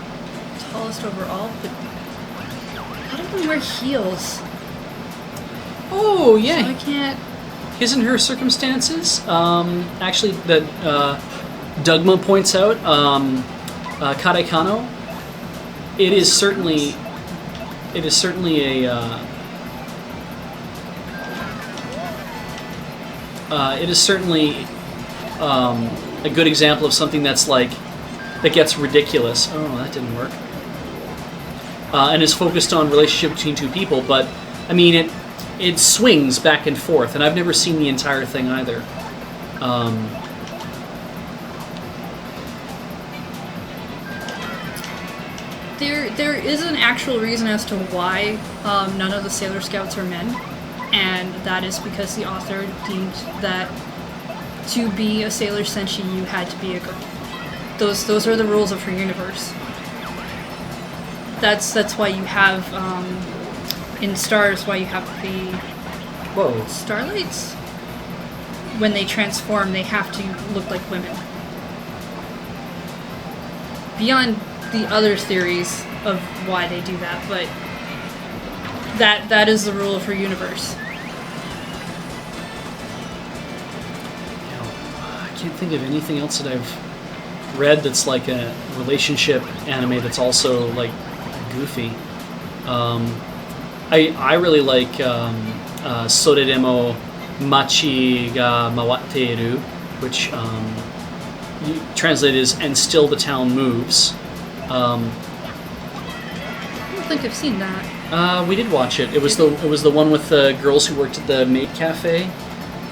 tallest overall, but a lot of them wear heels. Oh So I yeah, can't. his and her circumstances. Actually, that Dugma points out. Kare Kano. It is certainly a. It is certainly a good example of something that's like that gets ridiculous. Oh, that didn't work. And is focused on relationship between two people, but I mean it swings back and forth, and I've never seen the entire thing either. There is an actual reason as to why none of the Sailor Scouts are men, and that is because the author deemed that to be a Sailor Senshi, you had to be a girl. Those are the rules of her universe. That's why you have in Stars why you have the Whoa. Starlights. When they transform, they have to look like women. Beyond the other theories of why they do that, but that is the rule of her universe. I can't think of anything else that I've read that's like a relationship anime that's also like goofy. I really like Soreremo Machi ga Mawatteiru, which translated is "and still the town moves." I don't think I've seen that. We did watch it. It was the one with the girls who worked at the maid cafe.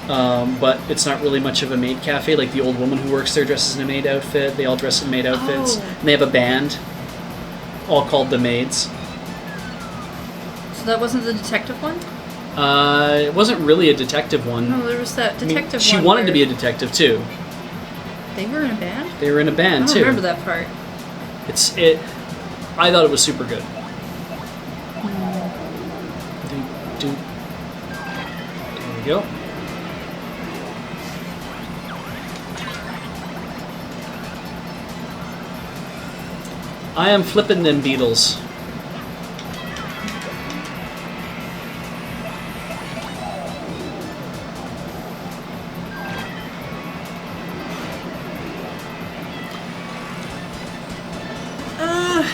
But it's not really much of a maid cafe. Like the old woman who works there dresses in a maid outfit. They all dress in maid outfits. Oh. And they have a band, all called the Maids. So that wasn't the detective one? It wasn't really a detective one. No, there was that I mean, detective she one. wanted to where be a detective too. They were in a band? They were in a I band don't too. remember that part. I thought it was super good. There we go. I am flipping them Beatles.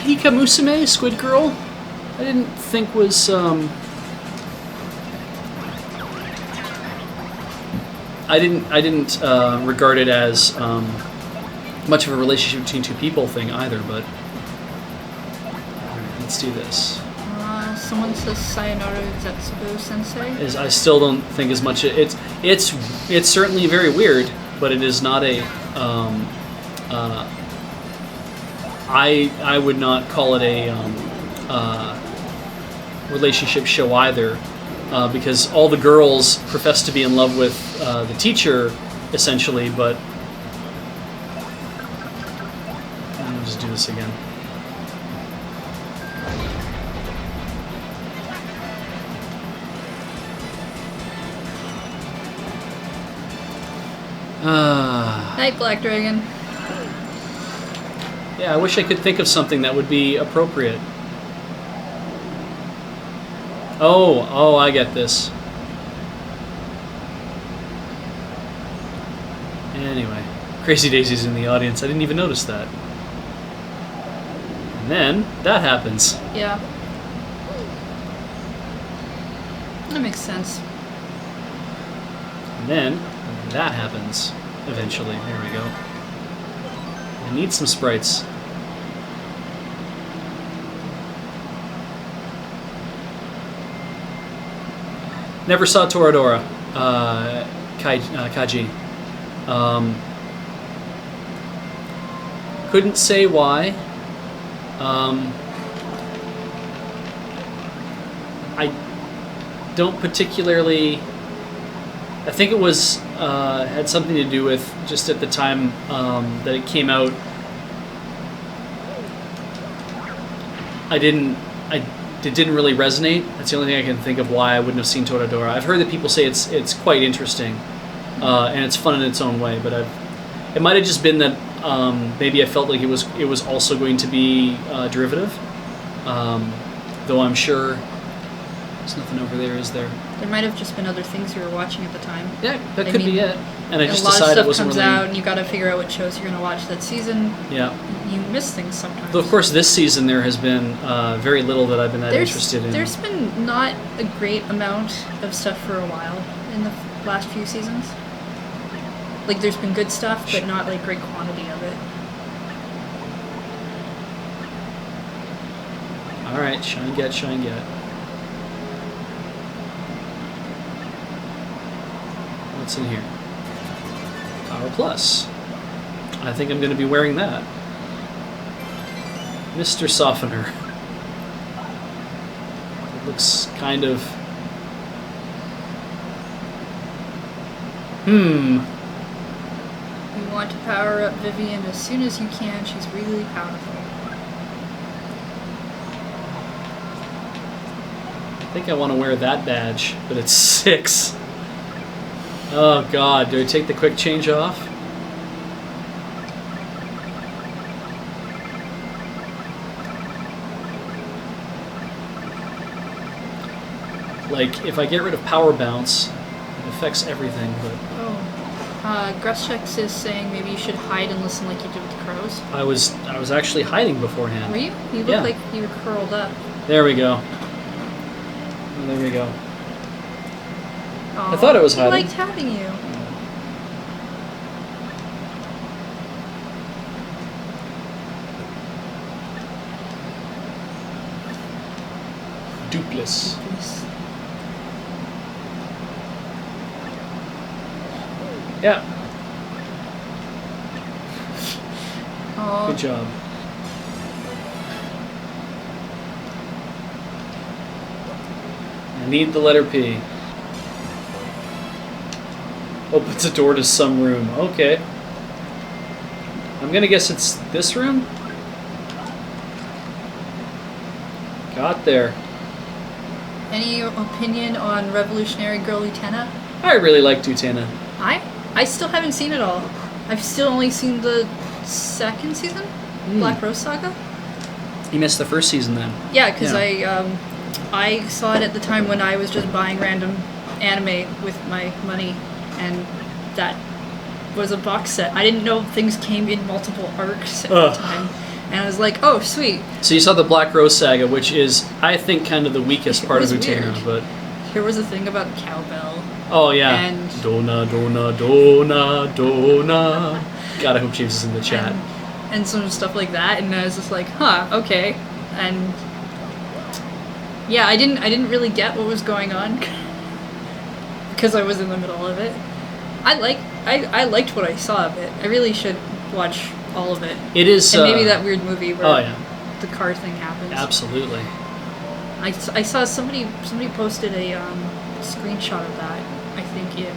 Hika Musume, Squid Girl. I didn't think was I didn't regard it as much of a relationship between two people thing either, but alright, let's do this. Someone says Sayonara Zetsubo Sensei. I still don't think as much. It's certainly very weird, but it is not a. I would not call it a relationship show either, because all the girls profess to be in love with the teacher, essentially. But I'll just do this again. Night, Black Dragon. Yeah, I wish I could think of something that would be appropriate. Oh, I get this. Anyway, Crazy Daisy's in the audience. I didn't even notice that. And then that happens. Yeah. That makes sense. And then that happens eventually. There we go. I need some sprites. Never saw Toradora. Kaji. Couldn't say why. I don't particularly. I think it was had something to do with just at the time that it came out. It didn't really resonate. That's the only thing I can think of why I wouldn't have seen Toradora. I've heard that people say it's quite interesting, and it's fun in its own way. But it might have just been that maybe I felt like it was also going to be derivative. Though I'm sure there's nothing over there, is there? There might have just been other things you were watching at the time. Yeah, that could be it. And I just a lot decided of it stuff wasn't comes really. out, and you got to figure out what shows you're going to watch that season. Yeah. You miss things sometimes. Though of course, this season there has been very little that I've been that interested in. There's been not a great amount of stuff for a while in the last few seasons. Like there's been good stuff, but not like great quantity of it. All right, shine get. What's in here? Power Plus. I think I'm going to be wearing that. Mr. Softener. It looks kind of... You want to power up Vivian as soon as you can. She's really powerful. I think I want to wear that badge, but it's 6. Oh god, do I take the quick change off? Like, if I get rid of power bounce, it affects everything, but... Gruschex is saying maybe you should hide and listen like you did with the crows. I was actually hiding beforehand. Were you? You look like you were curled up. There we go. There we go. Aww, I thought I was hiding. I liked having you. Dupless. Yeah. Aww. Good job. I need the letter P. Opens a door to some room. Okay. I'm gonna guess it's this room? Got there. Any opinion on Revolutionary Girl Utena? I really like Utena. I still haven't seen it all. I've still only seen the second season, Black Rose Saga. You missed the first season then. Yeah, because I saw it at the time when I was just buying random anime with my money, and that was a box set. I didn't know things came in multiple arcs at the time, and I was like, oh, sweet. So you saw the Black Rose Saga, which is, I think, kind of the weakest part of Utena, weird. but... There was a thing about cowbell. Oh, yeah. And Dona, Dona, Dona, Dona. God, I hope James is in the chat. And some stuff like that, and I was just like, huh, okay. And yeah, I didn't really get what was going on because I was in the middle of it. I liked what I saw of it. I really should watch all of it. It is, and maybe that weird movie where the car thing happens. Absolutely. I saw somebody posted a screenshot of that, I think, in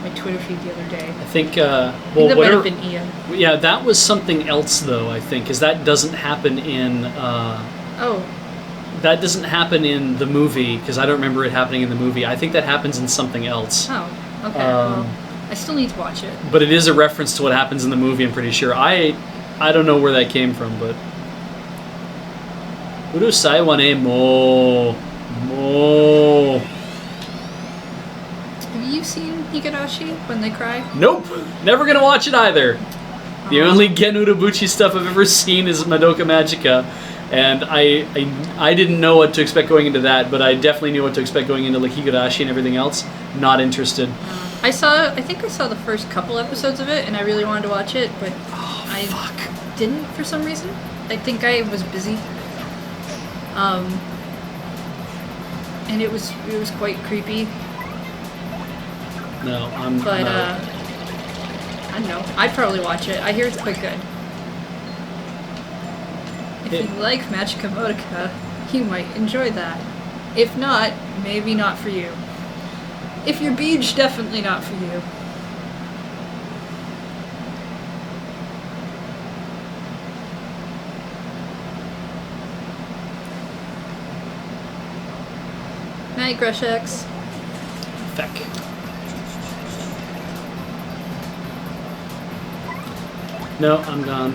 my Twitter feed the other day. I think, that might have been Ian. Yeah, that was something else, though, I think, because that doesn't happen in... That doesn't happen in the movie, because I don't remember it happening in the movie. I think that happens in something else. Oh, okay. Well, I still need to watch it. But it is a reference to what happens in the movie, I'm pretty sure. I I don't know where that came from, but Urusai wa ne mo. Have you seen Higurashi when they cry? Nope, never gonna watch it either. The only Gen Urobuchi stuff I've ever seen is Madoka Magica, and I didn't know what to expect going into that, but I definitely knew what to expect going into like Higurashi and everything else. Not interested. I think I saw the first couple episodes of it, and I really wanted to watch it, but I didn't for some reason. I think I was busy. And it was quite creepy. No, I'm. But not. I don't know. I'd probably watch it. I hear it's quite good. If you like Magica Modica, you might enjoy that. If not, maybe not for you. If you're Beej, definitely not for you. Night, Greshex. Feck. No, I'm gone.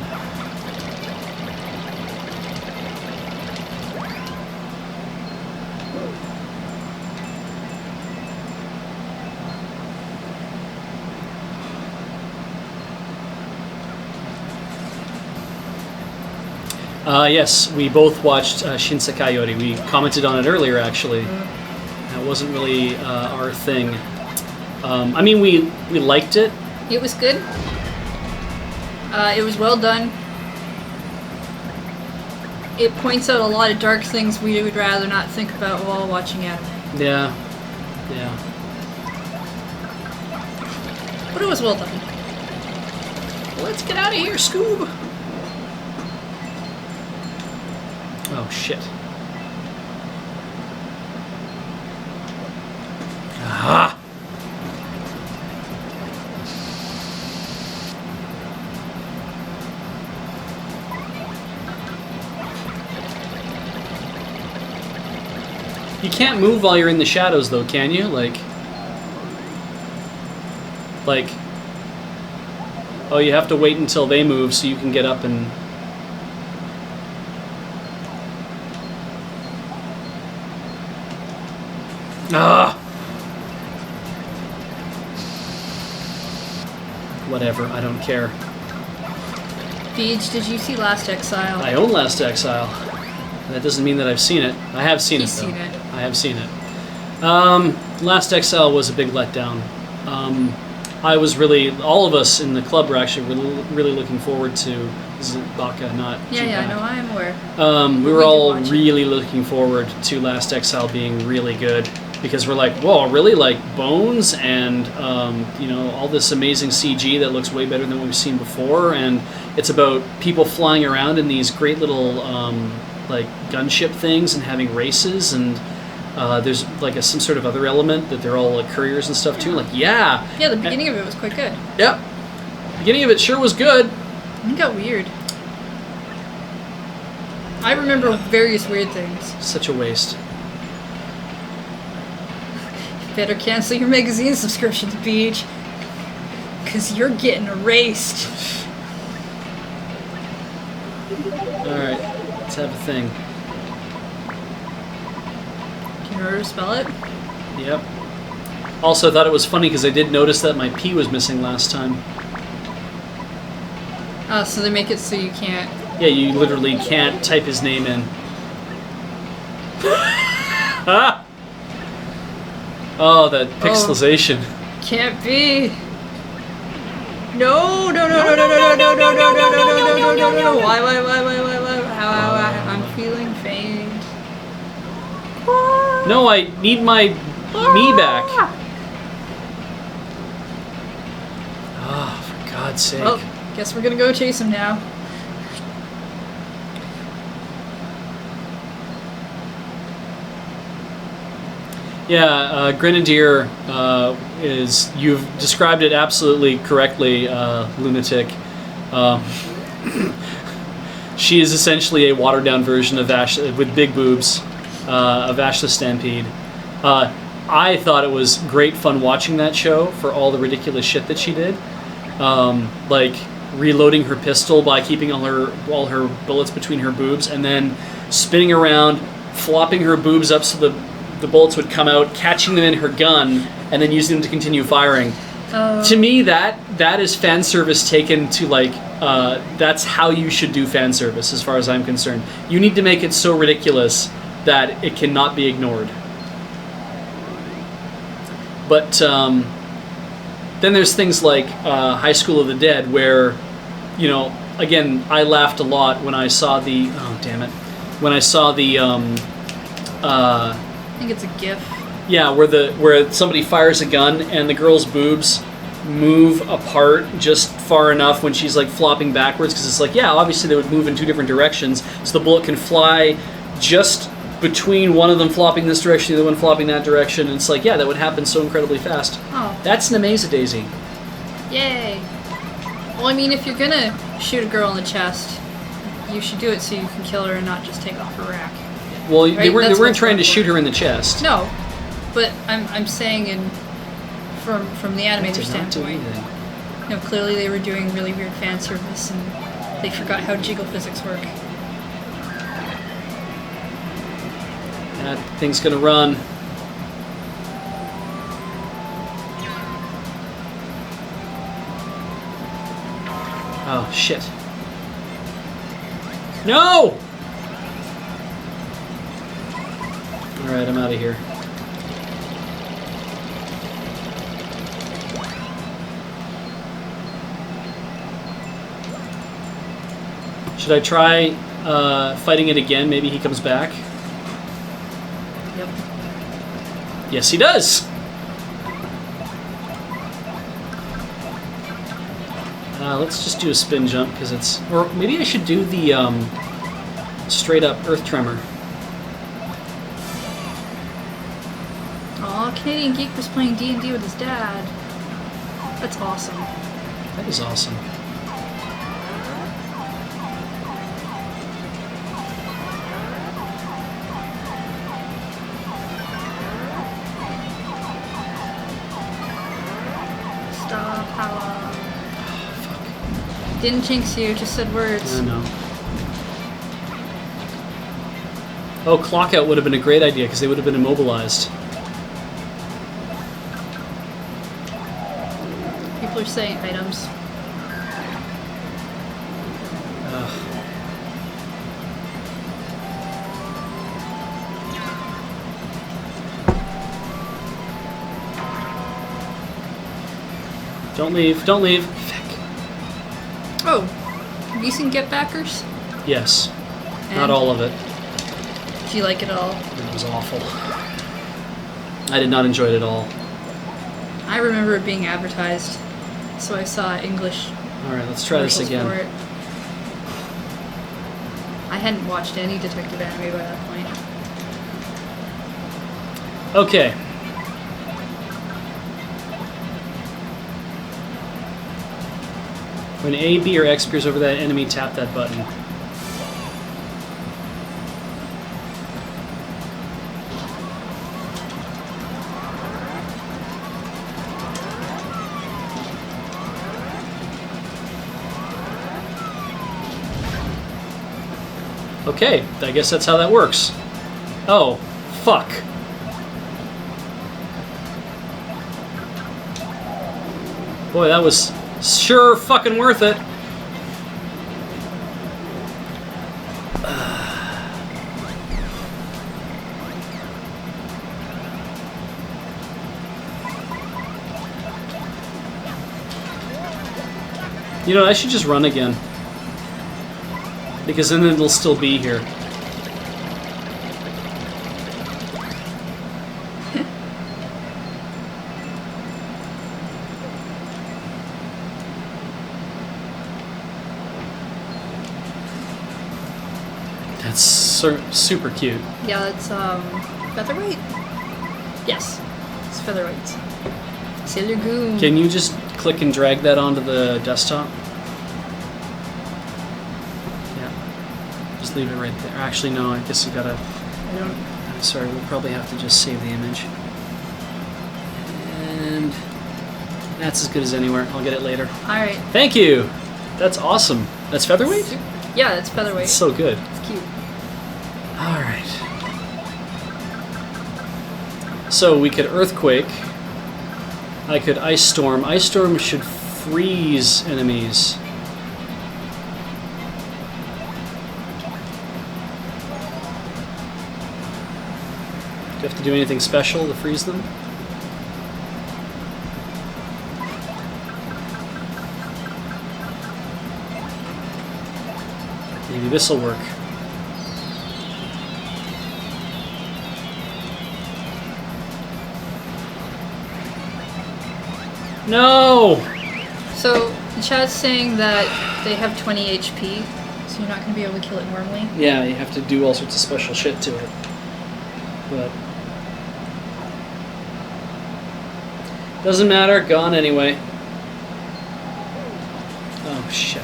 Yes, we both watched Shinsekai Yori. We commented on it earlier, actually. That wasn't really our thing. I mean, we liked it. It was good. It was well done. It points out a lot of dark things we would rather not think about while watching anime. Yeah. But it was well done. Let's get out of here, Scoob! Oh, shit. Aha! You can't move while you're in the shadows, though, can you? Like... Oh, you have to wait until they move so you can get up and... Ah! Whatever, I don't care. Beej, did you see Last Exile? I own Last Exile. That doesn't mean that I've seen it. I have seen it, though. Seen it. I have seen it. Last Exile was a big letdown. I was really... All of us in the club were actually really looking forward to... This is Baka, not Yeah, no, I am aware. we were all really looking forward to Last Exile being really good. Because we're like, whoa, really? Like bones and, you know, all this amazing CG that looks way better than what we've seen before. And it's about people flying around in these great little, like, gunship things and having races. And there's, like, some sort of other element that they're all, like, couriers and stuff, too. Like, yeah. Yeah, the beginning of it was quite good. Yep. The beginning of it sure was good. It got weird. I remember various weird things. Such a waste. Better cancel your magazine subscription to Beej, because you're getting erased. Alright, let's have a thing. Can you remember to spell it? Yep. Also, I thought it was funny because I did notice that my P was missing last time. So they make it so you can't... Yeah, you literally can't type his name in. Ah! Oh, that pixelization. Can't be. No. Why? How? I'm feeling faint. No, I need my me back. Oh, for God's sake. Well, guess we're gonna go chase him now. Yeah, Grenadier is... You've described it absolutely correctly, Lunatic. She is essentially a watered-down version of Ash with big boobs, of Ashla Stampede. I thought it was great fun watching that show for all the ridiculous shit that she did. Like, reloading her pistol by keeping all her bullets between her boobs, and then spinning around, flopping her boobs up so the bullets would come out, catching them in her gun, and then using them to continue firing. To me, that is fan service taken to like that's how you should do fan service, as far as I'm concerned. You need to make it so ridiculous that it cannot be ignored. But then there's things like High School of the Dead, where, you know, again, I laughed a lot when I saw the when I saw the I think it's a GIF. yeah, where somebody fires a gun and the girl's boobs move apart just far enough when she's like flopping backwards, because it's like, yeah, obviously they would move in two different directions, so the bullet can fly just between one of them flopping this direction, the other one flopping that direction, and it's like, yeah, that would happen so incredibly fast. Oh. That's an Amaze-a-Daisy. Yay. Well, I mean, if you're gonna shoot a girl in the chest, you should do it so you can kill her and not just take off her rack. Well, Right? they weren't That's trying to what's shoot her in the chest. No, but I'm saying from the animator Did not do standpoint, anything. you know, clearly they were doing really weird fan service and they forgot how jiggle physics work. That thing's gonna run. Oh, shit. No! Alright, I'm out of here. Should I try fighting it again? Maybe he comes back? Yep. Yes, he does! Let's just do a spin jump, because it's... Or maybe I should do the straight-up Earth Tremor. Aw, Canadian Geek was playing D&D with his dad. That's awesome. That is awesome. Stop, power. Didn't jinx you, just said words. I know. Oh, clock out would have been a great idea, because they would have been immobilized. People are saying items. Don't leave, don't leave. Oh, have you seen Get Backers? Yes. And Not all of it. do you like it all? It was awful. I did not enjoy it at all. I remember it being advertised, so I saw English Alright, let's try this commercials for again. it. I hadn't watched any detective anime by that point. Okay. When A, B, or X appears over that enemy, tap that button. Okay, I guess that's how that works. Oh, fuck. Boy, that was sure fucking worth it. You know, I should just run again. Because then it'll still be here. That's super cute. Yeah, it's Featherweight? Yes, it's Featherweight. Sailor Goon. Can you just click and drag that onto the desktop? Yeah. Just leave it right there. Actually, no, I guess you gotta... I don't... Sorry, we'll probably have to just save the image. And... That's as good as anywhere. I'll get it later. Alright. Thank you! That's awesome. That's featherweight? Yeah, it's featherweight. It's so good. It's cute. Alright. So we could Earthquake. I could Ice Storm. Ice Storm should freeze enemies. Do you have to do anything special to freeze them? Maybe this'll work. No! So, the chat's saying that they have 20 HP, so you're not going to be able to kill it normally. Yeah, you have to do all sorts of special shit to it. But doesn't matter, gone anyway. Oh shit.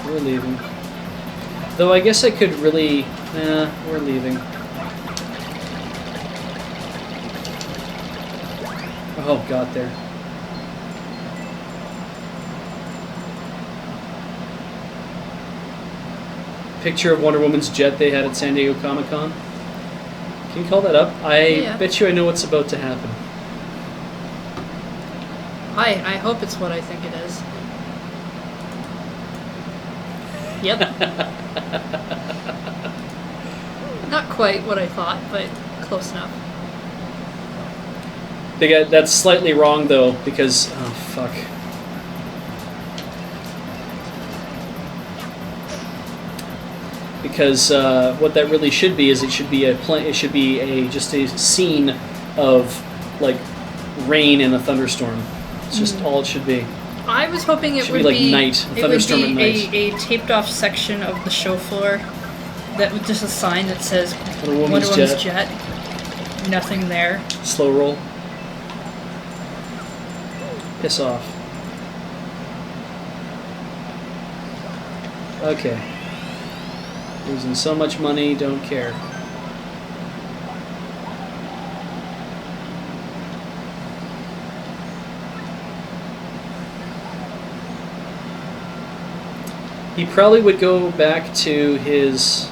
We're leaving. Though I guess I could really... Nah, we're leaving. Oh, got there. Picture of Wonder Woman's jet they had at San Diego Comic-Con. Can you call that up? I bet you I know what's about to happen. I hope it's what I think it is. Yep. Not quite what I thought, but close enough. That's slightly wrong though, because oh fuck. Because what that really should be is it should be just a scene of like rain and a thunderstorm. It's just all it should be. I was hoping it would be like night, a thunderstorm at night. A taped off section of the show floor that with just a sign that says Wonder Woman's jet. Nothing there. Slow roll. Piss off. Okay. Losing so much money, don't care. He probably would go back to his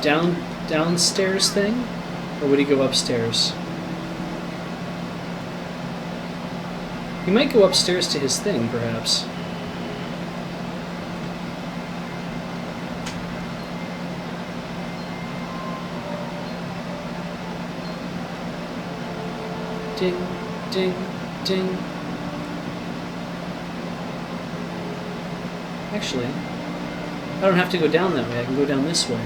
downstairs thing, or would he go upstairs? He might go upstairs to his thing, perhaps. Ding, ding, ding. Actually, I don't have to go down that way. I can go down this way.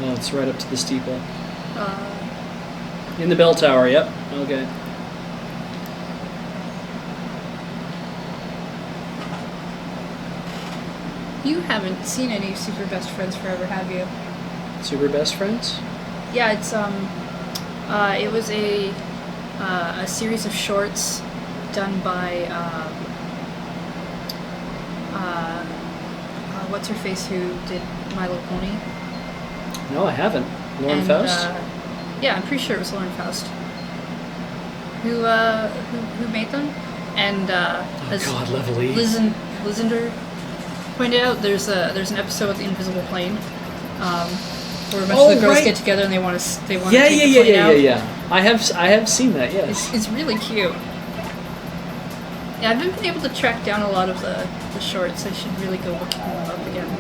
Oh, it's right up to the steeple. In the bell tower, yep. Okay. You haven't seen any Super Best Friends Forever, have you? Super Best Friends? Yeah, it's it was a series of shorts done by what's her face who did My Little Pony. No, I haven't. Lauren Faust? Yeah, I'm pretty sure it was Lauren Faust who made them. And as God, Level E. Lisander pointed out, there's an episode with the Invisible Plane where a bunch of the girls get together and they want to take the plane out. Yeah. I have seen that. Yes. It's really cute. Yeah, I haven't been able to track down a lot of the shorts. I should really go looking them up again.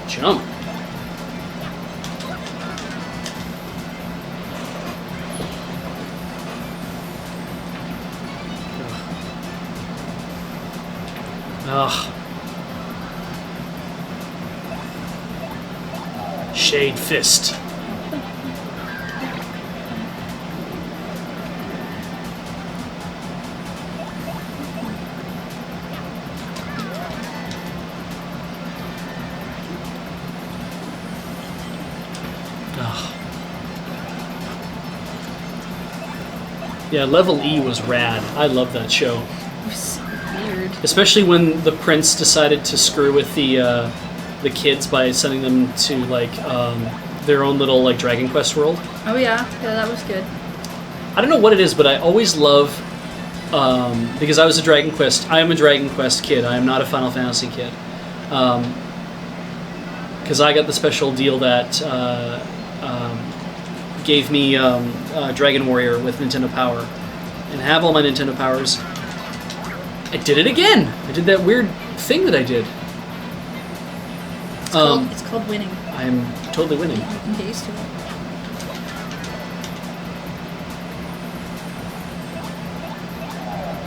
Jump. Ugh. Shade Fist. Yeah, Level E was rad. I love that show. It was so weird. Especially when the prince decided to screw with the kids by sending them to like their own little like Dragon Quest world. Oh yeah, that was good. I don't know what it is, but I always love because I am a Dragon Quest kid. I am not a Final Fantasy kid. Because I got the special deal that gave me Dragon Warrior with Nintendo Power, and have all my Nintendo Powers. I did it again. I did that weird thing that I did. It's called winning. I am totally winning. You can get used to it.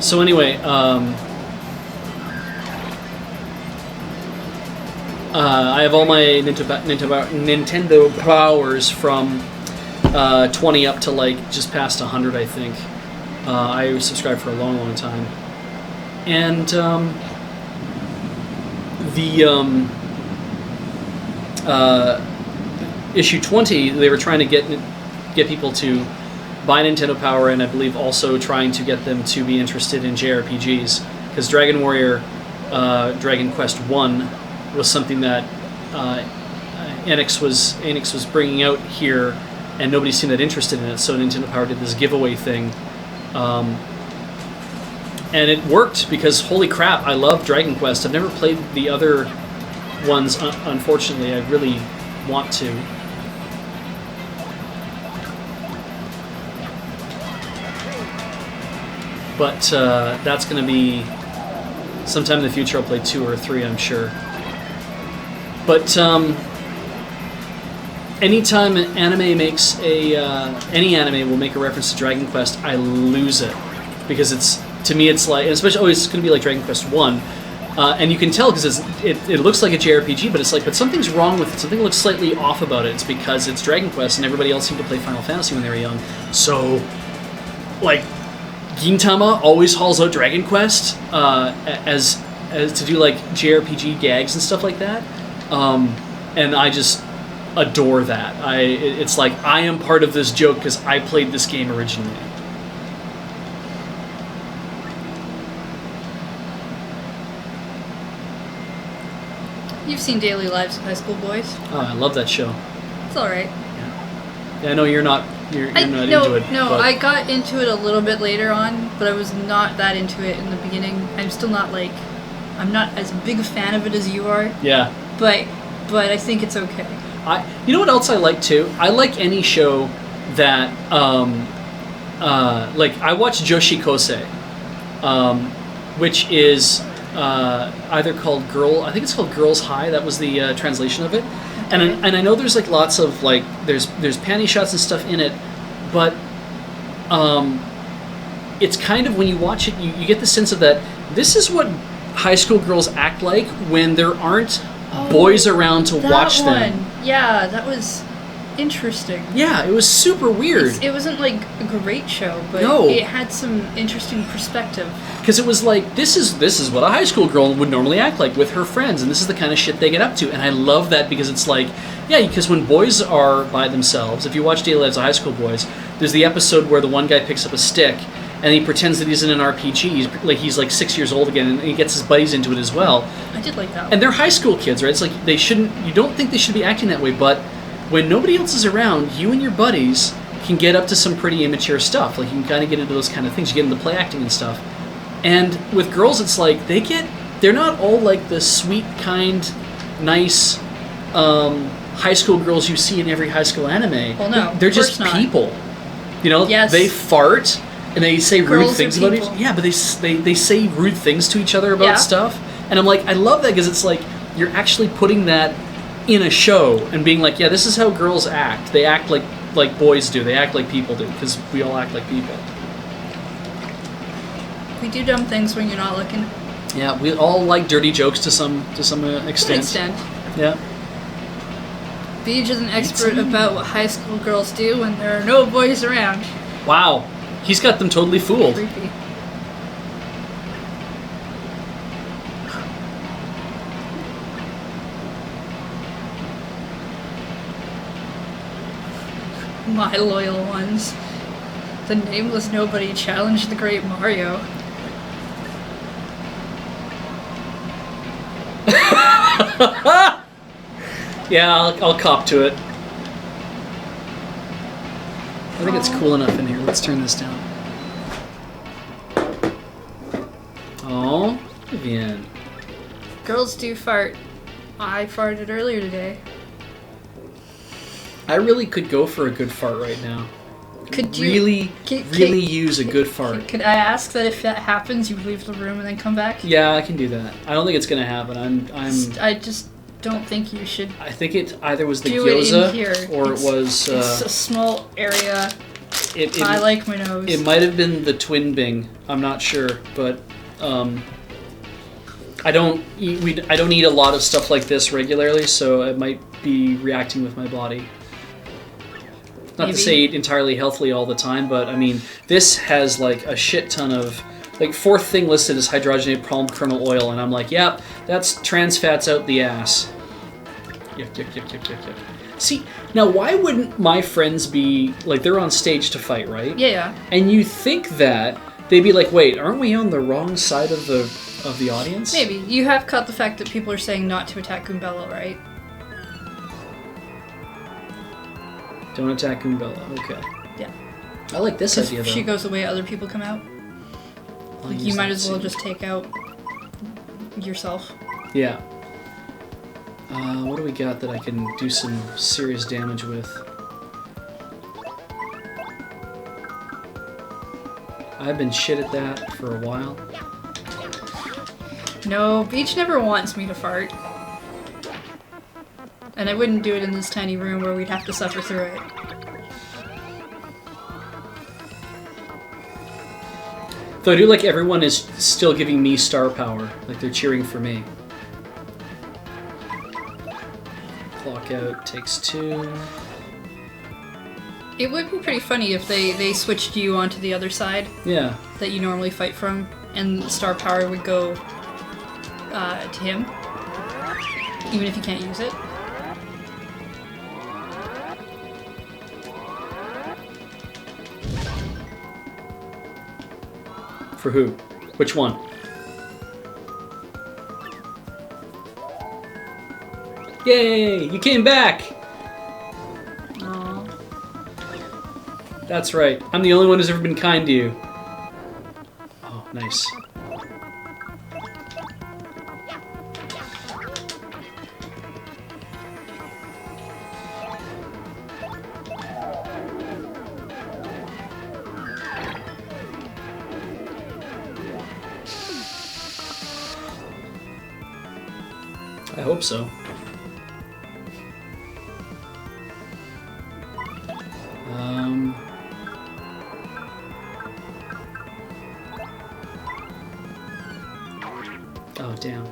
So anyway, I have all my Nintendo Powers from 20 up to like just past 100, I think. I subscribed for a long, long time. And issue 20, they were trying to get people to buy Nintendo Power, and I believe also trying to get them to be interested in JRPGs, because Dragon Warrior, Dragon Quest 1 was something that Enix was bringing out here, and nobody seemed that interested in it. So Nintendo Power did this giveaway thing, and it worked because holy crap, I love Dragon Quest. I've never played the other ones, unfortunately. I really want to. But that's going to be sometime in the future. I'll play 2 or 3, I'm sure. But anytime an anime makes any anime will make a reference to Dragon Quest, I lose it, because to me it's like, especially it's going to be like Dragon Quest 1, and you can tell because it looks like a JRPG, but it's like, but something's wrong with it. Something looks slightly off about it. It's because it's Dragon Quest, and everybody else seemed to play Final Fantasy when they were young. So, like, Gintama always hauls out Dragon Quest as to do like JRPG gags and stuff like that, and I just adore that. It's like I am part of this joke because I played this game originally. You've seen Daily Lives of High School Boys. Oh, I love that show. It's all right. Yeah, I know you're not. You're not into it. No, but I got into it a little bit later on, but I was not that into it in the beginning. I'm still not like, I'm not as big a fan of it as you are. Yeah. But I think it's okay. You know what else I like too? I like any show that like I watch Joshi Kosei, which is either called I think it's called Girls High. That was the translation of it. And I know there's like lots of like there's panty shots and stuff in it, but it's kind of, when you watch it, you get the sense of that this is what high school girls act like when there aren't boys around to watch them. Yeah, that was interesting. Yeah, it was super weird. It wasn't like a great show, but it had some interesting perspective. Because it was like, this is what a high school girl would normally act like with her friends, and this is the kind of shit they get up to. And I love that, because it's like, yeah, because when boys are by themselves, if you watch Daily Lives of High School Boys, there's the episode where the one guy picks up a stick and he pretends that he's in an RPG. He's like 6 years old again, and he gets his buddies into it as well. I did like that one. And they're high school kids, right? It's like you don't think they should be acting that way, but when nobody else is around, you and your buddies can get up to some pretty immature stuff. Like, you can kind of get into those kind of things. You get into play acting and stuff. And with girls, it's like they're not all like the sweet, kind, nice high school girls you see in every high school anime. Well, no, they're just people. You know, yes. They fart and they say rude Girls things are about each. people. Yeah, but they say rude things to each other about stuff. And I'm like, I love that, because it's like you're actually putting that in a show and being like, yeah, this is how girls act. They act like boys do. They act like people do, because we all act like people. We do dumb things when you're not looking. Yeah, we all like dirty jokes to some extent. Yeah. Beej is an expert about what high school girls do when there are no boys around. Wow, he's got them totally fooled. Creepy. My loyal ones. The nameless nobody challenged the great Mario. Yeah, I'll cop to it. I think it's cool enough in here. Let's turn this down. Oh, Vivian. Girls do fart. I farted earlier today. I really could go for a good fart right now. Could you really use a good fart? Could I ask that if that happens, you leave the room and then come back? Yeah, I can do that. I don't think it's gonna happen. I just don't think you should. I think it either was the do it gyoza in here. or it was. It's a small area. I like my nose. It might have been the twin bing. I'm not sure, but I don't eat a lot of stuff like this regularly, so it might be reacting with my body. Not to say eat entirely healthily all the time, but I mean, this has like a shit ton of, like, fourth thing listed is hydrogenated palm kernel oil, and I'm like, yeah, that's trans fats out the ass. Yuck, yuck, yuck, yuck, yuck, yuck. See, now why wouldn't my friends be, like, they're on stage to fight, right? Yeah. And you think that they'd be like, wait, aren't we on the wrong side of the audience? Maybe. You have caught the fact that people are saying not to attack Goombella, right? Don't attack Goombella. Okay. Yeah. I like this idea, If though. she goes away, other people come out. Like, you might as well just take out yourself. Yeah. What do we got that I can do some serious damage with? I've been shit at that for a while. No, Beej never wants me to fart. And I wouldn't do it in this tiny room where we'd have to suffer through it. Though I do like everyone is still giving me star power. Like they're cheering for me. Clock out takes 2. It would be pretty funny if they switched you onto the other side. Yeah. That you normally fight from, and star power would go to him. Even if you can't use it. For who? Which one? Yay! You came back! Aww. That's right. I'm the only one who's ever been kind to you. Oh, nice. I hope so. Oh, damn.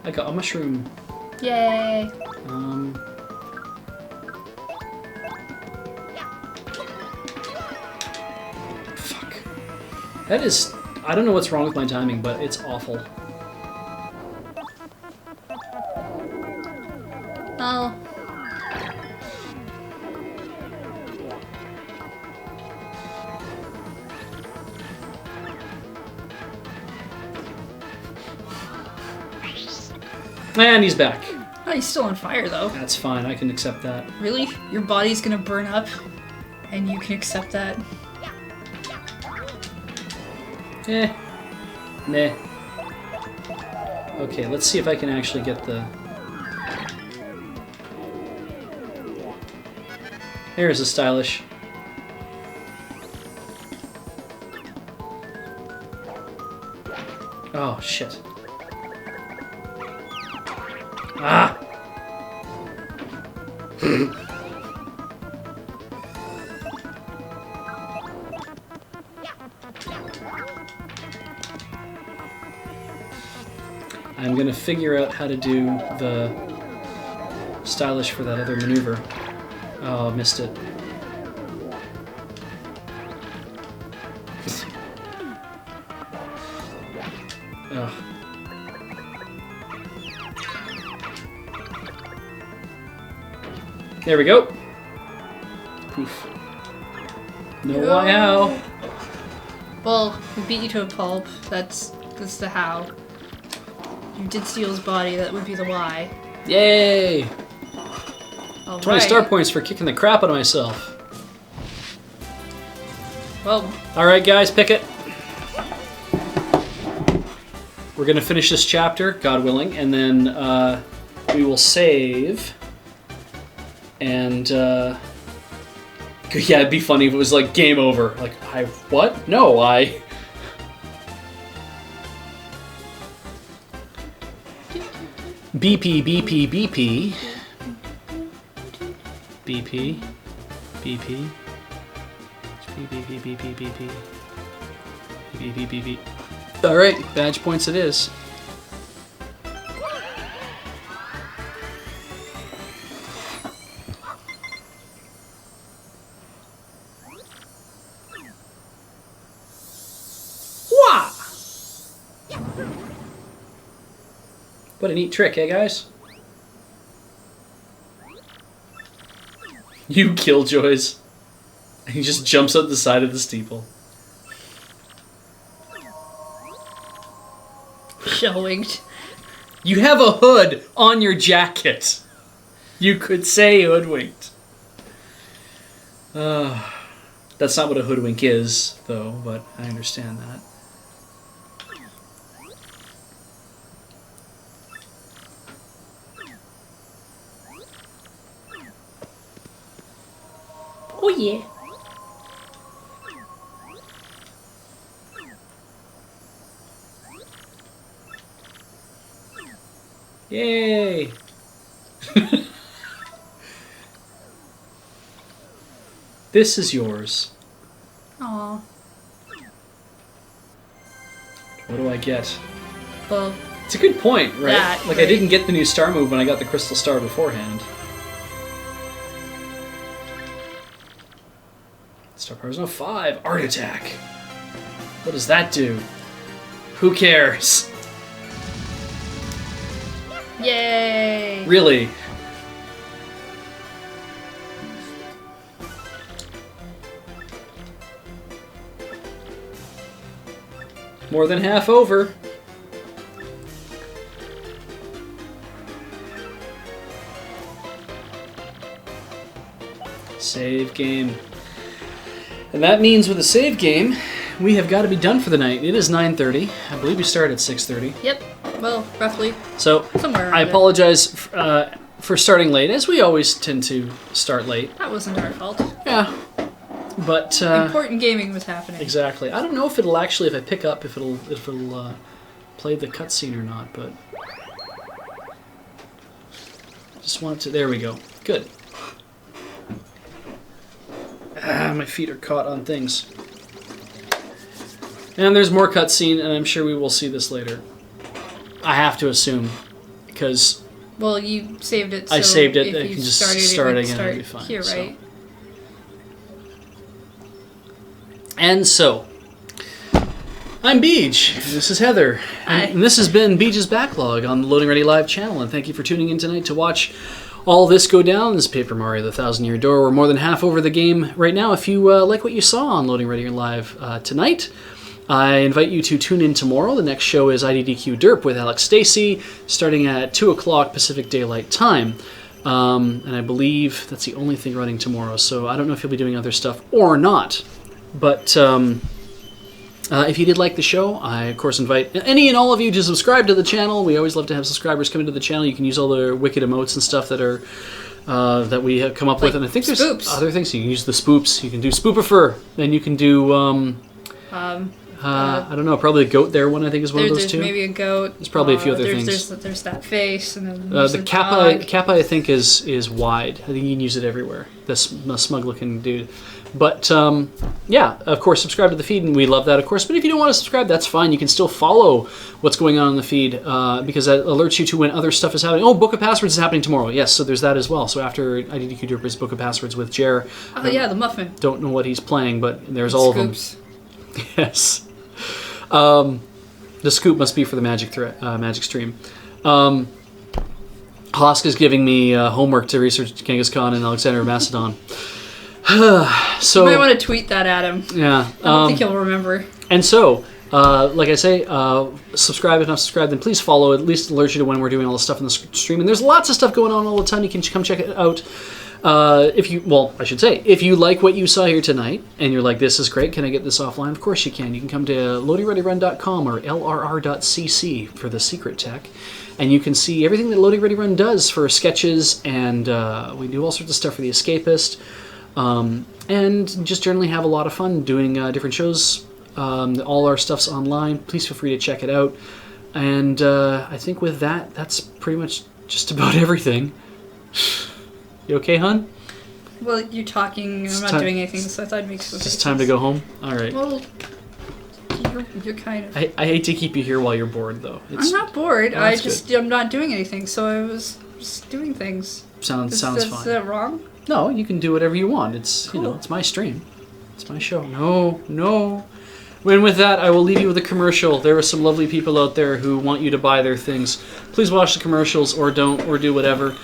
I got a mushroom. Yay! Fuck. That is... I don't know what's wrong with my timing, but it's awful. Oh. And he's back. Oh, he's still on fire, though. That's fine, I can accept that. Really? Your body's gonna burn up, and you can accept that? Eh. Meh. Okay, let's see if I can actually get the... There's a stylish. Oh, shit. Ah! I'm gonna figure out how to do the stylish for that other maneuver. Oh, missed it. Ugh. There we go. Poof. No why how. Well, we beat you to a pulp. That's the how. You did steal his body. That would be the why. Yay! All 20 right. star points for kicking the crap out of myself. Well, Alright guys, pick it. We're going to finish this chapter, God willing, and then we will save. And, yeah, it'd be funny if it was like game over. Like, what? No, BP, BP, BP. BP. BP. BP. BP. Alright, badge points it is. Wah! What a neat trick, eh, guys? You killjoys. And he just jumps up the side of the steeple. shell-winged. You have a hood on your jacket. You could say hoodwinked. That's not what a hoodwink is, though, but I understand that. Oh yeah. Yay! This is yours. Aw. What do I get? Well, It's a good point, right? That, like, right. I didn't get the new star move when I got the crystal star beforehand. Star Powers no 5. Art attack. What does that do? Who cares? yay! Really? More than half over. Save game. And that means with a save game, we have got to be done for the night. It is 9:30. I believe we start at 6:30. Yep. Well, roughly. So Somewhere around I there. apologize for starting late, as we always tend to start late. That wasn't our fault. Yeah, but Important gaming was happening. exactly. I don't know if it'll actually, if I pick up, if it'll play the cutscene or not. But just want to. There we go. Good. My feet are caught on things. And there's more cutscene, and I'm sure we will see this later. I have to assume, because Well, you saved it. So I saved it. If I you can just started, start it would again. Start It'll be fine. here, so. right? And so, I'm Beej. This is Heather. Hi. And this has been Beej's Backlog on the Loading Ready Live channel. And thank you for tuning in tonight to watch all this go down. This is Paper Mario: The Thousand Year Door. We're more than half over the game right now. If you like what you saw on Loading Ready Live tonight, I invite you to tune in tomorrow. The next show is IDDQ Derp with Alex Stacey, starting at 2 o'clock Pacific Daylight Time. And I believe that's the only thing running tomorrow. So I don't know if you'll be doing other stuff or not. But if you did like the show, I, of course, invite any and all of you to subscribe to the channel. We always love to have subscribers come into the channel. You can use all the wicked emotes and stuff that are that we have come up with. And I think there's spoops. other things. You can use the spoops. You can do Spoopifer. Then you can do... I don't know, probably the goat there one, I think, is one of those There's two. maybe a goat. There's probably a few other things. There's that face, and then there's The a Kappa, dog. Kappa, I think, is wide. I think you can use it everywhere. The smug-looking dude. But, yeah, of course, subscribe to the feed, and we love that, of course. But if you don't want to subscribe, that's fine. You can still follow what's going on in the feed, because that alerts you to when other stuff is happening. Oh, Book of Passwords is happening tomorrow. Yes, so there's that as well. So after IDDQ Derpers Book of Passwords with Jer. Oh yeah, the muffin. Don't know what he's playing, but there's all Scoops. of them. Yes. The scoop must be for the magic stream. Hosk giving me homework to research Genghis Khan and Alexander of Macedon. So You might want to tweet that at him. yeah, I don't think he'll remember. and so. Like I say, subscribe if not subscribed, then please follow. At least alert you to when we're doing all the stuff in the stream. And there's lots of stuff going on all the time. You can come check it out. If you like what you saw here tonight, and you're like, this is great, can I get this offline? Of course you can. You can come to loadingreadyrun.com or lrr.cc for the secret tech. And you can see everything that Loading Ready Run does for sketches, and we do all sorts of stuff for the Escapist. And just generally have a lot of fun doing different shows. All our stuff's online. Please feel free to check it out. And I think with that, that's pretty much just about everything. You okay, hon? Well, you're talking. I'm not doing anything, so I thought I'd make some. It's time to go home. All right. Well, you're kind of. I hate to keep you here while you're bored, though. I'm not bored. Oh, I'm not doing anything, so I was just doing things. Sounds fine. Is that wrong? No, you can do whatever you want. It's Cool. it's my stream. It's my show. No. And with that, I will leave you with a commercial. There are some lovely people out there who want you to buy their things. Please watch the commercials, or don't, or do whatever.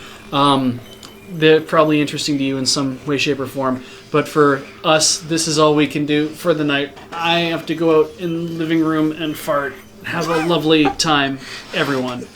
They're probably interesting to you in some way, shape, or form. But for us, this is all we can do for the night. I have to go out in the living room and fart. Have a lovely time, everyone.